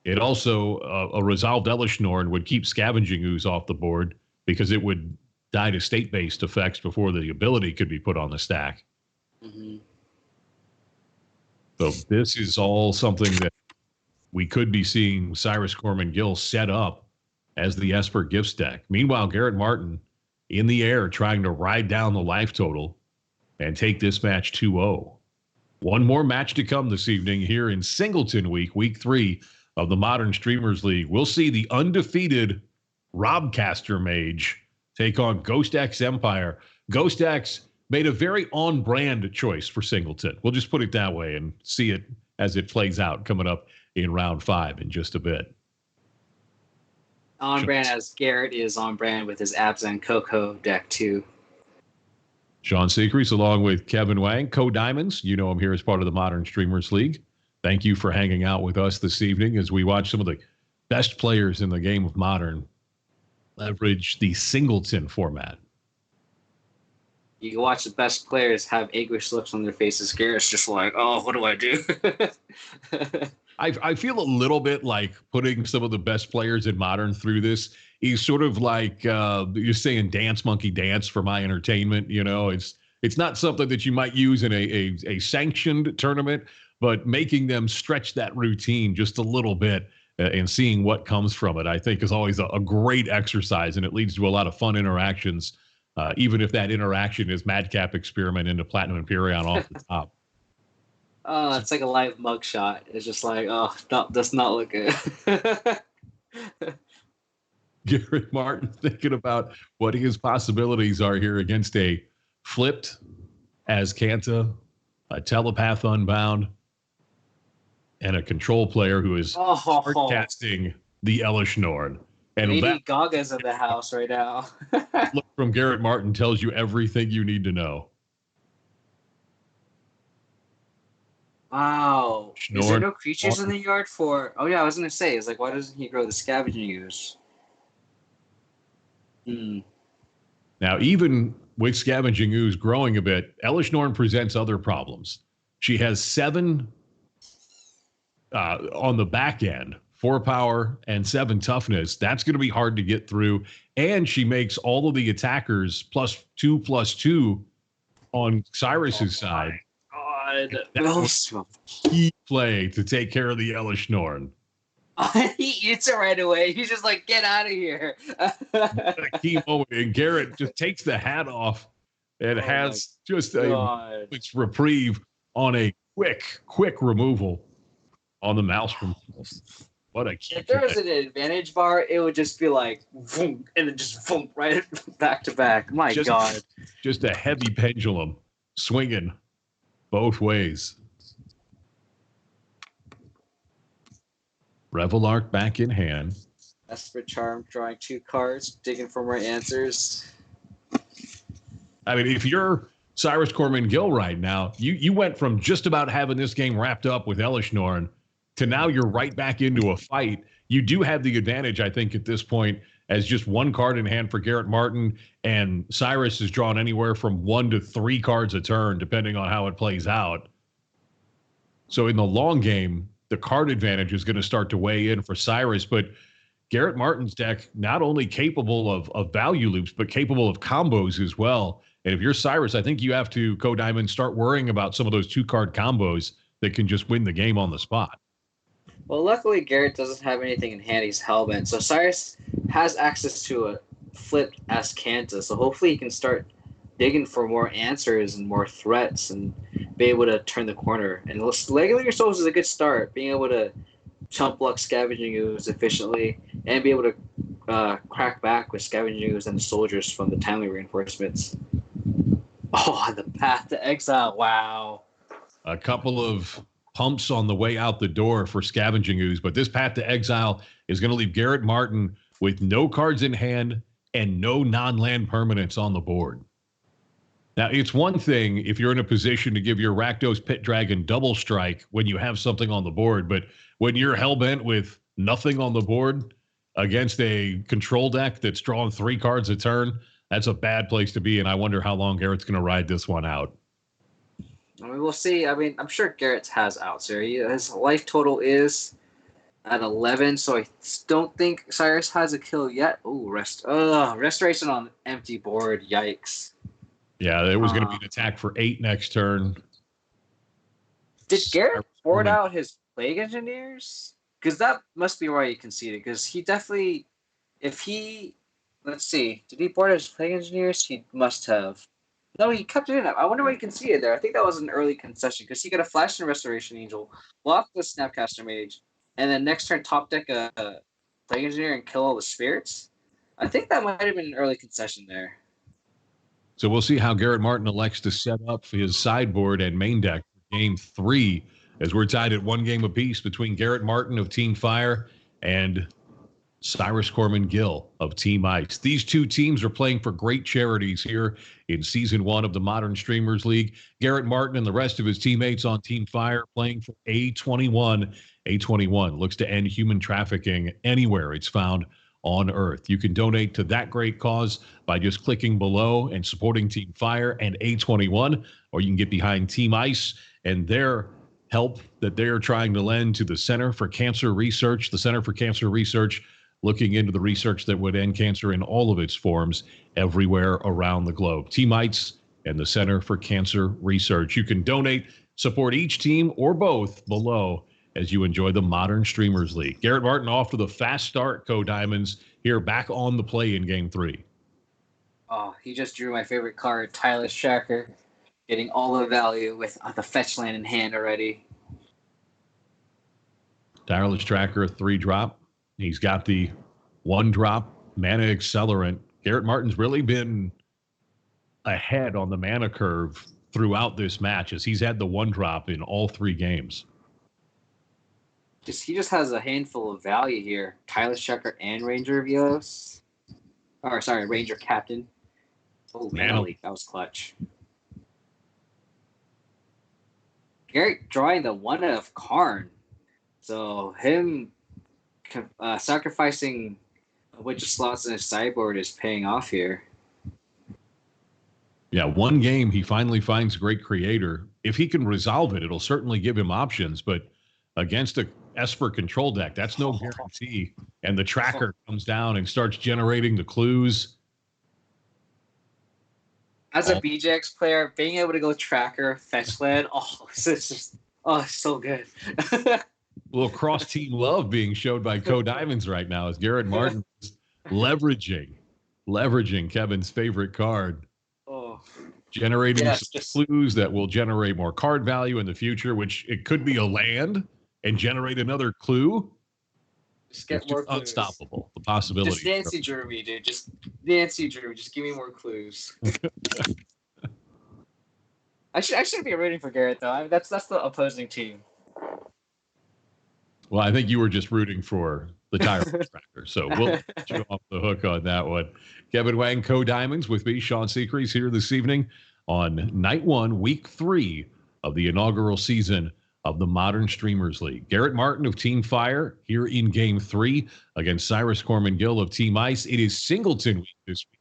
A: It also, a resolved Elishnorn would keep Scavenging Ooze off the board because it would die to state-based effects before the ability could be put on the stack.
D: Mm-hmm.
A: So this is all something that we could be seeing Cyrus Corman Gill set up as the Esper Gifts deck. Meanwhile, Garrett Martin in the air trying to ride down the life total and take this match 2-0. One more match to come this evening here in Singleton Week 3 of the Modern Streamers League. We'll see the undefeated Robcaster Mage take on GhostxEmpire. GhostX made a very on-brand choice for Singleton. We'll just put it that way and see it as it plays out coming up in round 5 in just a bit.
D: On brand as Garrett is on brand with his Abzan Coco deck too.
A: Sean Secreets along with Kevin Wang, KoDiamonds. You know him here as part of the Modern Streamers League. Thank you for hanging out with us this evening as we watch some of the best players in the game of Modern leverage the Singleton format.
D: You can watch the best players have anguished looks on their faces. Garrett's just like, oh, what do I do?
A: I feel a little bit like putting some of the best players in Modern through this. He's sort of like you're saying dance monkey dance for my entertainment. You know, it's not something that you might use in a sanctioned tournament, but making them stretch that routine just a little bit and seeing what comes from it, I think is always a great exercise, and it leads to a lot of fun interactions, even if that interaction is Madcap Experiment into Platinum Empyrean off the top.
D: Oh, it's like a live mugshot. It's just like, oh, does not look good.
A: Garrett Martin thinking about what his possibilities are here against a flipped Azcanta, a Telepath Unbound, and a control player who is casting the Elishnorn. And
D: Lady Gaga's in the house right now.
A: Look from Garrett Martin tells you everything you need to know.
D: Wow.
A: Schnorn.
D: Is there no creatures in the yard for... Oh, yeah, I was going to say, it's like, why doesn't he grow the Scavenging Ooze?
A: Now, even with Scavenging Ooze growing a bit, Elishnorn presents other problems. She has 7 on the back end, 4 power and 7 toughness. That's going to be hard to get through. And she makes all of the attackers +2/+2 on Cyrus's side.
D: God.
A: That's a key play to take care of the Elishnorn.
D: He eats it right away. He's just like, get out of here.
A: A key moment. And Garrett just takes the hat off and has just a reprieve on a quick removal on the mouse from what a key.
D: If there was an advantage bar, it would just be like boom, and then just boom, right back to back. My God.
A: Just a heavy pendulum swinging both ways. Revelark back in hand.
D: Esper Charm, drawing 2 cards, digging for more answers.
A: I mean, if you're Cyrus Corman Gill right now, you went from just about having this game wrapped up with Elishnorn to now you're right back into a fight. You do have the advantage, I think, at this point, as just 1 card in hand for Garrett Martin, and Cyrus is drawn anywhere from 1 to 3 cards a turn, depending on how it plays out. So in the long game, the card advantage is going to start to weigh in for Cyrus, but Garrett Martin's deck not only capable of value loops, but capable of combos as well. And if you're Cyrus, I think you have to, KoDiamonds, start worrying about some of those 2-card combos that can just win the game on the spot.
D: Well, luckily Garrett doesn't have anything in hand. He's hellbent, so Cyrus has access to a flipped Azcanta, so hopefully he can start digging for more answers and more threats and be able to turn the corner. And Legaling Your Souls is a good start, being able to chump block Scavenging Ooze efficiently and be able to crack back with Scavenging Ooze and the soldiers from the timely reinforcements. Oh, the Path to Exile, wow.
A: A couple of pumps on the way out the door for Scavenging Ooze, but this Path to Exile is going to leave Garrett Martin with no cards in hand and no non-land permanents on the board. Now, it's one thing if you're in a position to give your Rakdos Pit Dragon double strike when you have something on the board, but when you're hellbent with nothing on the board against a control deck that's drawing 3 cards a turn, that's a bad place to be, and I wonder how long Garrett's going to ride this one out.
D: I mean, we'll see. I mean, I'm sure Garrett has outs here. His life total is at 11, so I don't think Cyrus has a kill yet. Ooh, restoration on empty board. Yikes.
A: Yeah, there was going to be an attack for 8 next turn.
D: Did Garrett board out his Plague Engineers? Because that must be why he conceded. Because he definitely, let's see, did he board out his Plague Engineers? He must have. No, he kept it in. I wonder why he conceded there. I think that was an early concession because he got a Flash and Restoration Angel, block the Snapcaster Mage, and then next turn top deck a Plague Engineer and kill all the spirits. I think that might have been an early concession there.
A: So we'll see how Garrett Martin elects to set up his sideboard and main deck for Game 3, as we're tied at 1 game apiece between Garrett Martin of Team Fire and Cyrus Corman Gill of Team Ice. These two teams are playing for great charities here in Season 1 of the Modern Streamers League. Garrett Martin and the rest of his teammates on Team Fire playing for A21. A21 looks to end human trafficking anywhere it's found on Earth. You can donate to that great cause by just clicking below and supporting Team Fire and A21, or you can get behind Team Ice and their help that they are trying to lend to the Center for Cancer Research. The Center for Cancer Research looking into the research that would end cancer in all of its forms everywhere around the globe. Team Ice and the Center for Cancer Research. You can donate, support each team or both below as you enjoy the Modern Streamers League. Garrett Martin off to the fast start. KoDiamonds here back on the play in Game 3.
D: Oh, he just drew my favorite card, Tireless Tracker, getting all the value with the fetch land in hand already.
A: Tireless Tracker, 3-drop. He's got the 1-drop mana accelerant. Garrett Martin's really been ahead on the mana curve throughout this match as he's had the 1-drop in all 3 games.
D: He just has a handful of value here. Tireless Tracker and Ranger of Eos. Or, sorry, Ranger Captain. Oh, Mana Leak. That was clutch. Garrett drawing the 1 of Karn. So, him sacrificing a bunch of slots in his sideboard is paying off here.
A: Yeah, 1 game, he finally finds a great creator. If he can resolve it, it'll certainly give him options, but against a Esper control deck, that's no guarantee. And the tracker comes down and starts generating the clues.
D: As a BJX player, being able to go tracker, fetch land, it's just, so good.
A: A little cross-team love being showed by KoDiamonds right now as Garrett Martin is leveraging Kevin's favorite card. Generating some clues that will generate more card value in the future, which it could be a land and generate another clue.
D: Just get more clues.
A: Unstoppable. The possibility.
D: Just Nancy Drew me, dude. Just Nancy Drew. Just give me more clues. I should be rooting for Garrett though. I mean, that's the opposing team.
A: Well, I think you were just rooting for the Tireless Tracker, so we'll get you off the hook on that one. Kevin Wang, KoDiamonds with me, Sean Seacrease here this evening on Night 1, Week 3 of the inaugural season of the Modern Streamers League. Garrett Martin of Team Fire here in Game 3 against Cyrus Corman Gill of Team Ice. It is Singleton week this week.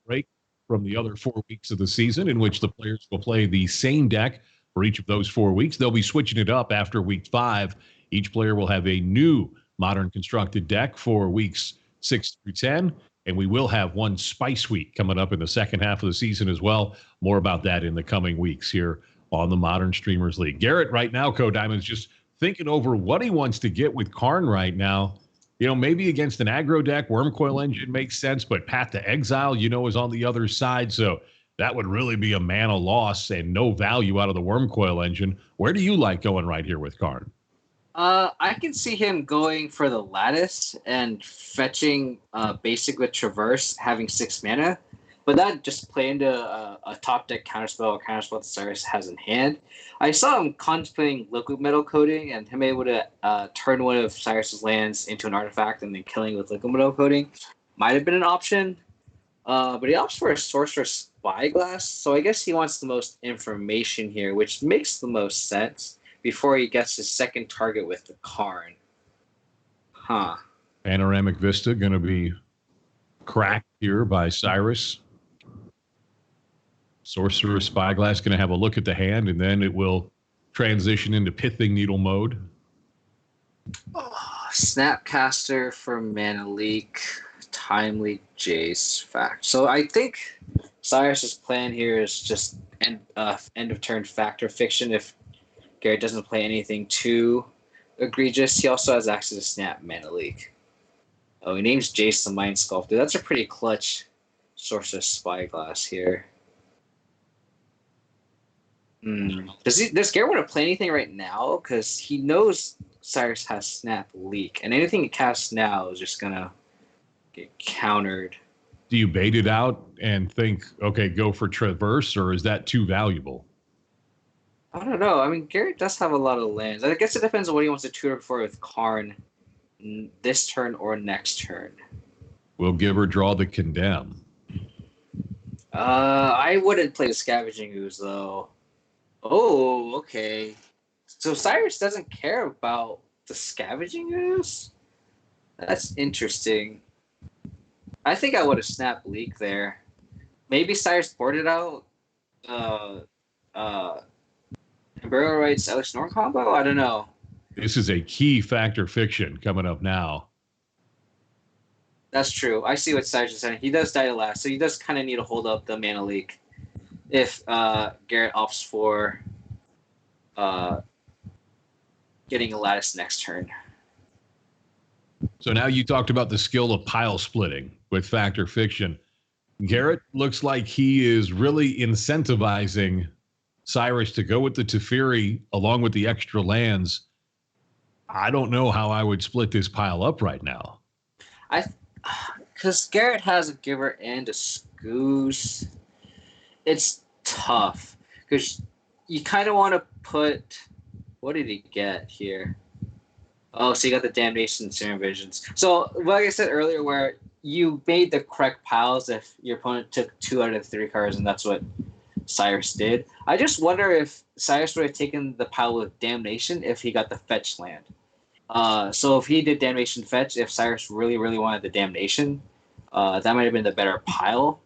A: Break from the other 4 weeks of the season in which the players will play the same deck for each of those 4 weeks. They'll be switching it up after Week 5. Each player will have a new modern constructed deck for weeks 6 through 10. And we will have one Spice Week coming up in the second half of the season as well. More about that in the coming weeks here on the Modern Streamers League. Garrett right now, KoDiamonds, just thinking over what he wants to get with Karn right now. You know, maybe against an aggro deck, Wormcoil Engine makes sense, but Path to Exile, is on the other side. So that would really be a mana loss and no value out of the Wormcoil Engine. Where do you like going right here with Karn?
D: I can see him going for the Lattice and fetching basic with Traverse, having 6 mana. But that just play into a top deck counterspell that Cyrus has in hand. I saw him contemplating liquid metal coating and him able to turn one of Cyrus's lands into an artifact and then killing with liquid metal coating. Might have been an option. But he opts for a Sorcerer's Spyglass, so I guess he wants the most information here, which makes the most sense before he gets his second target with the Karn.
A: Panoramic Vista going to be cracked here by Cyrus. Sorcerer Spyglass going to have a look at the hand, and then it will transition into Pithing Needle mode.
D: Snapcaster for Mana Leak, Timely Jace Fact. So I think Cyrus's plan here is just end of turn Factor Fiction if Garrett doesn't play anything too egregious. He also has access to Snap Mana Leak. Oh, he names Jace the Mind Sculptor. That's a pretty clutch Sorcerer Spyglass here. Does Garrett want to play anything right now? Because he knows Cyrus has Snap Leak, and anything he casts now is just gonna get countered.
A: Do you bait it out and think, okay, go for Traverse, or is that too valuable?
D: I don't know. I mean, Garrett does have a lot of lands. I guess it depends on what he wants to tutor for with Karn this turn or next turn.
A: Will Giver draw the Condemn?
D: I wouldn't play the Scavenging Ooze, though. Oh, okay. So Cyrus doesn't care about the Scavenging Ooze? That's interesting. I think I would have snapped Leak there. Maybe Cyrus boarded out Burial Rites Alex Norn combo? I don't know.
A: This is a key Factor Fiction coming up now.
D: That's true. I see what Cyrus is saying. He does die to last, so he does kind of need to hold up the Mana Leak if Garrett opts for getting a Lattice next turn.
A: So now you talked about the skill of pile splitting with Factor Fiction. Garrett looks like he is really incentivizing Cyrus to go with the Teferi along with the extra lands. I don't know how I would split this pile up right now.
D: Because Garrett has a Giver and a Scooze. It's tough. Because you kind of want to put... What did he get here? Oh, so you got the Damnation and Serum Visions. So, like I said earlier, where you made the correct piles if your opponent took 2 out of the 3 cards, and that's what Cyrus did. I just wonder if Cyrus would have taken the pile with Damnation if he got the fetch land. So if he did Damnation fetch, if Cyrus really, really wanted the Damnation, that might have been the better pile.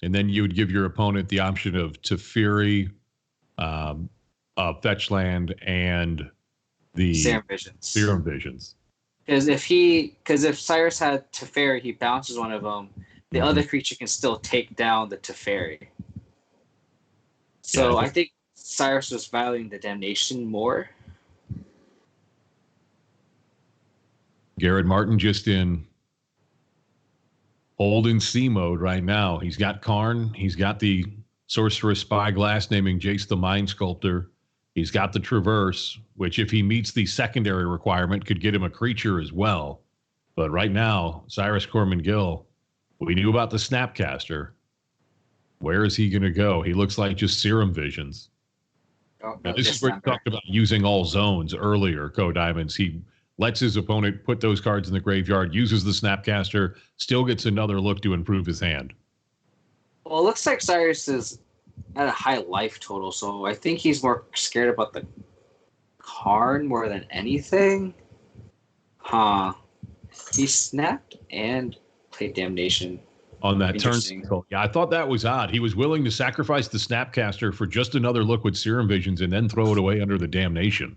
A: And then you would give your opponent the option of Teferi, fetch land, and the
D: Serum Visions. Because if Cyrus had Teferi, he bounces one of them. The other creature can still take down the Teferi. So yeah, I think Cyrus was valuing the Damnation more.
A: Garrett Martin just in hold and see mode right now. He's got Karn. He's got the Sorcerous Spyglass naming Jace the Mind Sculptor. He's got the Traverse, which if he meets the secondary requirement could get him a creature as well. But right now, Cyrus Corman Gill, we knew about the Snapcaster. Where is he going to go? He looks like just Serum Visions. Now, this is where you talked about using all zones earlier, KoDiamonds. He lets his opponent put those cards in the graveyard, uses the Snapcaster, still gets another look to improve his hand.
D: Well, it looks like Cyrus is at a high life total, so I think he's more scared about the Karn more than anything. He snapped and played Damnation.
A: On that turn. Yeah, I thought that was odd. He was willing to sacrifice the Snapcaster for just another look with Serum Visions and then throw it away under the Damnation.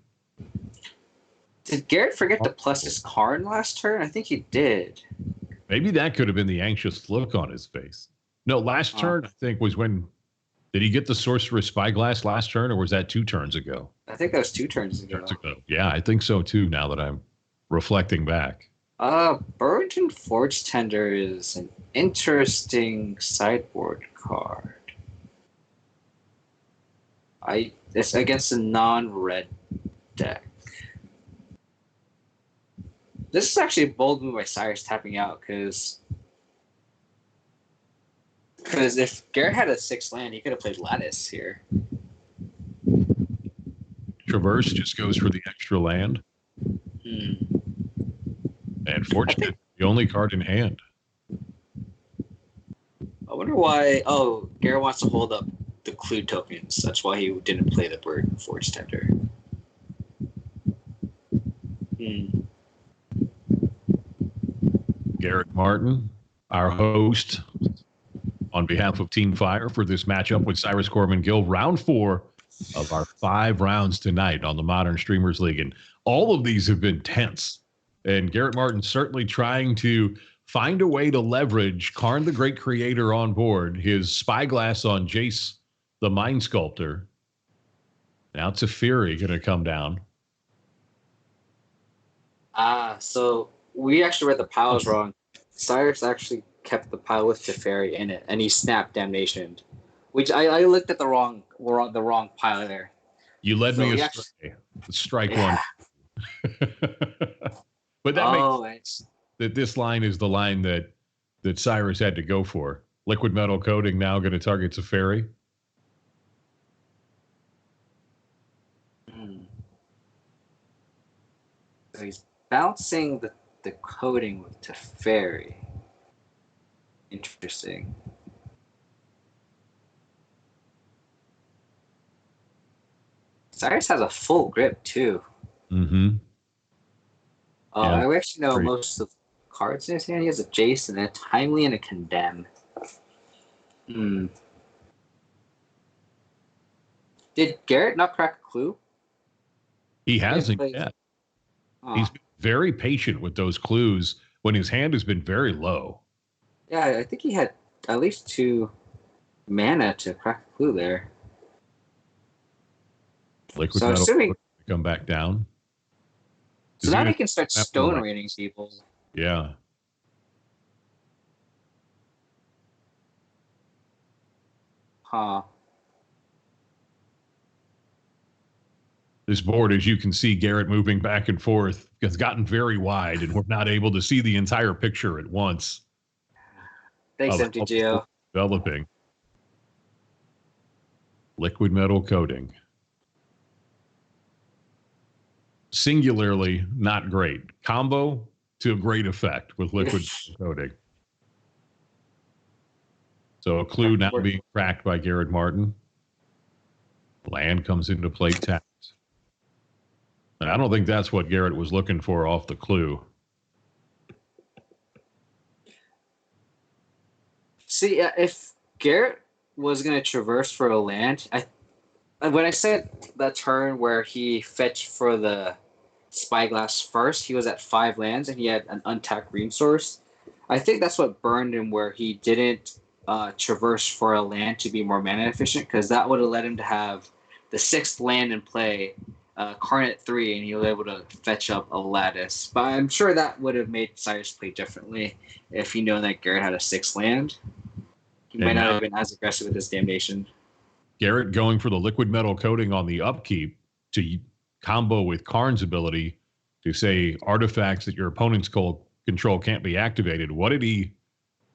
D: Did Garrett forget to plus his Karn last turn? I think he did.
A: Maybe that could have been the anxious look on his face. No, last turn, I think, was when... Did he get the Sorcerous Spyglass last turn, or was that 2 turns ago?
D: I think that was 2 turns ago.
A: Yeah, I think so, too, now that I'm reflecting back.
D: Burrington Forge Tender is an interesting sideboard card. It's against a non-red deck. This is actually a bold move by Cyrus tapping out, because if Garrett had a 6 land, he could have played Lattice here.
A: Traverse just goes for the extra land. And Fortunate, the only card in hand.
D: I wonder why... Oh, Garrett wants to hold up the Clue tokens. That's why he didn't play the Bird Forge Tender.
A: Garrett Martin, our host, on behalf of Team Fire for this matchup with Cyrus Corman Gill, round 4 of our 5 rounds tonight on the Modern Streamers League. And all of these have been tense. And Garrett Martin certainly trying to find a way to leverage Karn the Great Creator on board, his spyglass on Jace the Mind Sculptor. Now Teferi going to come down.
D: So we actually read the piles wrong. Cyrus actually kept the pile with Teferi in it, and he snapped Damnation, which I looked at the wrong pile there.
A: You led
D: So
A: me
D: he
A: astray. Strike
D: Yeah.
A: one. But that makes sense that this line is the line that Cyrus had to go for. Liquid metal coating now going to target Teferi.
D: So he's bouncing the coating with Teferi. Interesting. Cyrus has a full grip too.
A: Mm-hmm. Yeah,
D: I actually know
A: great.
D: most of the cards in his hand. He has a Jace and a Timely and a Condemn. Did Garrett not crack a clue?
A: He hasn't
D: played-
A: yet.
D: Oh.
A: He's been very patient with those clues when his hand has been very low.
D: Yeah, I think he had at least 2 mana to crack a clue there.
A: Liquid
D: So I'm
A: metal
D: assuming-
A: coating to come back down.
D: So
A: Is
D: now
A: he
D: he can start
A: gonna-
D: stone raining people.
A: Yeah.
D: Huh.
A: This board, as you can see, Garrett moving back and forth, has gotten very wide, and we're not able to see the entire picture at once.
D: Thanks,
A: of
D: MTGO.
A: Developing. Liquid metal coating. Singularly not great. Combo to a great effect with liquid metal coating. So a clue now being cracked by Garrett Martin. Land comes into play tapped. And I don't think that's what Garrett was looking for off the clue.
D: See, if Garrett was going to traverse for a land, when I said that turn where he fetched for the Spyglass first, he was at 5 lands and he had an untapped green source. I think that's what burned him, where he didn't traverse for a land to be more mana efficient, because that would have led him to have the 6th land in play, Karn at 3, and he was able to fetch up a Lattice. But I'm sure that would have made Cyrus play differently if he known that Garrett had a 6th land. He might not have been as aggressive with his Damnation.
A: Garrett going for the liquid metal coating on the upkeep to combo with Karn's ability to say artifacts that your opponent's control can't be activated. What did he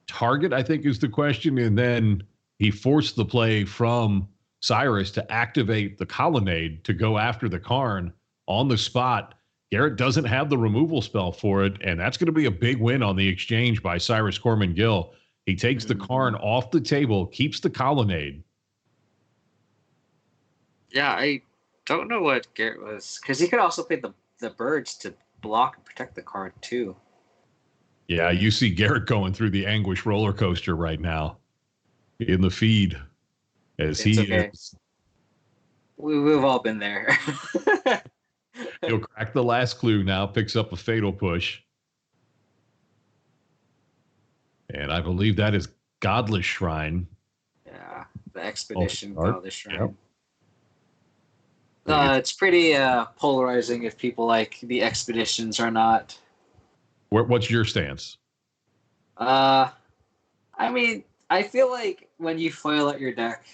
A: target, I think is the question. And then he forced the play from Cyrus to activate the Colonnade to go after the Karn on the spot. Garrett doesn't have the removal spell for it, and that's going to be a big win on the exchange by Cyrus Corman Gill. He takes the Karn off the table, keeps the Colonnade.
D: Yeah, I don't know what Garrett was, because he could also play the birds to block and protect the card too.
A: Yeah, you see Garrett going through the anguish roller coaster right now in the feed as
D: It's okay.
A: is.
D: We've all been there.
A: He'll crack the last clue now, picks up a fatal push. And I believe that is Godless Shrine.
D: Yeah, the Expedition
A: Oh,
D: Godless Shrine.
A: Yep.
D: It's pretty polarizing if people like the Expeditions or not.
A: What's your stance?
D: I mean, I feel like when you foil out your deck,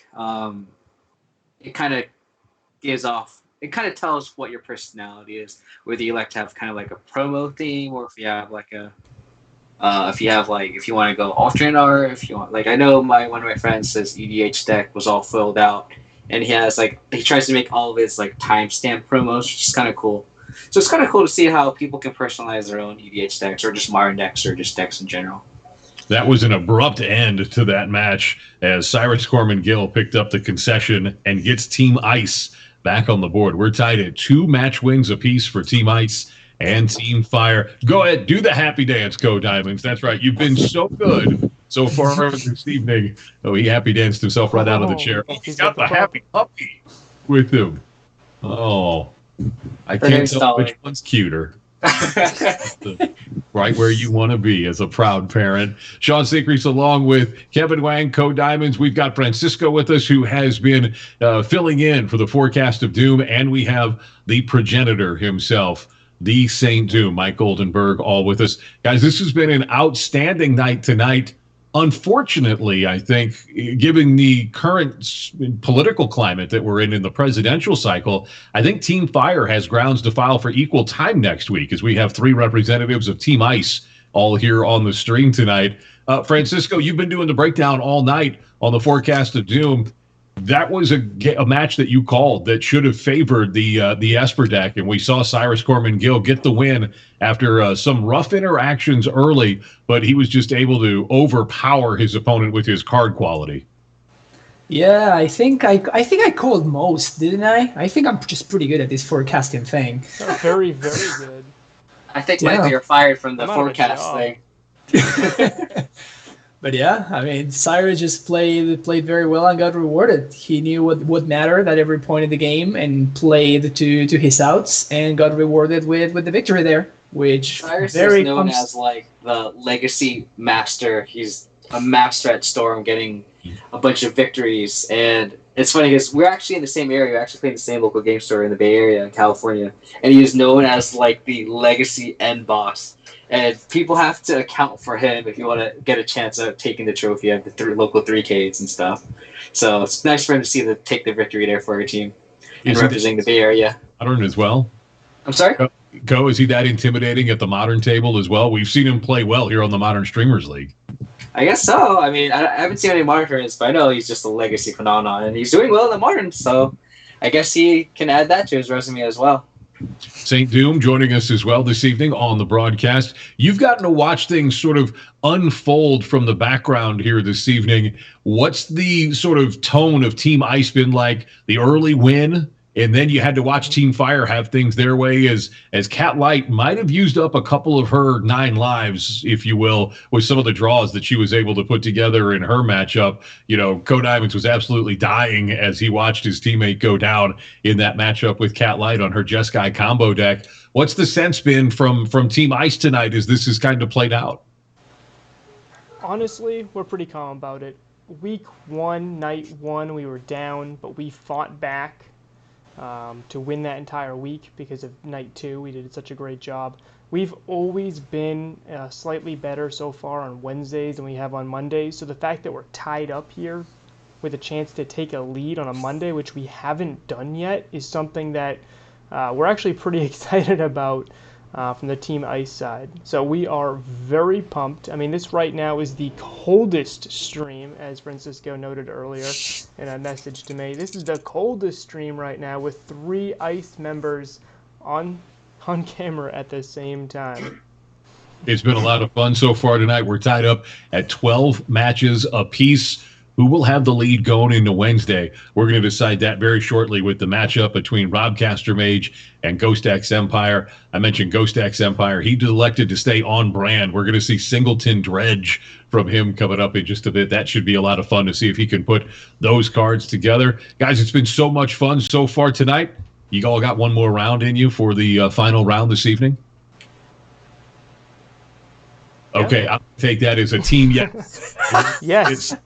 D: it kind of tells what your personality is. Whether you like to have kind of like a promo theme, or if you have like a, if you want to go alternate, or if you want, like, I know one of my friends says EDH deck was all filled out, and he tries to make all of his like timestamp promos, which is kind of cool. So it's kind of cool to see how people can personalize their own EDH decks, or just modern decks, or just decks in general.
A: That was an abrupt end to that match as Cyrus Corman Gill picked up the concession and gets Team Ice back on the board. We're tied at 2 match wins apiece for Team Ice and Team Fire. Go ahead, do the happy dance, KoDiamonds. That's right. You've been so good so far this evening. Oh, he happy danced himself right out of the chair. Oh, he's got the happy puppy with him. Oh, I can't tell which one's cuter. Right where you want to be as a proud parent. Sean Sinkreese along with Kevin KoDiamonds. We've got Francisco with us, who has been filling in for the forecast of doom, and we have the progenitor himself, the Saint Doom, Mike Goldenberg, all with us. Guys, this has been an outstanding night tonight. Unfortunately, I think, given the current political climate that we're in the presidential cycle, I think Team Fire has grounds to file for equal time next week, as we have 3 representatives of Team Ice all here on the stream tonight. Francisco, you've been doing the breakdown all night on the forecast of doom. That was a match that you called that should have favored the Esper deck, and we saw Cyrus Corman Gill get the win after some rough interactions early, but he was just able to overpower his opponent with his card quality.
C: Yeah, I think I called most, didn't I? I think I'm just pretty good at this forecasting thing.
B: Very, very good.
D: I think Michael, you're fired from the forecast thing.
C: But yeah, I mean, Cyrus just played very well and got rewarded. He knew what mattered at every point in the game and played to his outs and got rewarded with the victory there, which
D: Cyrus is known as like the legacy master. He's a master at Storm, getting a bunch of victories. And it's funny because we're actually in the same area. We're actually playing the same local game store in the Bay Area, California. And he is known as like the legacy end boss. And people have to account for him if you want to get a chance of taking the trophy of the local 3Ks and stuff. So it's nice for him to see take the victory there for your team and representing the Bay Area.
A: Modern as well.
D: I'm sorry?
A: Is he that intimidating at the Modern table as well? We've seen him play well here on the Modern Streamers League.
D: I guess so. I mean, I haven't seen any Modern tournaments, but I know he's just a legacy phenomenon, and he's doing well in the Modern, so I guess he can add that to his resume as well.
A: Saint Doom joining us as well this evening on the broadcast. You've gotten to watch things sort of unfold from the background here this evening. What's the sort of tone of Team Ice been like? The early win, and then you had to watch Team Fire have things their way as Cat Light might have used up a couple of her 9 lives, if you will, with some of the draws that she was able to put together in her matchup. You know, KoDiamonds was absolutely dying as he watched his teammate go down in that matchup with Cat Light on her Jeskai combo deck. What's the sense been from Team Ice tonight as this has kind of played out?
B: Honestly, we're pretty calm about it. Week 1, night 1, we were down, but we fought back to win that entire week because of night 2. We did such a great job. We've always been slightly better so far on Wednesdays than we have on Mondays. So the fact that we're tied up here with a chance to take a lead on a Monday, which we haven't done yet, is something that we're actually pretty excited about from the Team Ice side. So we are very pumped. I mean, this right now is the coldest stream, as Francisco noted earlier in a message to me. This is the coldest stream right now with 3 Ice members on camera at the same time.
A: It's been a lot of fun so far tonight. We're tied up at 12 matches apiece. Who will have the lead going into Wednesday? We're going to decide that very shortly with the matchup between KoDiamonds and GhostxEmpire. I mentioned GhostxEmpire. He elected to stay on brand. We're going to see Singleton Dredge from him coming up in just a bit. That should be a lot of fun to see if he can put those cards together. Guys, it's been so much fun so far tonight. You all got one more round in you for the final round this evening? Okay, I'll take that as a team yes.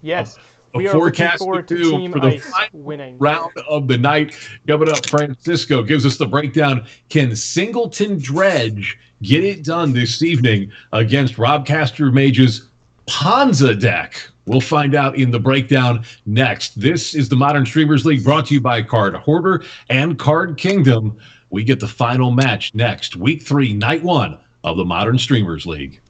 B: Yes. We are looking forward to Team
A: for the
B: Ice winning.
A: Round of the night. Coming up, Francisco gives us the breakdown. Can Singleton Dredge get it done this evening against KoDiamonds' Ponza deck? We'll find out in the breakdown next. This is the Modern Streamers League, brought to you by Card Hoarder and Card Kingdom. We get the final match next, Week 3, Night 1 of the Modern Streamers League.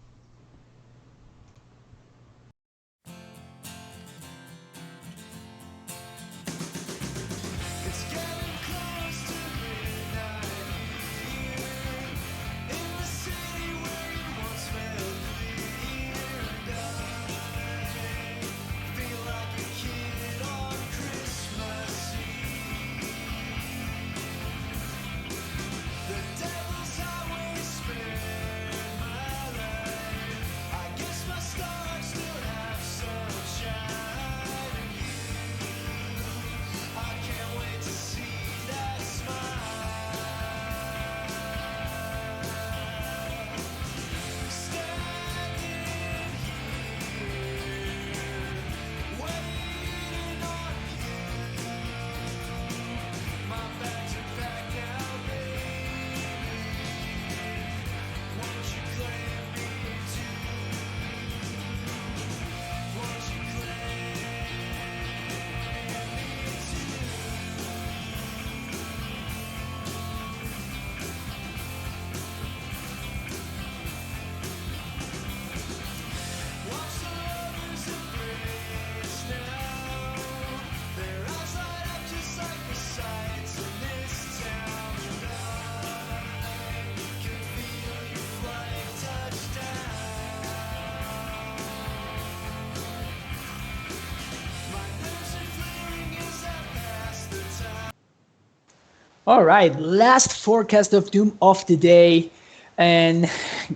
C: All right, last forecast of doom of the day, and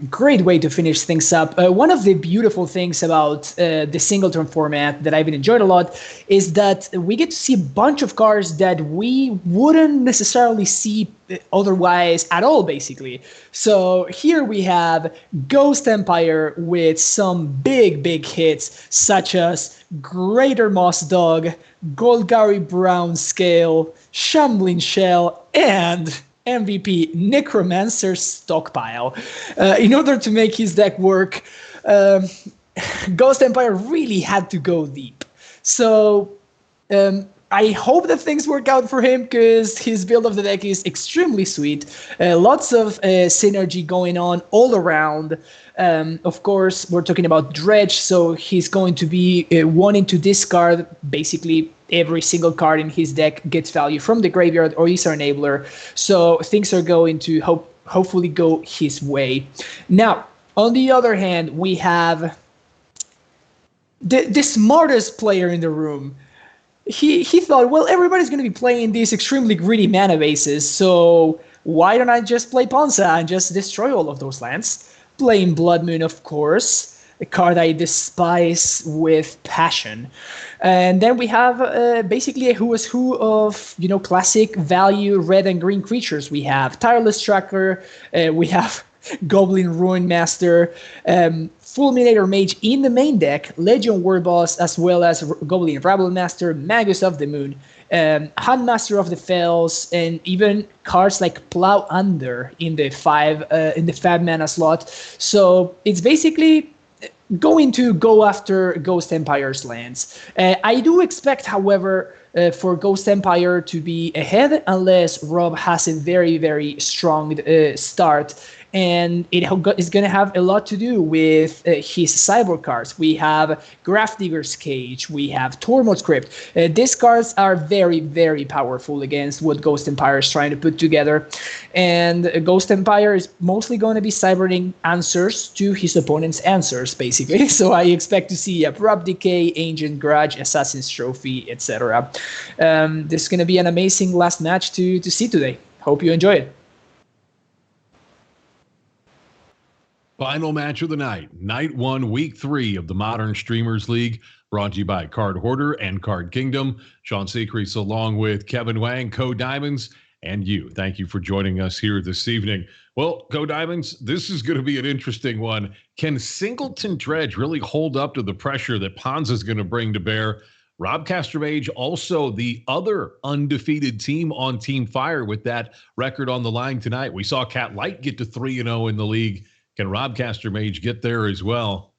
C: great way to finish things up. One of the beautiful things about the Singleton format that I've been enjoyed a lot is that we get to see a bunch of cards that we wouldn't necessarily see otherwise at all, basically. So here we have GhostxEmpire with some big hits, such as Greater Moss Dog, Golgari Brown Scale, Shambling Shell, and MVP Necromancer's Stockpile. In order to make his deck work, GhostxEmpire really had to go deep. So I hope that things work out for him because his build of the deck is extremely sweet. Lots of synergy going on all around. Of course, we're talking about Dredge, so he's going to be wanting to discard basically every single card in his deck gets value from the graveyard or is our enabler. So things are going to hopefully go his way. Now, on the other hand, we have the smartest player in the room. He thought, well, everybody's going to be playing these extremely greedy mana bases, so why don't I just play Ponza and just destroy all of those lands? Playing Blood Moon, of course, a card I despise with passion. And then we have basically a who's who of, classic value red and green creatures. We have Tireless Tracker, we have Goblin Ruin Master, Fulminator Mage in the main deck, Legion Warboss, as well as Goblin Rabble Master, Magus of the Moon, Handmaster of the Fells, and even cards like Plow Under in the 5 mana slot. So it's basically going to go after GhostxEmpire's lands. I do expect, however, for GhostxEmpire to be ahead unless Rob has a very strong start. And it is going to have a lot to do with his cyborg cards. We have Grafdigger's Cage, we have Tormod's Crypt. These cards are very powerful against what GhostxEmpire is trying to put together. And GhostxEmpire is mostly going to be cyberning answers to his opponent's answers, basically. So I expect to see Abrupt Decay, Ancient Grudge, Assassin's Trophy, etc. This is going to be an amazing last match to see today. Hope you enjoy it.
A: Final match of the night, night 1, week 3 of the Modern Streamers League, brought to you by Card Hoarder and Card Kingdom. Sean Secreets along with Kevin Wang, KoDiamonds, and you. Thank you for joining us here this evening. Well, KoDiamonds, this is going to be an interesting one. Can Singleton Dredge really hold up to the pressure that Ponza is going to bring to bear? KoDiamonds, also the other undefeated team on Team Fire with that record on the line tonight. We saw Cat Light get to 3-0 in the league. Can KoDiamonds get there as well?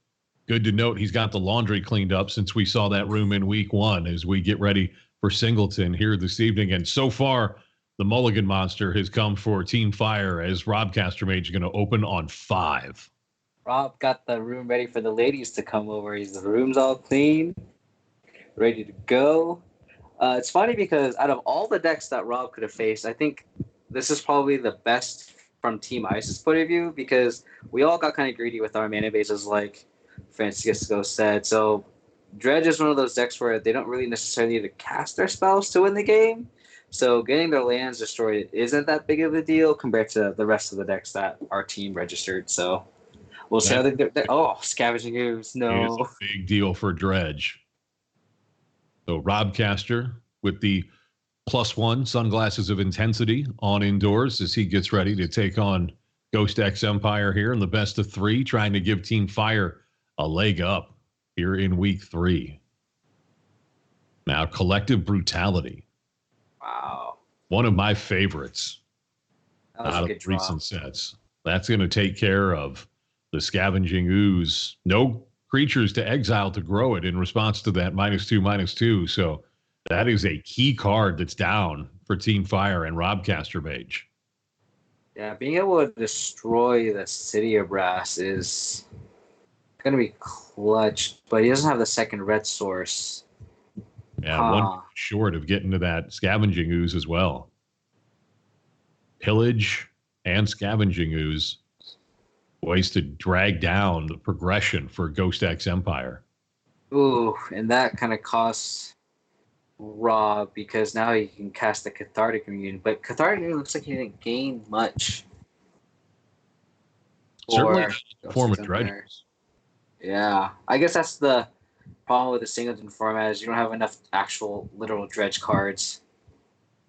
A: Good to note he's got the laundry cleaned up since we saw that room in week 1 as we get ready for Singleton here this evening. And so far, the Mulligan Monster has come for Team Fire as KoDiamonds is going to open on 5.
D: Rob got the room ready for the ladies to come over. The room's all clean, ready to go. It's funny because out of all the decks that Rob could have faced, I think this is probably the best from Team Ice's point of view, because we all got kind of greedy with our mana bases, like Francisco said. So Dredge is one of those decks where they don't really necessarily need to cast their spells to win the game. So getting their lands destroyed isn't that big of a deal compared to the rest of the decks that our team registered. So we'll see how they're Scavenging Ooze, no.
A: It's a big deal for Dredge. So Rob Caster with the +1 Sunglasses of Intensity on indoors as he gets ready to take on GhostxEmpire here in the best of 3, trying to give Team Fire a leg up here in week 3. Now, Collective Brutality.
D: Wow.
A: One of my favorites out of recent sets. That's going to take care of the Scavenging Ooze. No creatures to exile to grow it in response to that -2/-2. So that is a key card that's down for Team Fire and KoDiamonds.
D: Yeah, being able to destroy the City of Brass is going to be clutch, but he doesn't have the second red source.
A: Yeah, one short of getting to that Scavenging Ooze as well. Pillage and Scavenging Ooze. Ways to drag down the progression for GhostxEmpire.
D: Ooh, and that kind of costs Rob because now he can cast the Cathartic Immune, but Cathartic Immune looks like he didn't gain much.
A: Certainly
D: Or
A: a form of dredges.
D: Yeah, I guess that's the problem with the Singleton format is you don't have enough actual literal dredge cards.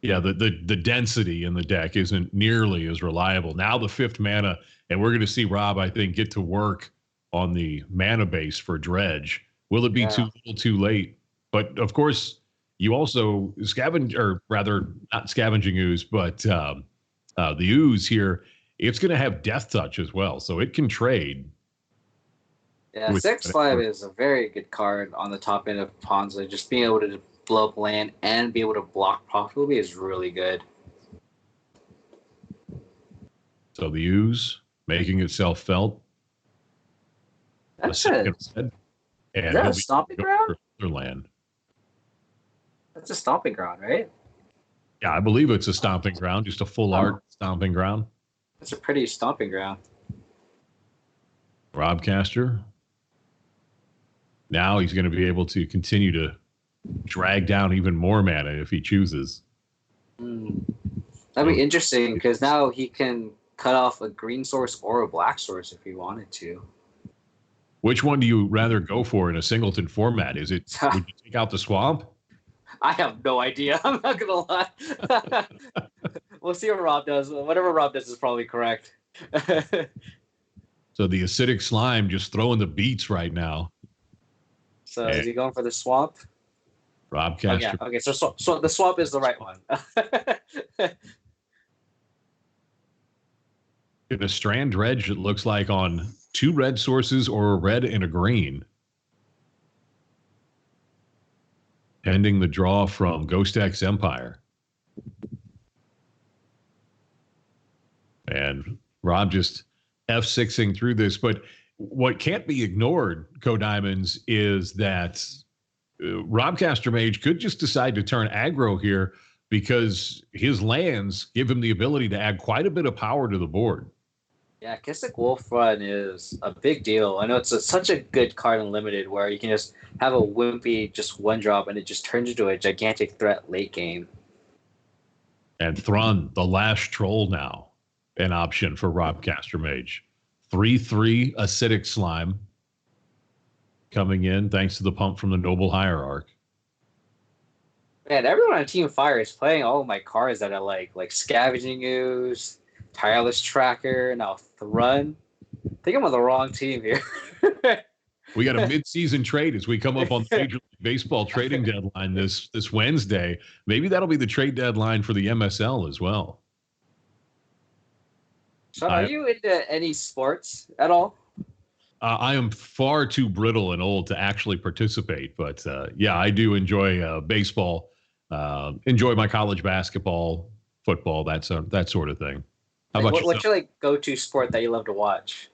A: Yeah, the density in the deck isn't nearly as reliable. Now the 5th mana, and we're going to see Rob, I think, get to work on the mana base for Dredge. Will it be too little too late? But, of course, you also scavenge, or rather, not scavenging ooze, but the ooze here, it's going to have Death Touch as well, so it can trade.
D: Yeah, 6/5 is a very good card on the top end of Ponza. Just being able to blow up land and be able to block profitably is really good.
A: So the ooze making itself felt.
D: That's a stomping ground?
A: Land.
D: That's a stomping ground, right?
A: Yeah, I believe it's a stomping ground, just a full art stomping ground.
D: That's a pretty stomping ground.
A: Robcaster. Now he's going to be able to continue to drag down even more mana if he chooses.
D: That'd be interesting because now he can cut off a green source or a black source if he wanted to.
A: Which one do you rather go for in a Singleton format? Is it would you take out the swamp?
D: I have no idea. I'm not gonna lie. We'll see what Rob does. Whatever Rob does is probably correct.
A: So the acidic slime just throwing the beats right now.
D: So is he going for the swamp?
A: Robcaster.
D: Okay. So the swamp is the right one.
A: In a Strand Dredge, it looks like on 2 red sources or a red and a green. Pending the draw from GhostxEmpire. And Rob just F6ing through this. But what can't be ignored, KoDiamonds, is that Robcaster Mage could just decide to turn aggro here because his lands give him the ability to add quite a bit of power to the board.
D: Yeah, Kistic Wolf Run is a big deal. I know it's such a good card in Limited where you can just have a wimpy just 1-drop and it just turns into a gigantic threat late game.
A: And Thrun, the last troll now, an option for Robcaster Mage. 3/3 acidic slime coming in thanks to the pump from the Noble Hierarch.
D: Man, everyone on Team Fire is playing all of my cards that I like Scavenging Ooze, Tireless Tracker, now Thrun. I think I'm on the wrong team here.
A: We got a mid-season trade as we come up on the Major League Baseball trading deadline this Wednesday. Maybe that'll be the trade deadline for the MSL as well.
D: So are you into any sports at all?
A: I am far too brittle and old to actually participate, but yeah, I do enjoy baseball, enjoy my college basketball, football, that sort of thing. How about
D: what's your go-to sport that you love to watch?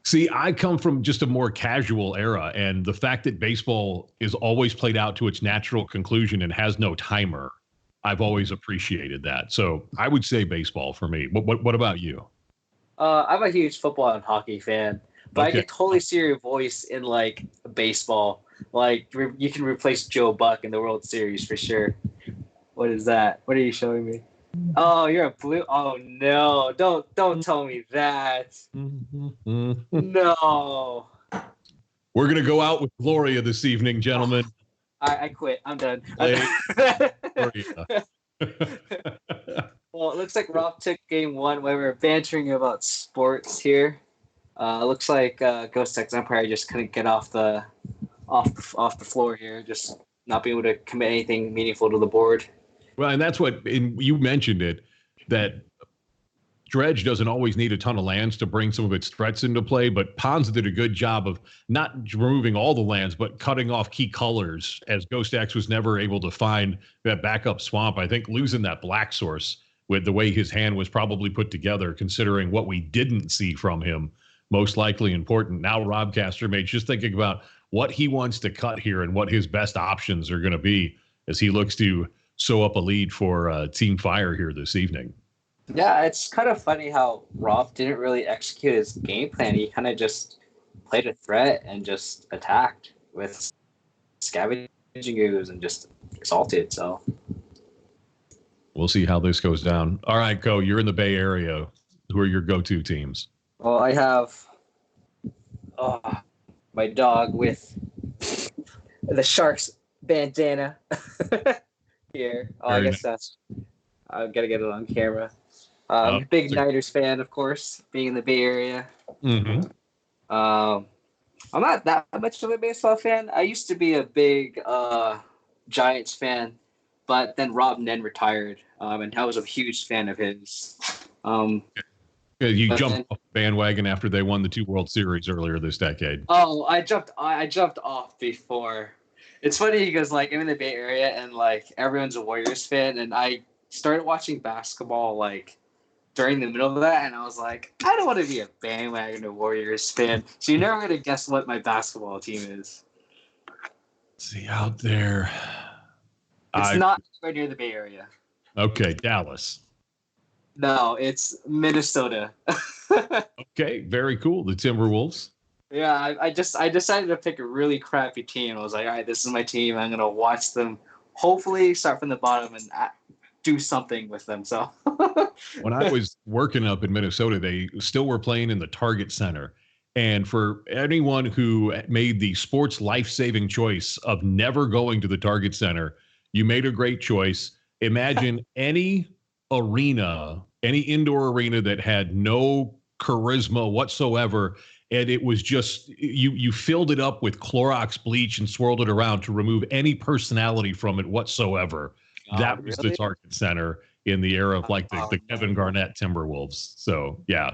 A: See, I come from just a more casual era, and the fact that baseball is always played out to its natural conclusion and has no timer, I've always appreciated that. So I would say baseball for me. What about you?
D: I'm a huge football and hockey fan, but
A: Okay.
D: I can totally see your voice in baseball. You can replace Joe Buck in the World Series for sure. What is that? What are you showing me? Oh, you're a blue. Oh no! Don't tell me that. No.
A: We're gonna go out with Gloria this evening, gentlemen.
D: I quit. I'm done. Well, it looks like Rob took game 1 where we're bantering about sports here. Looks like GhostxEmpire just couldn't get off the floor here, just not being able to commit anything meaningful to the board.
A: Well, and that's what you mentioned it, that Dredge doesn't always need a ton of lands to bring some of its threats into play, but Ponza did a good job of not removing all the lands, but cutting off key colors, as GhostX was never able to find that backup swamp. I think losing that black source with the way his hand was probably put together, considering what we didn't see from him, most likely important. Now Robcaster Mage just thinking about what he wants to cut here and what his best options are going to be as he looks to sew up a lead for Team Fire here this evening.
D: Yeah, it's kind of funny how Rob didn't really execute his game plan. He kind of just played a threat and just attacked with Scavenging Jingoos and just exalted. So
A: we'll see how this goes down. All right, Ko, you're in the Bay Area. Who are your go-to teams?
D: well, I have my dog with the Sharks bandana here. Oh, I guess that's. I've got to get it on camera. Big Niners fan, of course, being in the Bay Area.
A: Mm-hmm.
D: I'm not that much of a baseball fan. I used to be a big Giants fan, but then Rob Nen retired, and I was a huge fan of his.
A: You jumped off the bandwagon after they won the 2 World Series earlier this decade.
D: Oh, I jumped off before. It's funny because like I'm in the Bay Area and like everyone's a Warriors fan, and I started watching basketball like during the middle of that, and I was like, I don't want to be a bandwagon of Warriors fan. So you're never gonna guess what my basketball team is.
A: Let's see out there.
D: It's not right near the Bay Area.
A: Okay, Dallas.
D: No, it's Minnesota.
A: Okay, very cool. The Timberwolves.
D: Yeah, I decided to pick a really crappy team. I was like, all right, this is my team. I'm gonna watch them. Hopefully, start from the bottom and do something with them. So
A: when I was working up in Minnesota, they still were playing in the Target Center. And for anyone who made the sports life-saving choice of never going to the Target Center, you made a great choice. Imagine any arena, any indoor arena that had no charisma whatsoever, and it was just you filled it up with Clorox bleach and swirled it around to remove any personality from it whatsoever. That was
D: really?
A: the Target Center in the era of like the Kevin Garnett Timberwolves. So yeah,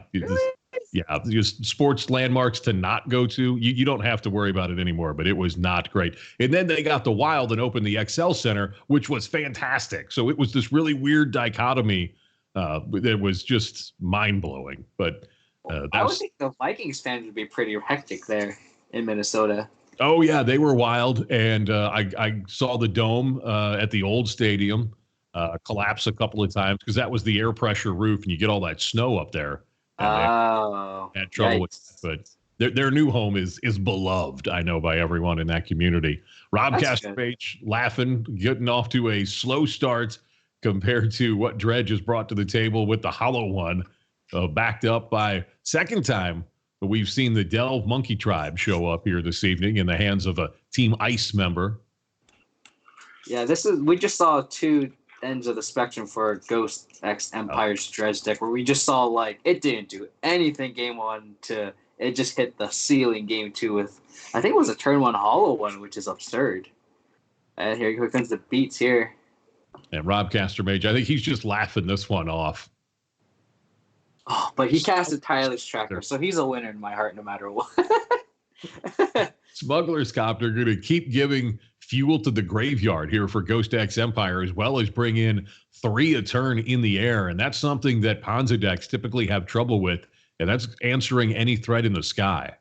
A: just sports landmarks to not go to. You don't have to worry about it anymore, but it was not great. And then they got the Wild and opened the XL Center, which was fantastic. So it was this really weird dichotomy that was just mind blowing. But
D: I would think the Vikings fans would be pretty hectic there in Minnesota.
A: Oh yeah, they were wild, and I saw the dome at the old stadium collapse a couple of times because that was the air pressure roof, and you get all that snow up there.
D: Oh,
A: had trouble with that, but their new home is beloved, I know, by everyone in that community. Rob Casterpage laughing, getting off to a slow start compared to what Dredge has brought to the table with the hollow one, backed up by second time. But we've seen the Delve Monkey Tribe show up here this evening in the hands of a Team Ice member.
D: Yeah, we just saw 2 ends of the spectrum for GhostxEmpire's Dredge deck, where we just saw like it didn't do anything game 1 to it just hit the ceiling game 2 with I think it was a turn 1 hollow one, which is absurd. And here comes the beats here.
A: And Rob Castermage, I think he's just laughing this one off.
D: Oh, but he casted Tireless Tracker, so he's a winner in my heart no matter what.
A: Smuggler's Copter going to keep giving fuel to the graveyard here for GhostxEmpire, as well as bring in 3 a turn in the air. And that's something that Ponza decks typically have trouble with, and that's answering any threat in the sky.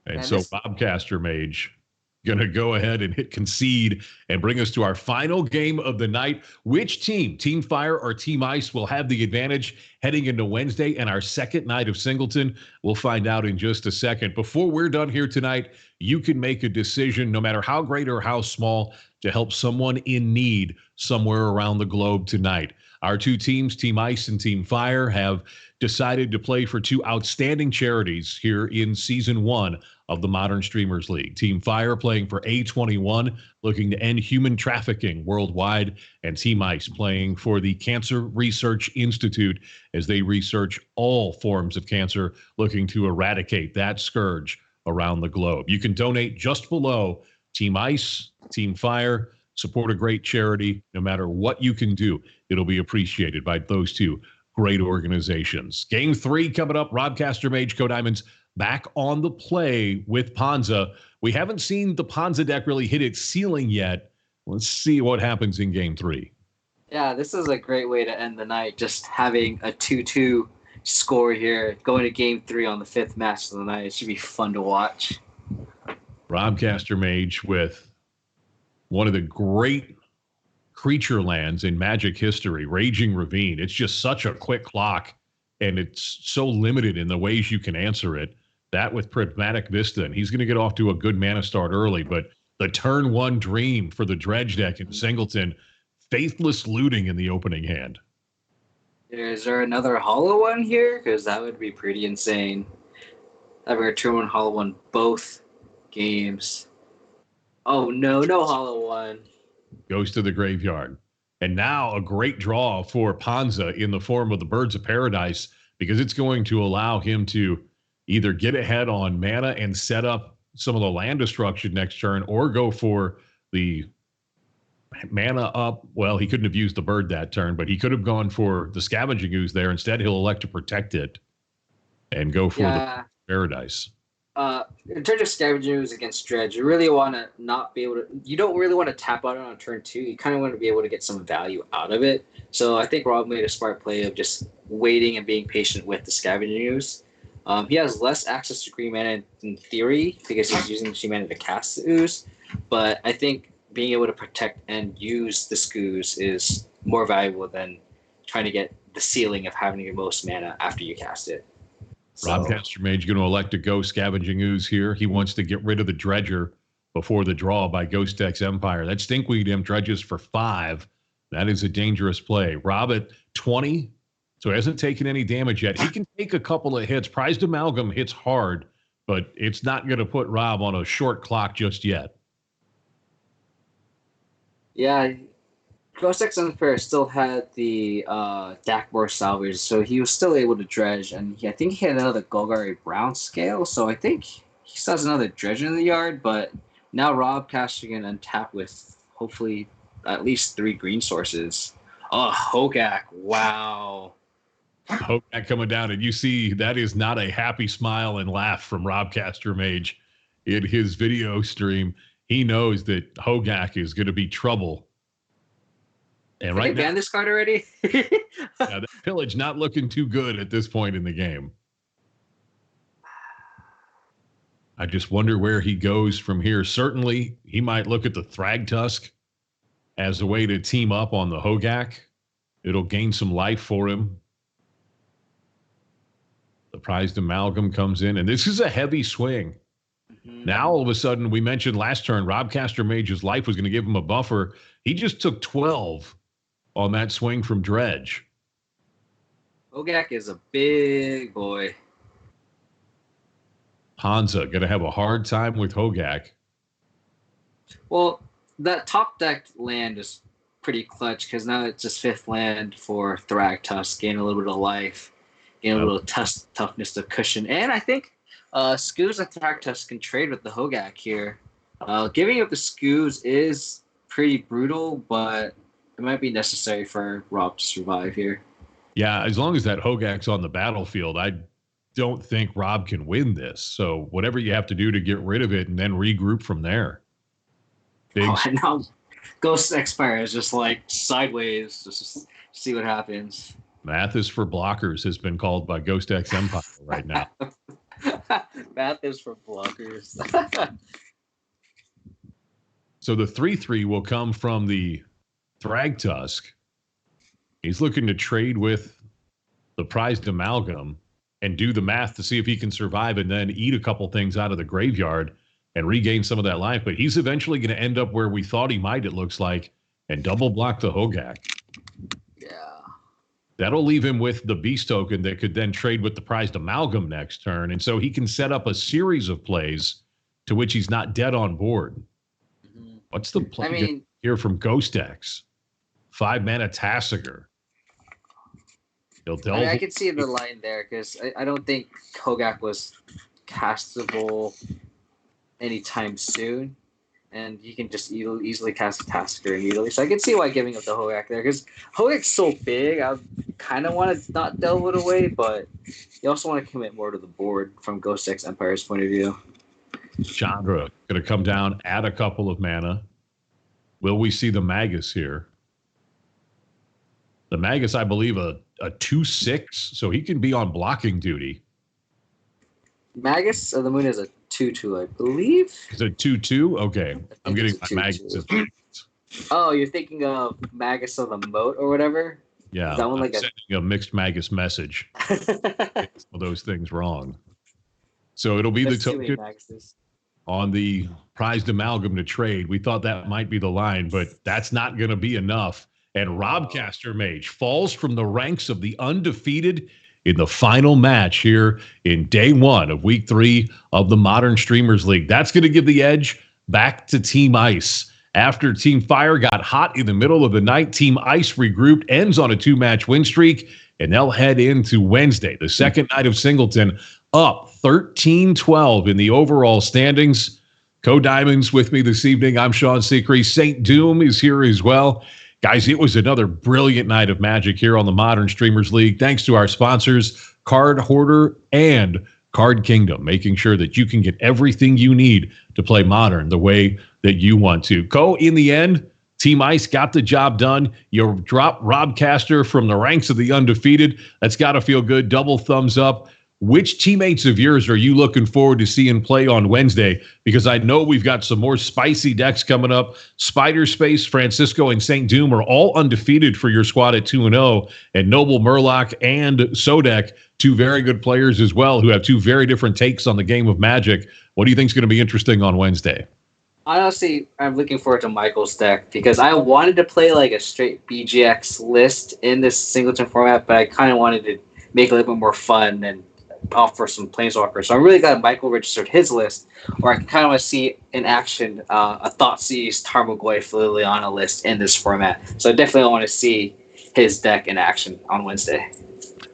A: And so Bobcaster Mage going to go ahead and hit concede and bring us to our final game of the night. Which team, Team Fire or Team Ice, will have the advantage heading into Wednesday and our second night of Singleton? We'll find out in just a second. Before we're done here tonight, you can make a decision, no matter how great or how small, to help someone in need somewhere around the globe tonight. Our 2 teams, Team Ice and Team Fire, have decided to play for 2 outstanding charities here in Season 1 of the Modern Streamers League. Team Fire playing for A21, looking to end human trafficking worldwide, and Team Ice playing for the Cancer Research Institute as they research all forms of cancer, looking to eradicate that scourge around the globe. You can donate just below Team Ice, Team Fire. Support a great charity. No matter what you can do, it'll be appreciated by those 2 great organizations. Game 3 coming up. Rob Castermage, KoDiamonds, back on the play with Ponza. We haven't seen the Ponza deck really hit its ceiling yet. Let's see what happens in Game 3.
D: Yeah, this is a great way to end the night, just having a 2-2 score here, going to Game 3 on the 5th match of the night. It should be fun to watch.
A: Rob Castermage with one of the great creature lands in Magic history, Raging Ravine. It's just such a quick clock, and it's so limited in the ways you can answer it. That with Prismatic Vista, and he's going to get off to a good mana start early, but the turn one dream for the Dredge deck in Singleton. Faithless looting in the opening hand.
D: Is there another hollow one here? Because that would be pretty insane. Having a turn one hollow one both games. Oh no, no hollow one.
A: Goes to the graveyard. And now a great draw for Ponza in the form of the Birds of Paradise, because it's going to allow him to either get ahead on mana and set up some of the land destruction next turn, or go for the mana up. Well, he couldn't have used the bird that turn, but he could have gone for the Scavenging Ooze there. Instead, he'll elect to protect it and go for the Paradise.
D: In terms of Scavenging Ooze against Dredge, you really want to not be able to. You don't really want to tap out on turn 2. You kind of want to be able to get some value out of it. So I think Rob made a smart play of just waiting and being patient with the Scavenging Ooze. He has less access to green mana in theory because he's using green mana to cast the Ooze, but I think being able to protect and use the Ooze is more valuable than trying to get the ceiling of having the most mana after you cast it.
A: Rob KatMtg going to elect to go Scavenging Ooze here. He wants to get rid of the Dredger before the draw by GhostxEmpire. That Stinkweed Imp dredges for 5. That is a dangerous play. Rob at 20, so he hasn't taken any damage yet. He can take a couple of hits. Prized Amalgam hits hard, but it's not going to put Rob on a short clock just yet.
D: Yeah, GhostxEmpire still had the Dakmor salvage, so he was still able to dredge, and I think he had another Golgari Brown scale, so I think he still has another dredge in the yard, but now Rob casting can untap with hopefully at least 3 green sources. Oh, Hogak, wow.
A: Hogak coming down, and you see that is not a happy smile and laugh from Rob KatMtg in his video stream. He knows that Hogak is going to be trouble. And right now,
D: ban this card already?
A: the Pillage not looking too good at this point in the game. I just wonder where he goes from here. Certainly, he might look at the Thragtusk as a way to team up on the Hogak. It'll gain some life for him. The Prized Amalgam comes in, and this is a heavy swing. Now, all of a sudden, we mentioned last turn, Rob KatMtg's life was going to give him a buffer. He just took 12 on that swing from Dredge.
D: Hogak is a big boy.
A: Ponza going to have a hard time with Hogak.
D: Well, that top deck land is pretty clutch because now it's just 5th land for Thragtusk, gain a little bit of life, gain a little toughness to cushion. And I think Skoos and Thragtusk can trade with the Hogak here. Giving up the Skoos is pretty brutal, but it might be necessary for Rob to survive here.
A: Yeah, as long as that Hogak's on the battlefield, I don't think Rob can win this. So whatever you have to do to get rid of it and then regroup from there.
D: And now GhostxEmpire is just like sideways, just see what happens.
A: Math is for blockers has been called by GhostxEmpire right now.
D: Math is for blockers.
A: So the 3/3 will come from the Thragtusk. He's looking to trade with the Prized Amalgam and do the math to see if he can survive and then eat a couple things out of the graveyard and regain some of that life. But he's eventually going to end up where we thought he might, it looks like, and double block the Hogak.
D: Yeah.
A: That'll leave him with the Beast token that could then trade with the Prized Amalgam next turn. And so he can set up a series of plays to which he's not dead on board. Mm-hmm. What's the play here from GhostX? 5-mana Tassiger.
D: I can see the line there because I don't think Hogak was castable anytime soon. And you can just easily cast a Tasker immediately. So I can see why giving up the Hogak there, because Hogak's so big, I kind of want to not delve it away, but you also want to commit more to the board from GhostxEmpire's point of view.
A: Chandra going to come down, add a couple of mana. Will we see the Magus here? The Magus, I believe, a 2/6, so he can be on blocking duty.
D: Magus of the Moon is a 2/2, I believe.
A: Is it 2/2? Okay. I'm getting my Magus.
D: Oh, you're thinking of Magus of the Moat or whatever?
A: Yeah.
D: Is that one
A: sending a mixed Magus message. Some of those things wrong. So it'll be the token. on the prized amalgam to trade. We thought that might be the line, but that's not going to be enough. And Robcaster Mage falls from the ranks of the undefeated in the final match here in day one of week 3 of the Modern Streamers League. That's going to give the edge back to Team Ice. After Team Fire got hot in the middle of the night, Team Ice regrouped, ends on a 2-match win streak, and they'll head into Wednesday, the second night of Singleton, up 13-12 in the overall standings. KoDiamonds with me this evening. I'm Sean Secre. St. Doom is here as well. Guys, it was another brilliant night of Magic here on the Modern Streamers League. Thanks to our sponsors, Card Hoarder and Card Kingdom, making sure that you can get everything you need to play Modern the way that you want to. Ko, in the end, Team Ice got the job done. You dropped Robcaster from the ranks of the undefeated. That's got to feel good. Double thumbs up. Which teammates of yours are you looking forward to seeing play on Wednesday? Because I know we've got some more spicy decks coming up. Spider Space, Francisco, and St. Doom are all undefeated for your squad at 2-0. And Noble Murloc and Sodek, two very good players as well, who have two very different takes on the game of Magic. What do you think is going to be interesting on Wednesday?
D: Honestly, I'm looking forward to Michael's deck because I wanted to play like a straight BGX list in this Singleton format, but I kind of wanted to make it a little bit more fun and offer some Planeswalkers. So I'm really glad Michael registered his list, or I kind of want to see in action a Thoughtseize Tarmogoyf Liliana list in this format. So I definitely want to see his deck in action on Wednesday.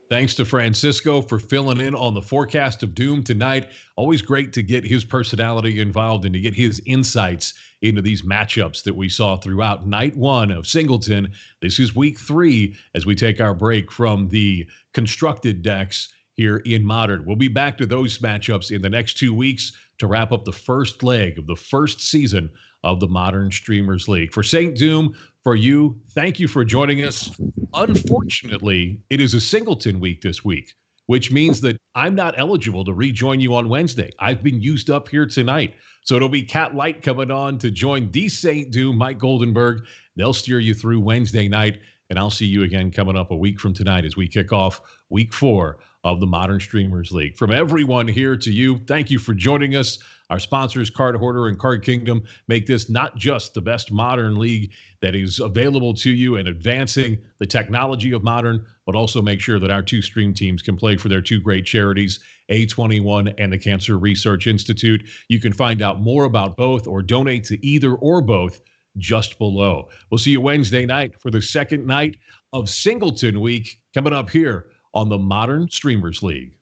A: Thanks to Francisco for filling in on the forecast of Doom tonight. Always great to get his personality involved and to get his insights into these matchups that we saw throughout night 1 of Singleton. This is week 3 as we take our break from the constructed decks here in Modern. We'll be back to those matchups in the next 2 weeks to wrap up the first leg of the first season of the Modern Streamers League. For St. Doom, for you, thank you for joining us. Unfortunately, it is a Singleton week this week, which means that I'm not eligible to rejoin you on Wednesday. I've been used up here tonight. So it'll be Cat Light coming on to join the St. Doom, Mike Goldenberg. They'll steer you through Wednesday night, and I'll see you again coming up a week from tonight as we kick off week 4 of the Modern Streamers League. From everyone here to you, thank you for joining us. Our sponsors, Card Hoarder and Card Kingdom, make this not just the best Modern League that is available to you and advancing the technology of Modern, but also make sure that our 2 stream teams can play for their 2 great charities, A21 and the Cancer Research Institute. You can find out more about both or donate to either or both just below. We'll see you Wednesday night for the second night of Singleton Week coming up here on the Modern Streamers League.